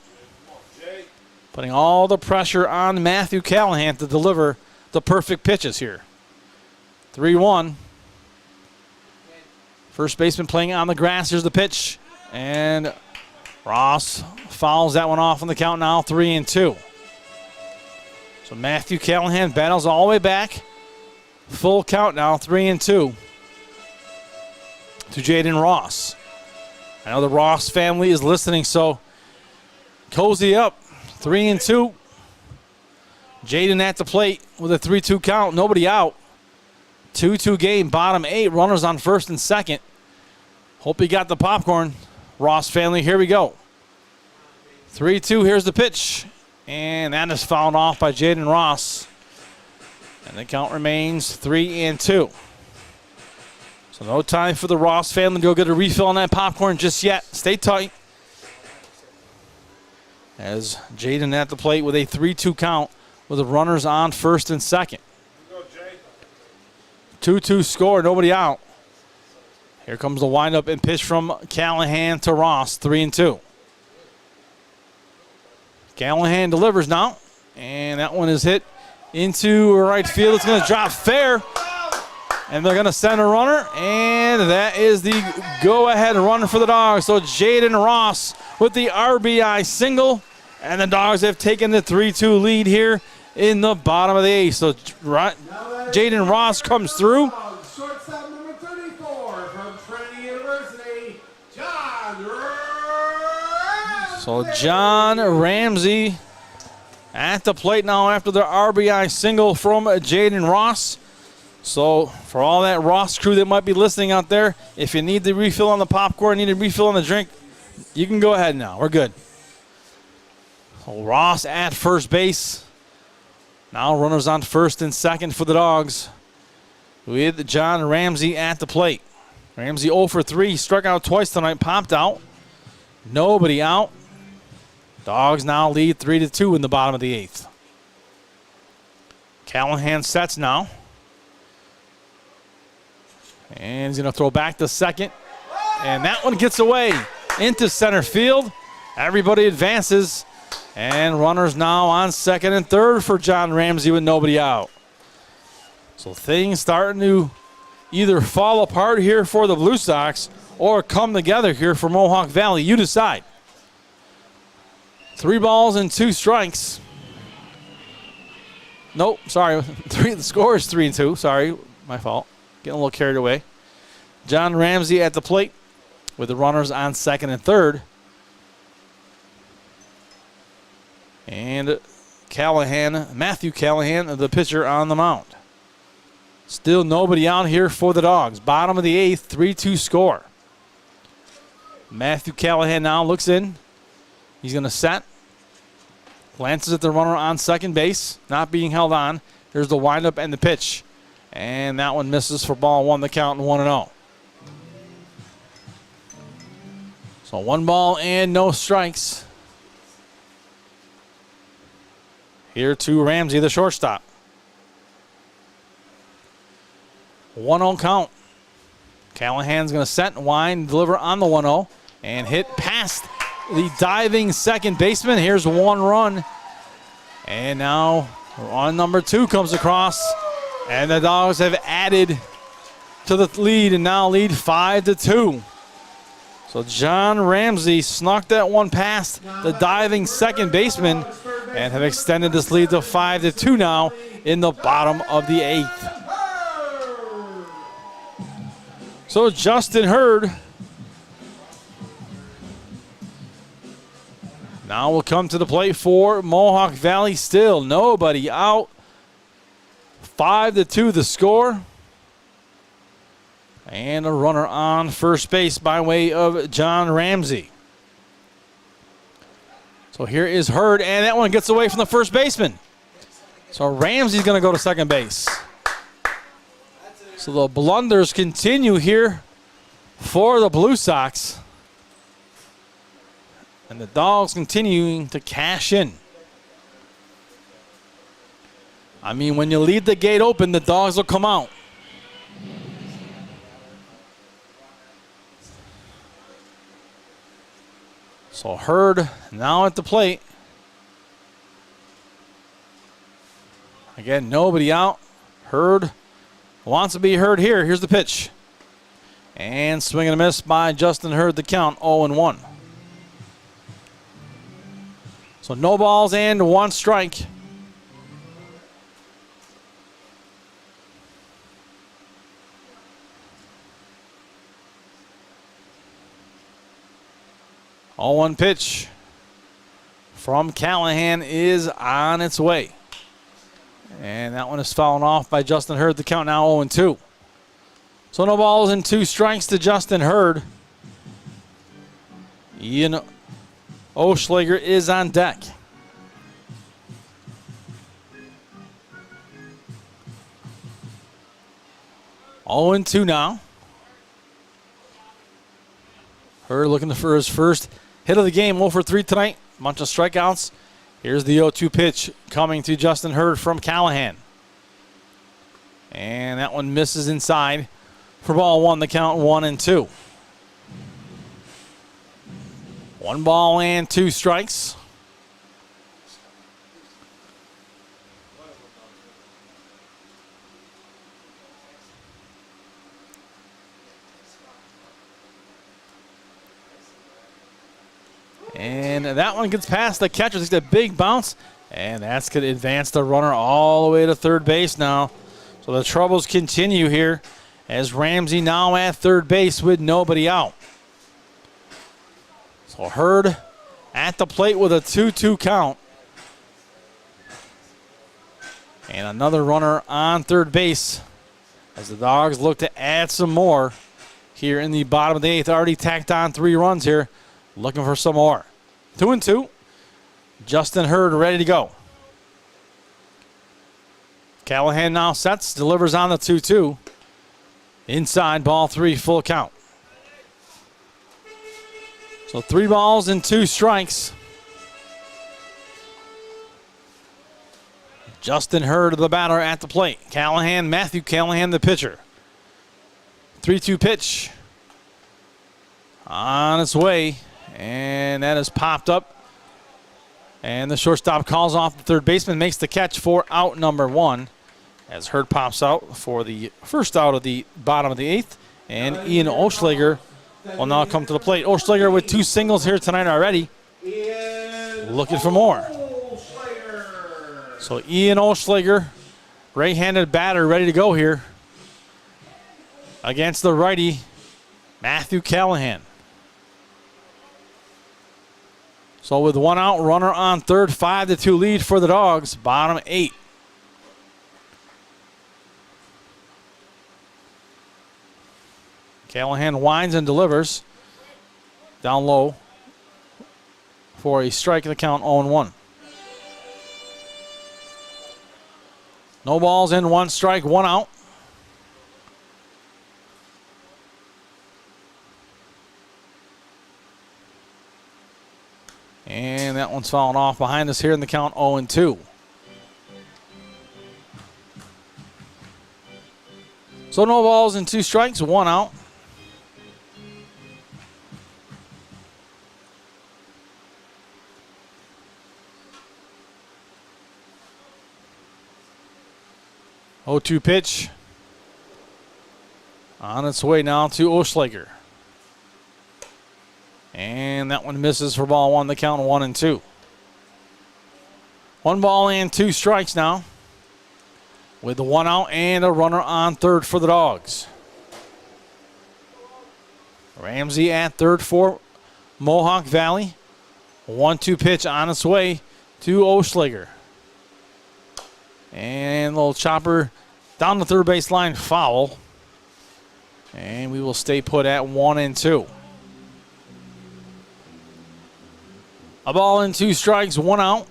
Putting all the pressure on Matthew Callahan to deliver the perfect pitches here. 3-1. First baseman playing on the grass. Here's the pitch. And Ross fouls that one off on the count now, 3-2. So Matthew Callahan battles all the way back. Full count now, 3-2 to Jaden Ross. I know the Ross family is listening, so cozy up. 3-2. Jaden at the plate with a 3-2 count. Nobody out. 2-2 game, bottom 8. Runners on first and second. Hope you got the popcorn. Ross family, here we go. 3-2, here's the pitch. And that is fouled off by Jaden Ross. And the count remains 3-2. So no time for the Ross family to go get a refill on that popcorn just yet. Stay tight. As Jaden at the plate with a 3-2 count with the runners on first and second. 2-2 score, nobody out. Here comes the windup and pitch from Callahan to Ross, 3-2. Callahan delivers now, and that one is hit into right field. It's going to drop fair, and they're going to send a runner, and that is the go-ahead runner for the Dogs. So Jaden Ross with the RBI single, and the Dogs have taken the 3-2 lead here in the bottom of the 8th. So Jaden Ross comes through. Shortstop number 34 from Trinity University, John Ramsey. So John Ramsey at the plate now after the RBI single from Jaden Ross. So for all that Ross crew that might be listening out there, if you need the refill on the popcorn, need a refill on the drink, you can go ahead now. We're good. So Ross at first base. Now runners on first and second for the Dogs with John Ramsey at the plate. Ramsey 0 for 3, struck out twice tonight, popped out. Nobody out. Dogs now lead 3-2 in the bottom of the 8th. Callahan sets now. And he's going to throw back to second. And that one gets away into center field. Everybody advances. And runners now on second and third for John Ramsey with nobody out. So things starting to either fall apart here for the Blue Sox or come together here for Mohawk Valley. You decide. 3 balls and 2 strikes. Nope, sorry. The score is 3-2. Sorry, my fault. Getting a little carried away. John Ramsey at the plate with the runners on second and third. And Matthew Callahan, the pitcher on the mound. Still nobody out here for the Dogs. Bottom of the 8th, 3-2 score. Matthew Callahan now looks in. He's going to set. Glances at the runner on second base, not being held on. Here's the windup and the pitch. And that one misses for ball 1, the count 1-0. So 1 ball and no strikes. Here to Ramsey, the shortstop. 1-0 count. Callahan's going to set, wind, deliver on the 1-0, and hit past the diving second baseman. Here's 1 run. And now on number 2 comes across, and the Dogs have added to the lead and now lead 5-2. So John Ramsey snuck that one past the diving second baseman and have extended this lead to 5-2 now in the bottom of the 8th. So Justin Hurd now will come to the plate for Mohawk Valley. Still nobody out. 5-2 the score. And a runner on first base by way of John Ramsey. So here is Hurd, and that one gets away from the first baseman. So Ramsey's going to go to second base. So the blunders continue here for the Blue Sox. And the Dawgs continuing to cash in. I mean, when you leave the gate open, the Dawgs will come out. So Hurd now at the plate. Again, nobody out. Hurd wants to be heard here. Here's the pitch. And swing and a miss by Justin Hurd, the count 0-1. So no balls and one strike. All one pitch from Callahan is on its way. And that one is fouled off by Justin Hurd. The count now 0-2. So no balls and two strikes to Justin Hurd. Ian Oschlager is on deck. Oh and 2 now. Hurd looking for his first hit of the game. 0 for 3 tonight. Bunch of strikeouts. Here's the 0-2 pitch coming to Justin Hurd from Callahan. And that one misses inside for ball one. The count 1-2. 1 ball and 2 strikes. And that one gets past the catcher. Takes a big bounce. And that's going to advance the runner all the way to third base now. So the troubles continue here as Ramsey now at third base with nobody out. So Hurd at the plate with a 2-2 count. And another runner on third base as the Dawgs look to add some more here in the bottom of the 8th. Already tacked on 3 runs here. Looking for some more. 2-2. Justin Hurd ready to go. Callahan now sets, delivers on the 2-2. Inside, ball 3, full count. So 3 balls and 2 strikes. Justin Hurd, the batter, at the plate. Matthew Callahan, the pitcher. 3-2 pitch. On its way. And that is popped up. And the shortstop calls off the third baseman, makes the catch for out number 1. As Hurd pops out for the first out of the bottom of the 8th. And Ian Oschlager will now come to the plate. Oschlager with 2 singles here tonight already. Looking for more. So Ian Oschlager, right-handed batter, ready to go here against the righty, Matthew Callahan. So with 1 out, runner on third, 5-2 lead for the Dawgs, bottom 8. Callahan winds and delivers down low for a strike in the count, 0-1. No balls and 1 strike, 1 out. And that one's falling off behind us here in the count, 0-2. So no balls and 2 strikes, 1 out. Oh, 2 pitch. On its way now to Oschlager. And that one misses for ball 1, the count 1-2. 1 ball and 2 strikes now. With the 1 out and a runner on third for the Dawgs. Ramsey at third for Mohawk Valley. 1-2 pitch on its way to Oschlager. And a little chopper down the third base line, foul. And we will stay put at 1-2. A ball and 2 strikes, 1 out.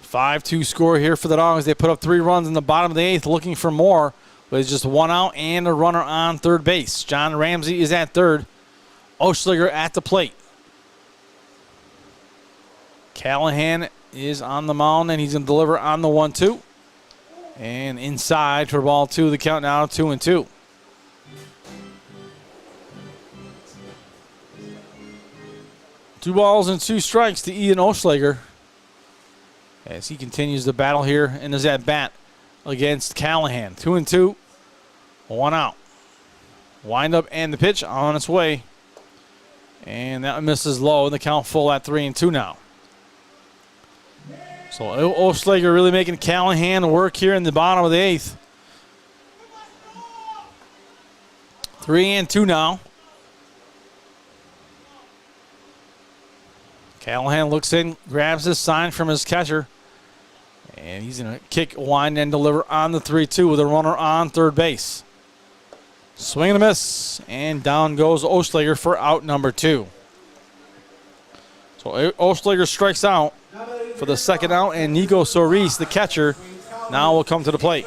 5-2 score here for the Dogs. They put up 3 runs in the bottom of the 8th, looking for more. But it's just 1 out and a runner on third base. John Ramsey is at third. Oschliger at the plate. Callahan is on the mound, and he's going to deliver on the 1-2. And inside for ball 2, the count now 2-2. Two balls and 2 strikes to Ian Oschlager as he continues the battle here and is at bat against Callahan. 2-2, 1 out. Wind up and the pitch on its way. And that misses low, and the count full at 3-2 now. So Oschlager really making Callahan work here in the bottom of the 8th. 3-2 now. Callahan looks in, grabs his sign from his catcher, and he's going to kick, wind, and deliver on the 3-2 with a runner on third base. Swing and a miss, and down goes Oschlager for out number 2. So Oschlager strikes out for the second out, and Nico Soris, the catcher, now will come to the plate.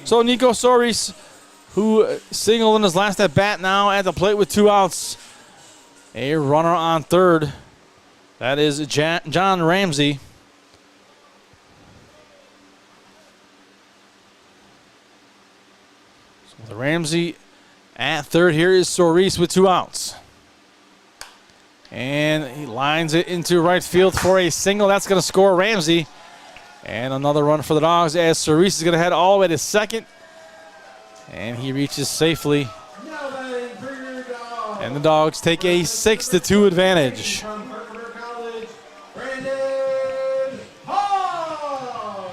So Nico Soris, who singled in his last at bat, now at the plate with 2 outs. A runner on third. That is John Ramsey. So the Ramsey at third here is Soris with 2 outs. And he lines it into right field for a single. That's going to score Ramsey. And another run for the Dogs as Soris is going to head all the way to second. And he reaches safely. And the Dogs take a 6-2 advantage.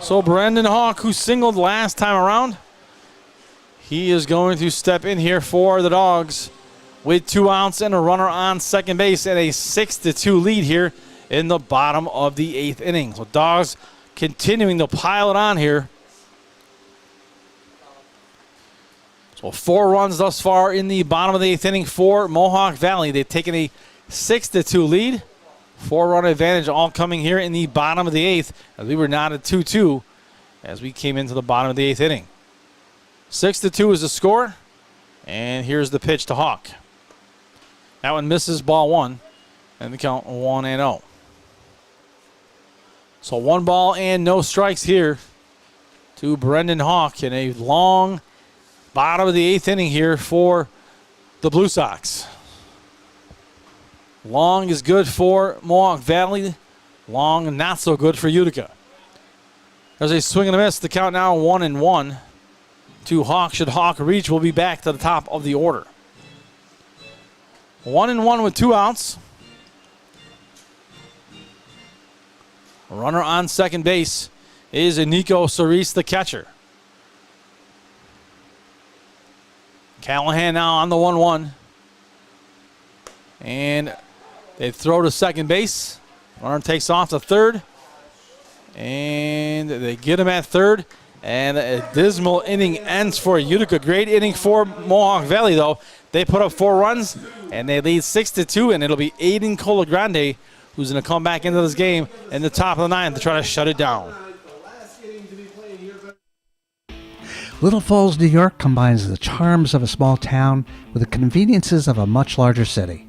So Brendan Hawk, who singled last time around, he is going to step in here for the Dogs with 2 outs and a runner on second base and a 6-2 lead here in the bottom of the 8th inning. So Dogs continuing to pile it on here. So 4 runs thus far in the bottom of the 8th inning for Mohawk Valley. They've taken a 6-2 lead. 4-run advantage all coming here in the bottom of the 8th as we were not at 2-2 as we came into the bottom of the 8th inning. 6-2 is the score. And here's the pitch to Hawk. That one misses, ball 1. And the count 1-0. So 1 ball and no strikes here to Brendan Hawk in a long bottom of the 8th inning here for the Blue Sox. Long is good for Mohawk Valley. Long not so good for Utica. There's a swing and a miss. The count now 1-1 to Hawk. Should Hawk reach, we'll be back to the top of the order. 1-1 with 2 outs. A runner on second base is Nico Soris, the catcher. Callahan now on the 1-1. And they throw to second base. Runner takes off to third. And they get him at third. And a dismal inning ends for Utica. Great inning for Mohawk Valley, though. They put up 4 runs, and they lead 6-2, and it'll be Aiden Colagrande who's going to come back into this game in the top of the 9th to try to shut it down. Little Falls, New York combines the charms of a small town with the conveniences of a much larger city.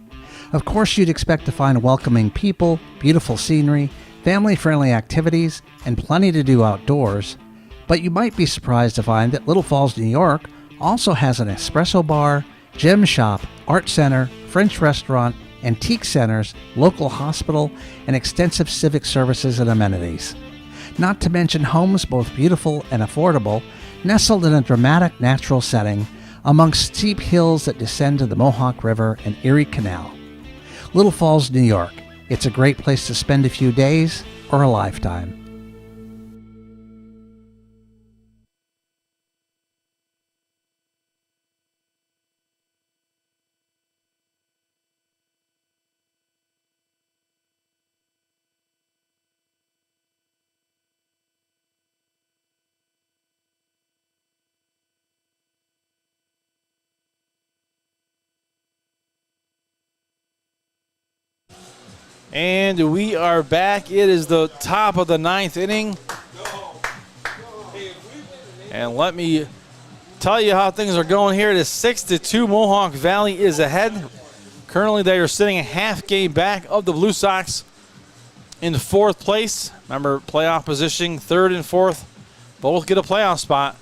Of course, you'd expect to find welcoming people, beautiful scenery, family-friendly activities, and plenty to do outdoors. But you might be surprised to find that Little Falls, New York also has an espresso bar, gem shop, art center, French restaurant, antique centers, local hospital, and extensive civic services and amenities. Not to mention homes both beautiful and affordable, nestled in a dramatic natural setting amongst steep hills that descend to the Mohawk River and Erie Canal. Little Falls, New York. It's a great place to spend a few days or a lifetime. And we are back. It is the top of the 9th inning. And let me tell you how things are going here. It is 6-2. Mohawk Valley is ahead. Currently, they are sitting a half game back of the Blue Sox in 4th place. Remember, playoff position, 3rd and 4th. Both get a playoff spot.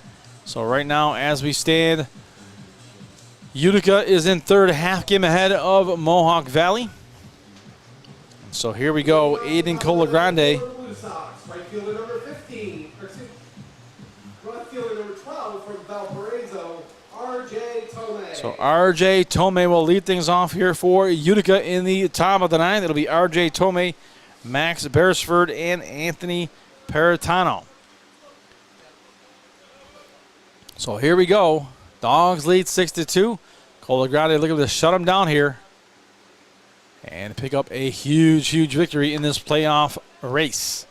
So right now, as we stand, Utica is in 3rd, half game ahead of Mohawk Valley. So here we go, Aiden Colagrande. Blue Sox, right fielder number 15, left fielder number 12 from Valparaiso, R.J. Tomei. So R.J. Tomei will lead things off here for Utica in the top of the 9th. It'll be R.J. Tomei, Max Beresford, and Anthony Peritano. So here we go. Dawgs lead 6-2. Colagrande looking to shut them down here and pick up a huge, huge victory in this playoff race.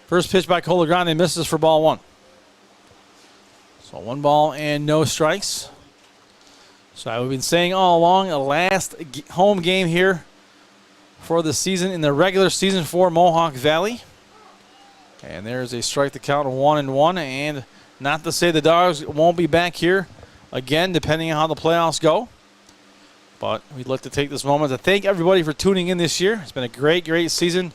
First pitch by Colagrande misses for ball 1. So 1 ball and no strikes. So I've been saying all along, a last home game here for the season in the regular season for Mohawk Valley. And there's a strike to count, 1-1. And not to say the Dogs won't be back here again, depending on how the playoffs go. But we'd like to take this moment to thank everybody for tuning in this year. It's been a great, great season.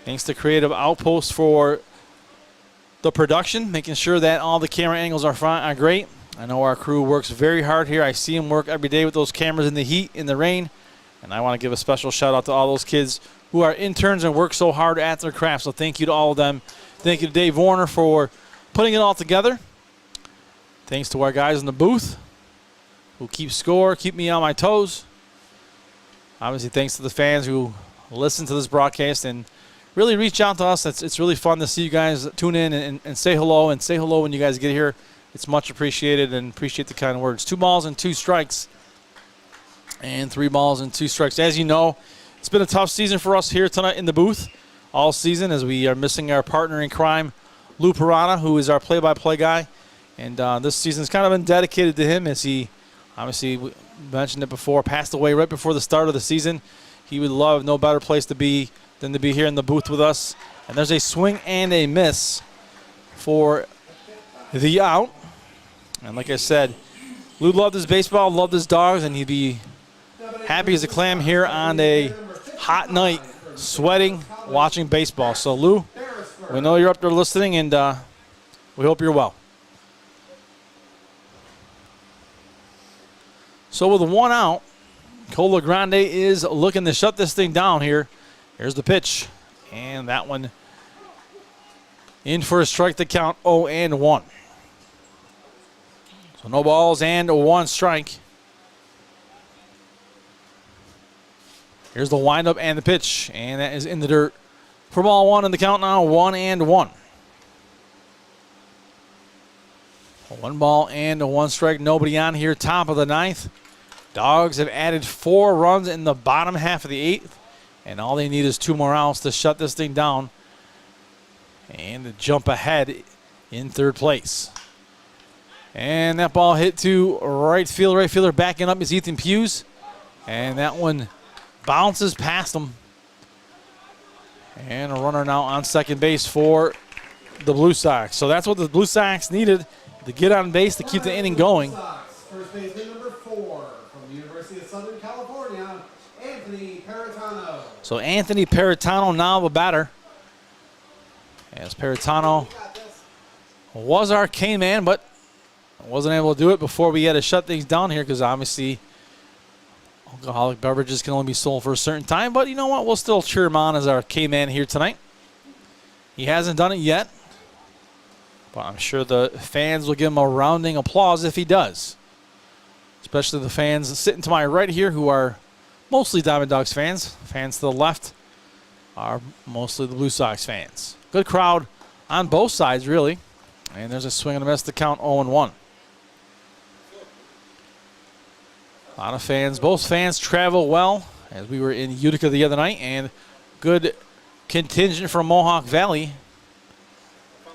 Thanks to Creative Outpost for the production, making sure that all the camera angles are great. I know our crew works very hard here. I see them work every day with those cameras in the heat, in the rain. And I want to give a special shout out to all those kids who are interns and work so hard at their craft. So thank you to all of them. Thank you to Dave Warner for putting it all together. Thanks to our guys in the booth who keep score, keep me on my toes. Obviously, thanks to the fans who listen to this broadcast and really reach out to us. It's really fun to see you guys tune in and say hello, and say hello when you guys get here. It's much appreciated, and appreciate the kind words. 2 balls and 2 strikes, and 3 balls and 2 strikes. As you know, it's been a tough season for us here tonight in the booth all season, as we are missing our partner in crime, Lou Pirana, who is our play-by-play guy. And this season's kind of been dedicated to him, as he, obviously, we mentioned it before, passed away right before the start of the season. He would love no better place to be than to be here in the booth with us. And there's a swing and a miss for the out. And like I said, Lou loved his baseball, loved his dogs, and he'd be happy as a clam here on a hot night, sweating, watching baseball. So, Lou, we know you're up there listening, and we hope you're well. So with 1 out, Colagrande is looking to shut this thing down here. Here's the pitch, and that one in for a strike to count, 0-1. So no balls and 1 strike. Here's the windup and the pitch, and that is in the dirt for ball 1 in the count now, 1-1. 1 ball and 1 strike, nobody on here, top of the 9th. Dogs have added 4 runs in the bottom half of the 8th, and all they need is 2 more outs to shut this thing down and to jump ahead in 3rd place. And that ball hit to right field. Right fielder backing up is Ethan Hughes, and that one bounces past him. And a runner now on second base for the Blue Sox. So that's what the Blue Sox needed to get on base to keep the inning going. First baseman number 4 from the University of Southern California, Anthony Peritano. So Anthony Peritano now the batter. As Peritano was our K-man, but wasn't able to do it before we had to shut things down here, because obviously alcoholic beverages can only be sold for a certain time. But you know what? We'll still cheer him on as our K-man here tonight. He hasn't done it yet, but I'm sure the fans will give him a rounding applause if he does. Especially the fans sitting to my right here, who are mostly DiamondDawgs fans. Fans to the left are mostly the Blue Sox fans. Good crowd on both sides, really. And there's a swing and a miss to count, 0-1. A lot of fans. Both fans travel well, as we were in Utica the other night, and good contingent from Mohawk Valley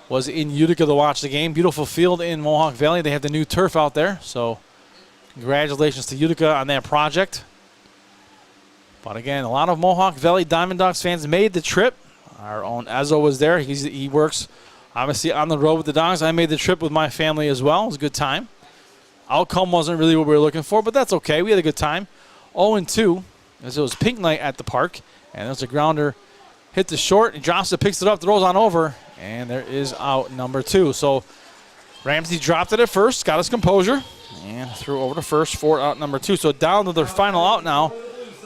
was in Utica to watch the game. Beautiful field in Mohawk Valley. They have the new turf out there, so congratulations to Utica on that project. But again, a lot of Mohawk Valley DiamondDawgs fans made the trip. Our own Ezzo was there. He works obviously on the road with the Dogs. I made the trip with my family as well. It was a good time. Outcome wasn't really what we were looking for, but that's okay. We had a good time. 0-2, as it was pink night at the park. And there's a grounder. Hit the short. He drops it, picks it up, throws on over. And there is out number 2. So Ramsey dropped it at first, got his composure, and threw over to first for out number 2. So down to their final out now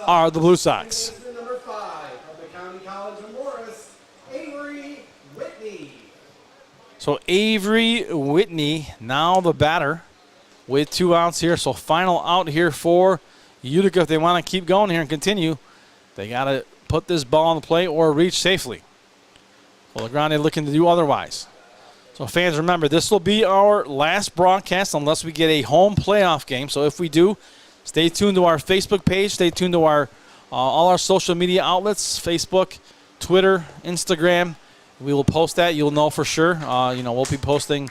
are the Blue Sox. Number 5 of the County College of Morris, Avery Whitney. So Avery Whitney, now the batter with 2 outs here. So final out here for Utica. If they want to keep going here and continue, they got to put this ball on the plate or reach safely. Well, LeGrande looking to do otherwise. So fans, remember, this will be our last broadcast unless we get a home playoff game. So if we do, stay tuned to our Facebook page. Stay tuned to our all our social media outlets, Facebook, Twitter, Instagram. We will post that. You'll know for sure. We'll be posting.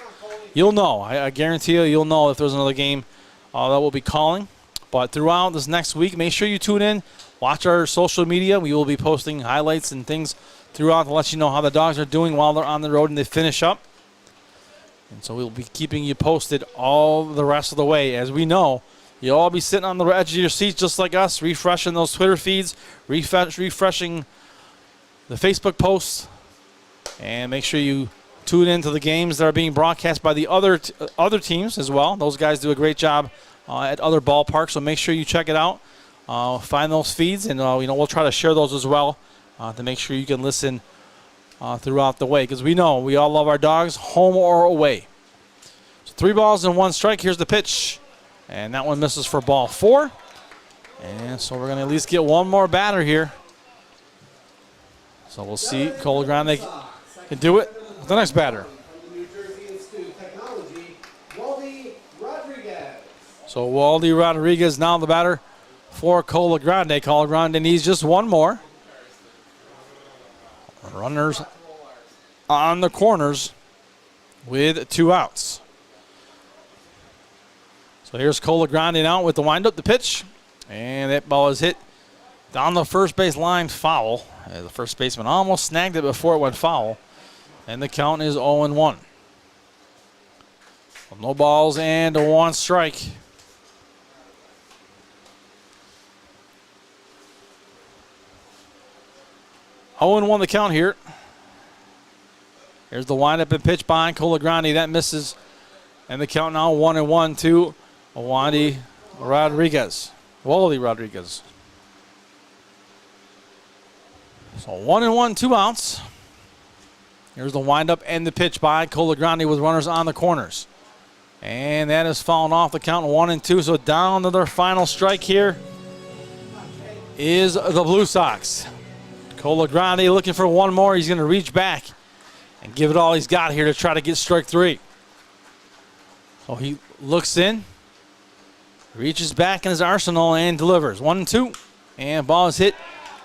You'll know. I guarantee you'll know if there's another game that we'll be calling. But throughout this next week, make sure you tune in. Watch our social media. We will be posting highlights and things throughout to let you know how the Dogs are doing while they're on the road and they finish up. And so we'll be keeping you posted all the rest of the way. As we know, you'll all be sitting on the edge of your seats just like us, refreshing those Twitter feeds, refreshing the Facebook posts. And make sure you tune into the games that are being broadcast by the other teams as well. Those guys do a great job at other ballparks, so make sure you check it out. Find those feeds, and we'll try to share those as well to make sure you can listen throughout the way, because we know we all love our Dogs, home or away. So 3 balls and 1 strike. Here's the pitch, and that one misses for ball 4. And so we're going to at least get one more batter here. So we'll see. Cole LeGrande can do it with the next batter. So Waldy Rodriguez now the batter for Cole LeGrande. Cole LeGrande needs just one more. Runners on the corners with 2 outs. So here's Cole LeGrande out with the windup, the pitch. And that ball is hit down the first base line, foul. The first baseman almost snagged it before it went foul. And the count is 0-1. Well, no balls and 1 strike. 0-1 the count here. Here's the windup and pitch by Cole LeGrande. That misses. And the count now 1-1 to Waldy Rodriguez. So 1-1, 2 outs. Here's the windup and the pitch by Cole LeGrande with runners on the corners. And that is fallen off the count 1-2. So down to their final strike here is the Blue Sox. Cole LeGrande looking for one more. He's going to reach back and give it all he's got here to try to get strike 3. So he looks in, reaches back in his arsenal, and delivers. 1-2. And ball is hit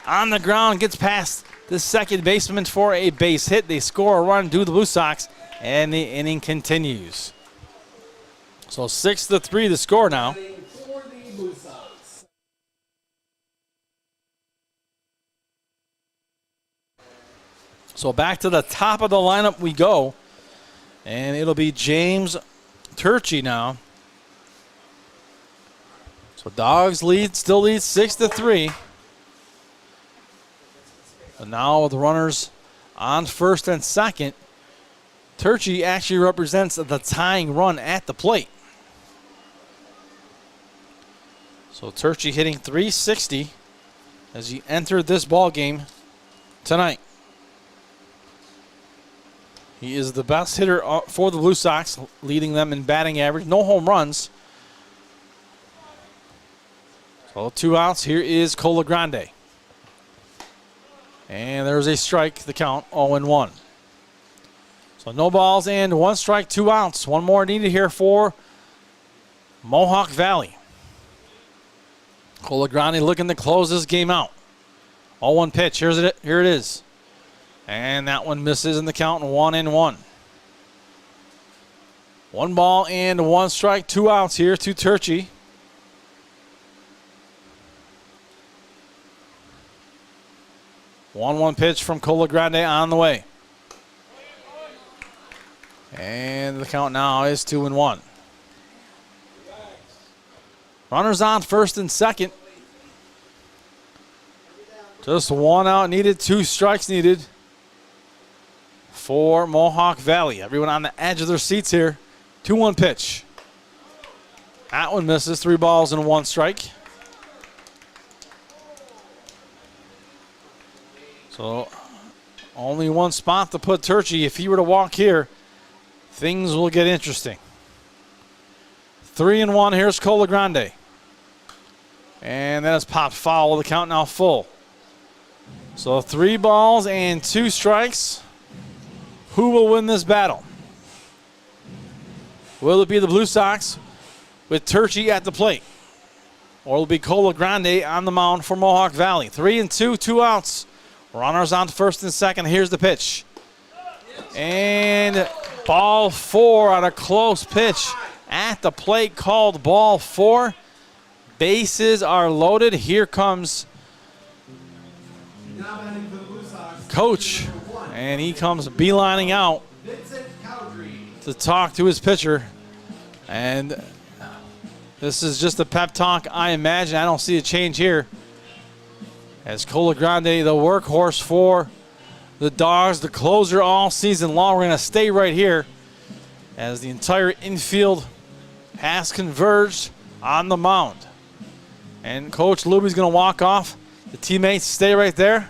on the ground, gets past the second baseman for a base hit. They score a run, do the Blue Sox, and the inning continues. So 6-3 the score now. So back to the top of the lineup we go. And it'll be James Turchi now. So Dogs still lead 6-3. But now with the runners on first and second, Turchi actually represents the tying run at the plate. So Turchi hitting .360 as he entered this ball game tonight. He is the best hitter for the Blue Sox, leading them in batting average. No home runs. So 2 outs. Here is Cole LeGrande. And there's a strike, the count 0-1. So no balls and 1 strike, 2 outs. One more needed here for Mohawk Valley. Cole LeGrande looking to close this game out. 0-1 pitch. Here it is. And that one misses in the count 1-1. 1 ball and 1 strike, 2 outs here to Turchi. 1-1 pitch from Cola Grande on the way. And the count now is 2-1. Runners on first and second. Just 1 out needed, 2 strikes needed for Mohawk Valley. Everyone on the edge of their seats here. 2-1 pitch. That one misses. 3 balls and 1 strike. So only one spot to put Turchi. If he were to walk here, things will get interesting. 3-1. Here's Cola Grande. And that is popped foul. The count now full. So 3 balls and 2 strikes. Who will win this battle? Will it be the Blue Sox with Turchi at the plate? Or will it be Cola Grande on the mound for Mohawk Valley? 3-2, 2 outs. Runners on first and second. Here's the pitch. And ball 4 on a close pitch at the plate, called ball 4. Bases are loaded. Here comes Coach, and he comes beelining out to talk to his pitcher. And this is just a pep talk, I imagine. I don't see a change here, as Cola Grande, the workhorse for the Dawgs, the closer all season long. We're going to stay right here as the entire infield has converged on the mound. And Coach Luby's going to walk off. The teammates stay right there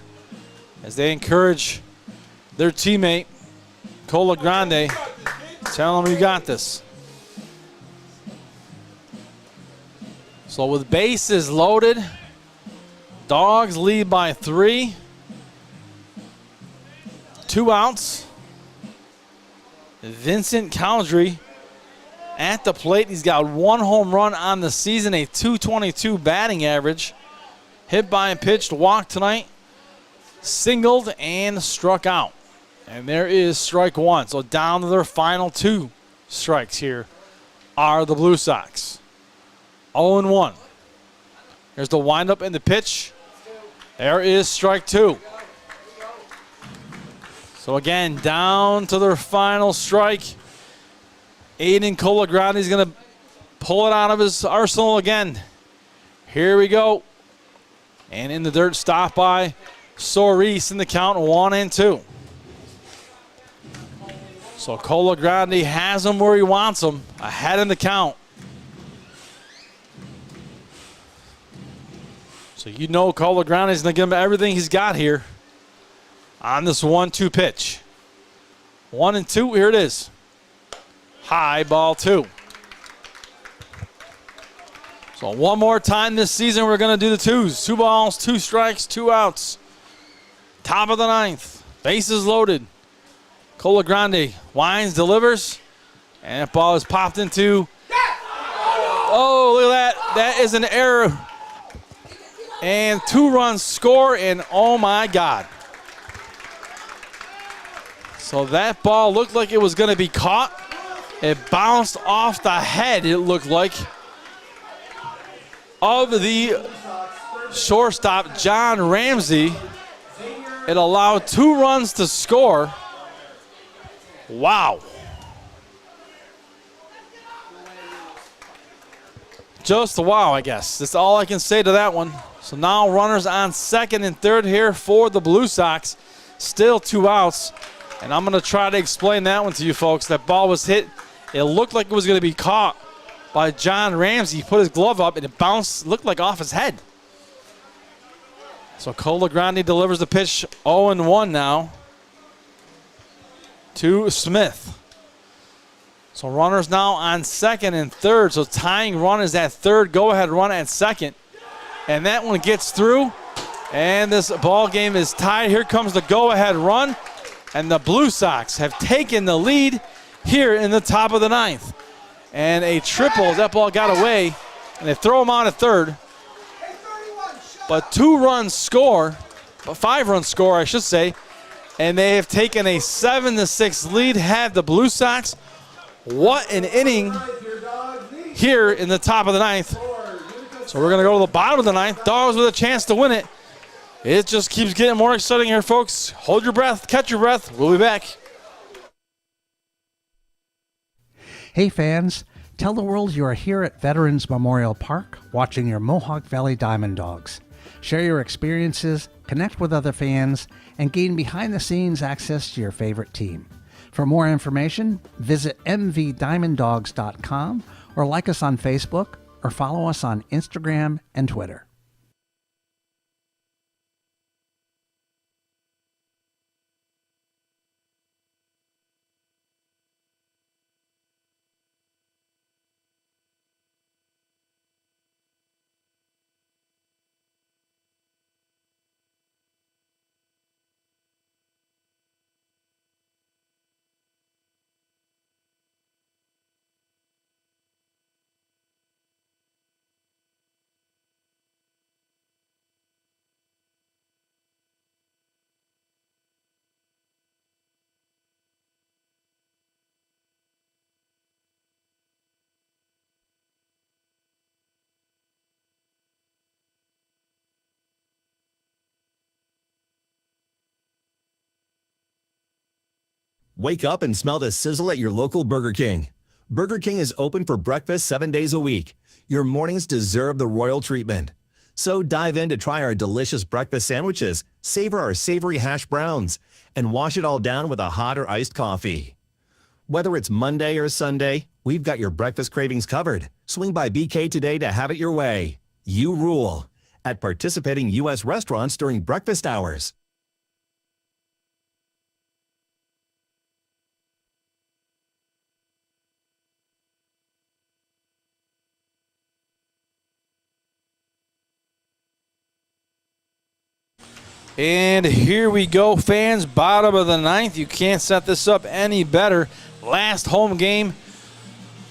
as they encourage their teammate, Cola Grande. Tell him you got this. So with bases loaded, Dawgs lead by 3. 2 outs. Vincent Cowdrey at the plate. He's got 1 home run on the season, a .222 batting average. Hit by and pitched, walked tonight, singled and struck out. And there is strike 1. So down to their final 2 strikes here are the Blue Sox. 0-1. Here's the windup and the pitch. There is strike 2. So again, down to their final strike. Aiden Cola Grande is going to pull it out of his arsenal again. Here we go. And in the dirt, stop by Soris in the count, 1-2. So Cola Grande has him where he wants him, ahead in the count. So you know Cola Grande is going to give him everything he's got here on this 1-2 pitch. 1-2, here it is. High, ball 2. So one more time this season, we're going to do the 2s. 2 balls, 2 strikes, 2 outs. Top of the 9th. Bases loaded. Cola Grande winds, delivers. And that ball is popped into. Oh, look at that. That is an error. And 2 runs score, and oh my God. So that ball looked like it was going to be caught. It bounced off the head, it looked like, of the shortstop, John Ramsey. It allowed 2 runs to score. Wow. Just wow, I guess. That's all I can say to that one. So now runners on second and third here for the Blue Sox. Still 2 outs. And I'm going to try to explain that one to you folks. That ball was hit. It looked like it was going to be caught by John Ramsey. He put his glove up and it bounced, looked like off his head. So Cola Grande delivers the pitch, 0-1 now to Smith. So runners now on second and third. So tying run is at third, go-ahead run at second. And that one gets through. And this ball game is tied. Here comes the go-ahead run. And the Blue Sox have taken the lead here in the top of the 9th. And a triple as that ball got away. And they throw him out at third. But 2 runs score, 5 runs score, I should say. And they have taken a 7-6 lead, have the Blue Sox. What an inning here in the top of the 9th. So we're going to go to the bottom of the 9th. Dawgs with a chance to win it. It just keeps getting more exciting here, folks. Hold your breath, catch your breath. We'll be back. Hey fans, tell the world you are here at Veterans Memorial Park watching your Mohawk Valley DiamondDawgs. Share your experiences, connect with other fans, and gain behind-the-scenes access to your favorite team. For more information, visit mvdiamonddogs.com or like us on Facebook or follow us on Instagram and Twitter. Wake up and smell the sizzle at your local Burger King. Burger King is open for breakfast 7 days a week. Your mornings deserve the royal treatment. So dive in to try our delicious breakfast sandwiches, savor our savory hash browns, and wash it all down with a hot or iced coffee. Whether it's Monday or Sunday, we've got your breakfast cravings covered. Swing by BK today to have it your way. You rule at participating U.S. restaurants during breakfast hours. And here we go, fans. Bottom of the ninth. You can't set this up any better. Last home game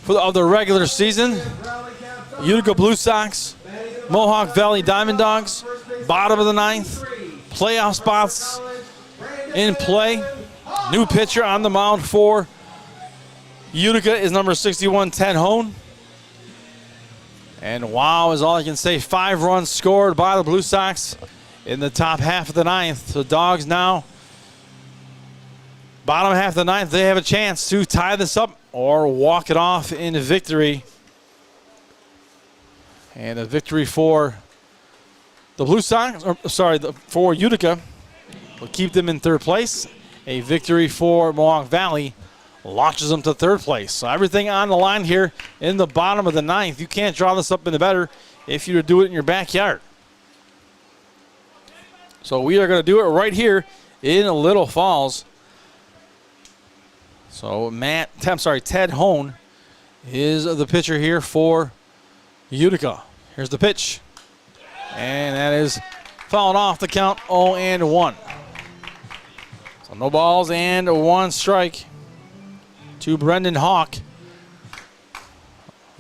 of the regular season. Utica Blue Sox, Mohawk Valley DiamondDawgs. Bottom of the ninth. Playoff spots in play. New pitcher on the mound for Utica is number 61, Ted Hone. And wow is all I can say. 5 runs scored by the Blue Sox in the top half of the ninth. The Dawgs now, bottom half of the ninth, they have a chance to tie this up or walk it off in victory. And a victory for the Blue Sox, for Utica will keep them in third place. A victory for Mohawk Valley launches them to third place. So everything on the line here in the bottom of the ninth. You can't draw this up any better if you do it in your backyard. So we are going to do it right here in Little Falls. So Ted Hone is the pitcher here for Utica. Here's the pitch. And that is fouled off the count 0-1. So no balls and 1 strike to Brendan Hawk.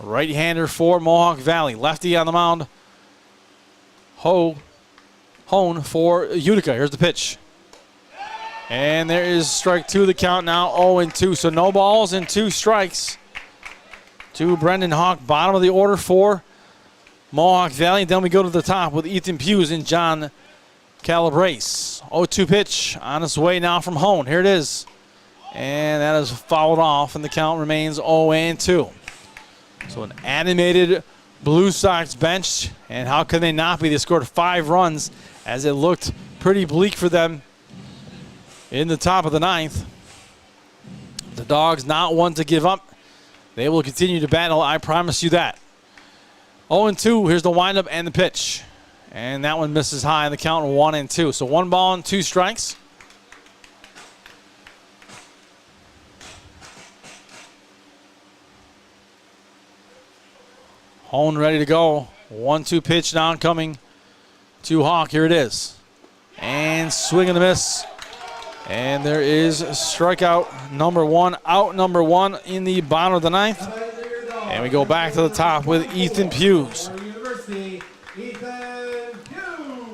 Right-hander for Mohawk Valley. Lefty on the mound. Hone for Utica. Here's the pitch. And there is strike 2, the count now 0-2. So no balls and 2 strikes to Brendan Hawk. Bottom of the order for Mohawk Valley. Then we go to the top with Ethan Hughes and John Calabrese. 0-2 pitch on its way now from Hone. Here it is. And that is fouled off, and the count remains 0-2. So an animated Blue Sox bench, and how can they not be? They scored 5 runs as it looked pretty bleak for them in the top of the ninth. The Dawgs not one to give up. They will continue to battle, I promise you that. 0-2, here's the windup and the pitch. And that one misses high, the count 1-2. So 1 ball and 2 strikes. Hone ready to go. 1-2 pitch now coming to Hawk. Here it is. And swing and a miss. And there is strikeout number 1, out number 1 in the bottom of the ninth. And we go back to the top with Ethan Hughes.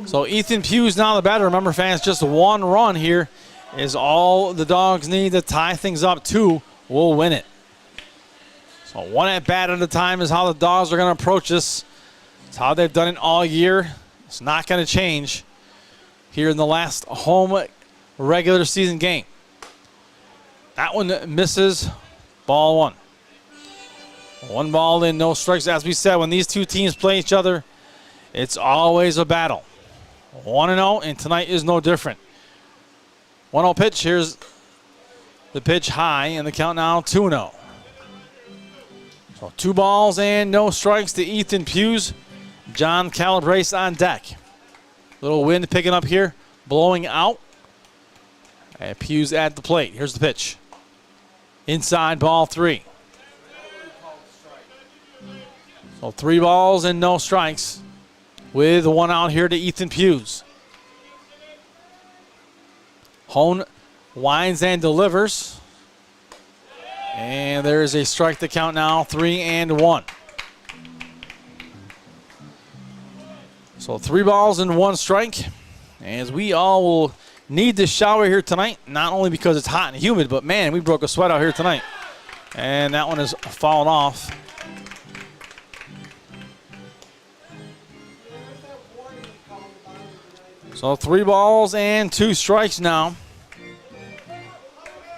So Ethan Hughes now the batter. Remember, fans, just 1 run here is all the Dawgs need to tie things up. 2 will win it. So 1 at bat at a time is how the Dawgs are going to approach this. It's how they've done it all year. It's not going to change. here in the last home regular season game. That one misses. Ball one. One ball in, no strikes. As we said, when these two teams play each other, it's always a battle. 1-0, and tonight is no different. 1-0 pitch. Here's the pitch high, and the count now 2-0. So 2 balls and no strikes to Ethan Hughes. John Calabrese on deck. Little wind picking up here, blowing out. And Hughes at the plate. Here's the pitch. Inside, ball 3. So 3 balls and no strikes with 1 out here to Ethan Hughes. Hone winds and delivers. And there is a strike to count now, 3-1. So 3 balls and 1 strike. As we all will need to shower here tonight, not only because it's hot and humid, but man, we broke a sweat out here tonight. And that one has fallen off. So 3 balls and 2 strikes now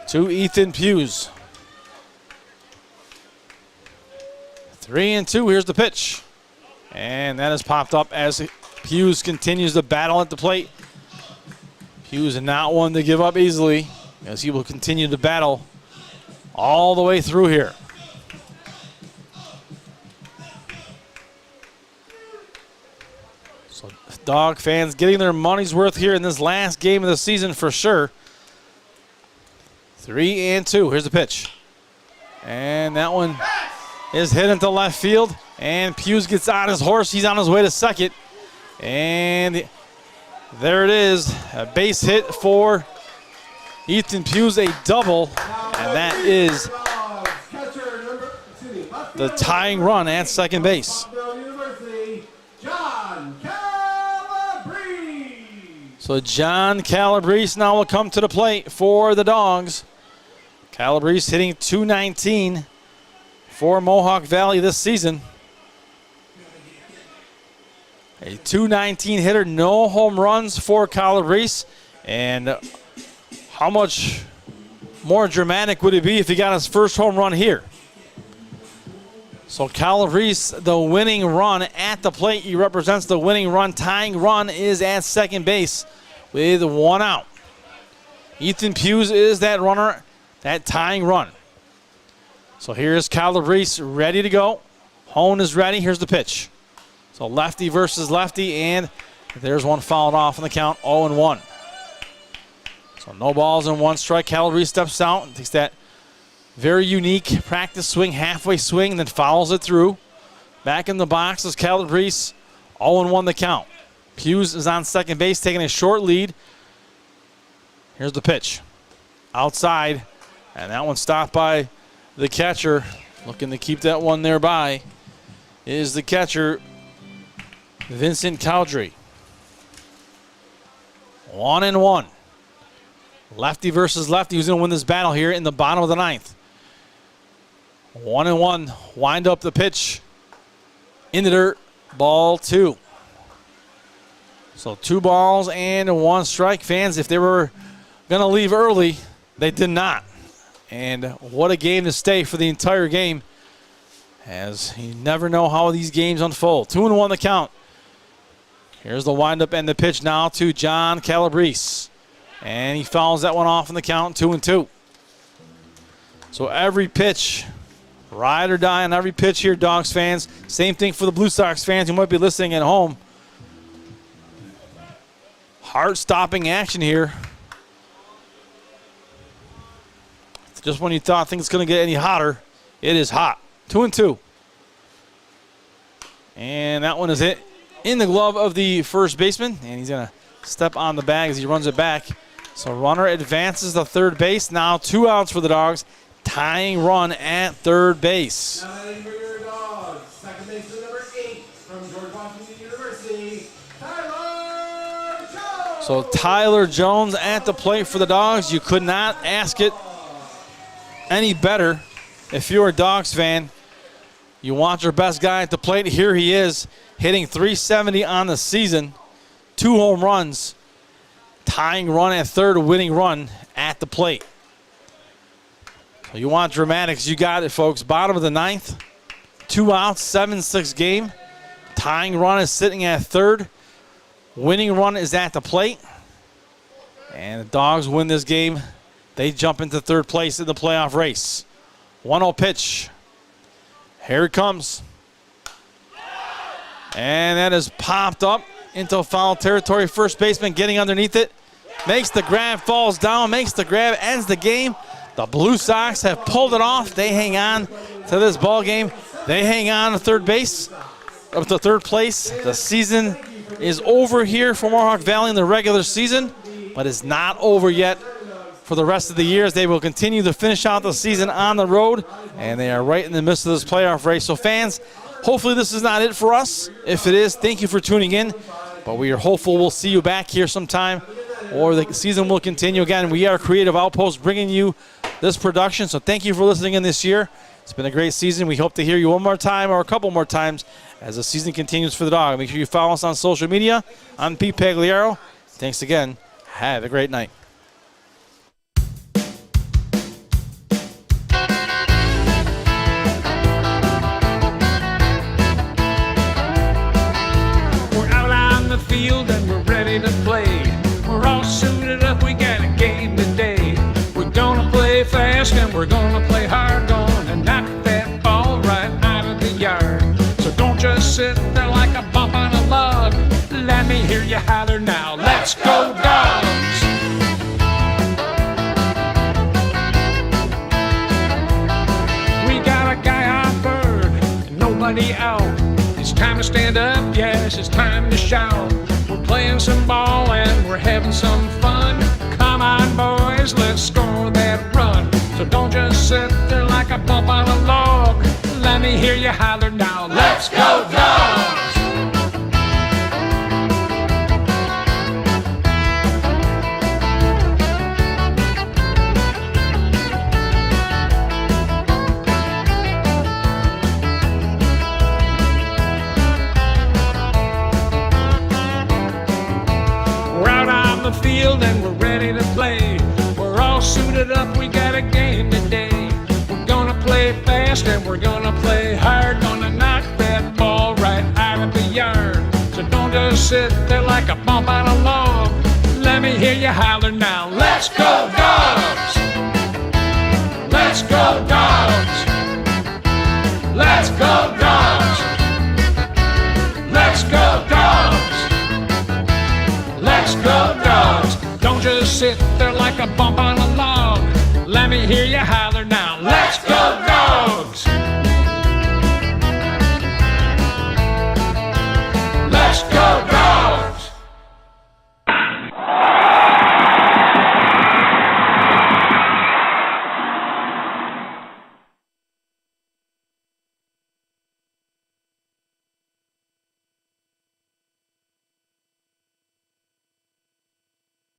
to Ethan Hughes. 3-2, here's the pitch. And that has popped up as Hughes continues to battle at the plate. Hughes is not one to give up easily as he will continue to battle all the way through here. So Dog fans getting their money's worth here in this last game of the season for sure. 3-2, here's the pitch. And that one is hit into left field. And Hughes gets on his horse. He's on his way to second. And there it is. A base hit for Ethan Hughes, a double. And that is the tying run at second base. So John Calabrese now will come to the plate for the Dogs. Calabrese hitting .219 for Mohawk Valley this season. A .219 hitter, no home runs for Calabrese. And how much more dramatic would it be if he got his first home run here? So Calabrese, the winning run at the plate. He represents the winning run. Tying run is at second base with 1 out. Ethan Hughes is that runner, that tying run. So here's Calabrese ready to go. Hone is ready. Here's the pitch. So lefty versus lefty, and there's one fouled off in the count, 0-1. So no balls and 1 strike. Calabrese steps out and takes that very unique practice swing, halfway swing, and then fouls it through. Back in the box is Calabrese, 0-1 the count. Hughes is on second base, taking a short lead. Here's the pitch. Outside, and that one stopped by the catcher. Looking to keep that one nearby is the catcher, Vincent Cowdrey. 1-1. Lefty versus lefty. Who's going to win this battle here in the bottom of the 9th? 1-1. Wind up the pitch in the dirt. Ball 2. So 2 balls and 1 strike. Fans, if they were going to leave early, they did not. And what a game to stay for the entire game, as you never know how these games unfold. 2-1 the count. Here's the windup and the pitch now to John Calabrese. And he fouls that one off in the count, 2-2. So every pitch, ride or die on every pitch here, Dogs fans. Same thing for the Blue Sox fans who might be listening at home. Heart-stopping action here. Just when you thought things going to get any hotter, it is hot. 2-2. And that one is hit in the glove of the first baseman, and he's going to step on the bag as he runs it back. So runner advances to third base. Now 2 outs for the Dogs. Tying run at third base. Now heading for your Dogs, second baseman number 8 from George Washington University, Tyler Jones. So Tyler Jones at the plate for the Dogs. You could not ask it any better. If you're a Dogs fan, you want your best guy at the plate. Here he is, hitting .370 on the season, 2 home runs, tying run at third, a winning run at the plate. So you want dramatics, you got it, folks. Bottom of the ninth, 2 outs, 7-6 game. Tying run is sitting at third. Winning run is at the plate. And the Dawgs win this game. They jump into third place in the playoff race. 1-0 pitch. Here it comes. And that is popped up into foul territory. First baseman getting underneath it. Makes the grab, falls down, makes the grab, ends the game. The Blue Sox have pulled it off. They hang on to this ball game. They hang on to third base, up to third place. The season is over here for Mohawk Valley in the regular season, but it's not over yet for the rest of the year. They will continue to finish out the season on the road, and they are right in the midst of this playoff race. So fans, hopefully this is not it for us. If it is, thank you for tuning in, but we are hopeful we'll see you back here sometime, or the season will continue. Again, we are Creative Outpost bringing you this production, so thank you for listening in this year. It's been a great season. We hope to hear you one more time or a couple more times as the season continues for the Dog. Make sure you follow us on social media. I'm Pete Pagliaro. Thanks again. Have a great night. We're out on the field and we're ready to play. We're all suited up, we got a game today. We're gonna play fast and we're gonna play hard, gonna knock that ball right out of the yard. So don't just sit there like a bump on a log. Let me hear you holler now. Let's go Dogs! We got a guy on third and nobody out. It's time to stand up, yes, it's time to shout. We're playing some ball and we're having some fun. Come on, boys, let's score that run. So don't just sit there like a bump on a log. Let me hear you holler now. Let's go Dogs! We're out on the field and we're ready to play. We're all suited up, we got a game today. We're gonna play fast and we're gonna play hard. Gonna knock that ball right out of the yard. So don't just sit there like a bump on a log. Let me hear you holler now. Let's go Dogs! Let's go Dogs! Let's go Dogs! Let's go Dogs! Let's go Dogs! Don't just sit there like a bump on a log. Let me hear you holler now. Let's go Dogs!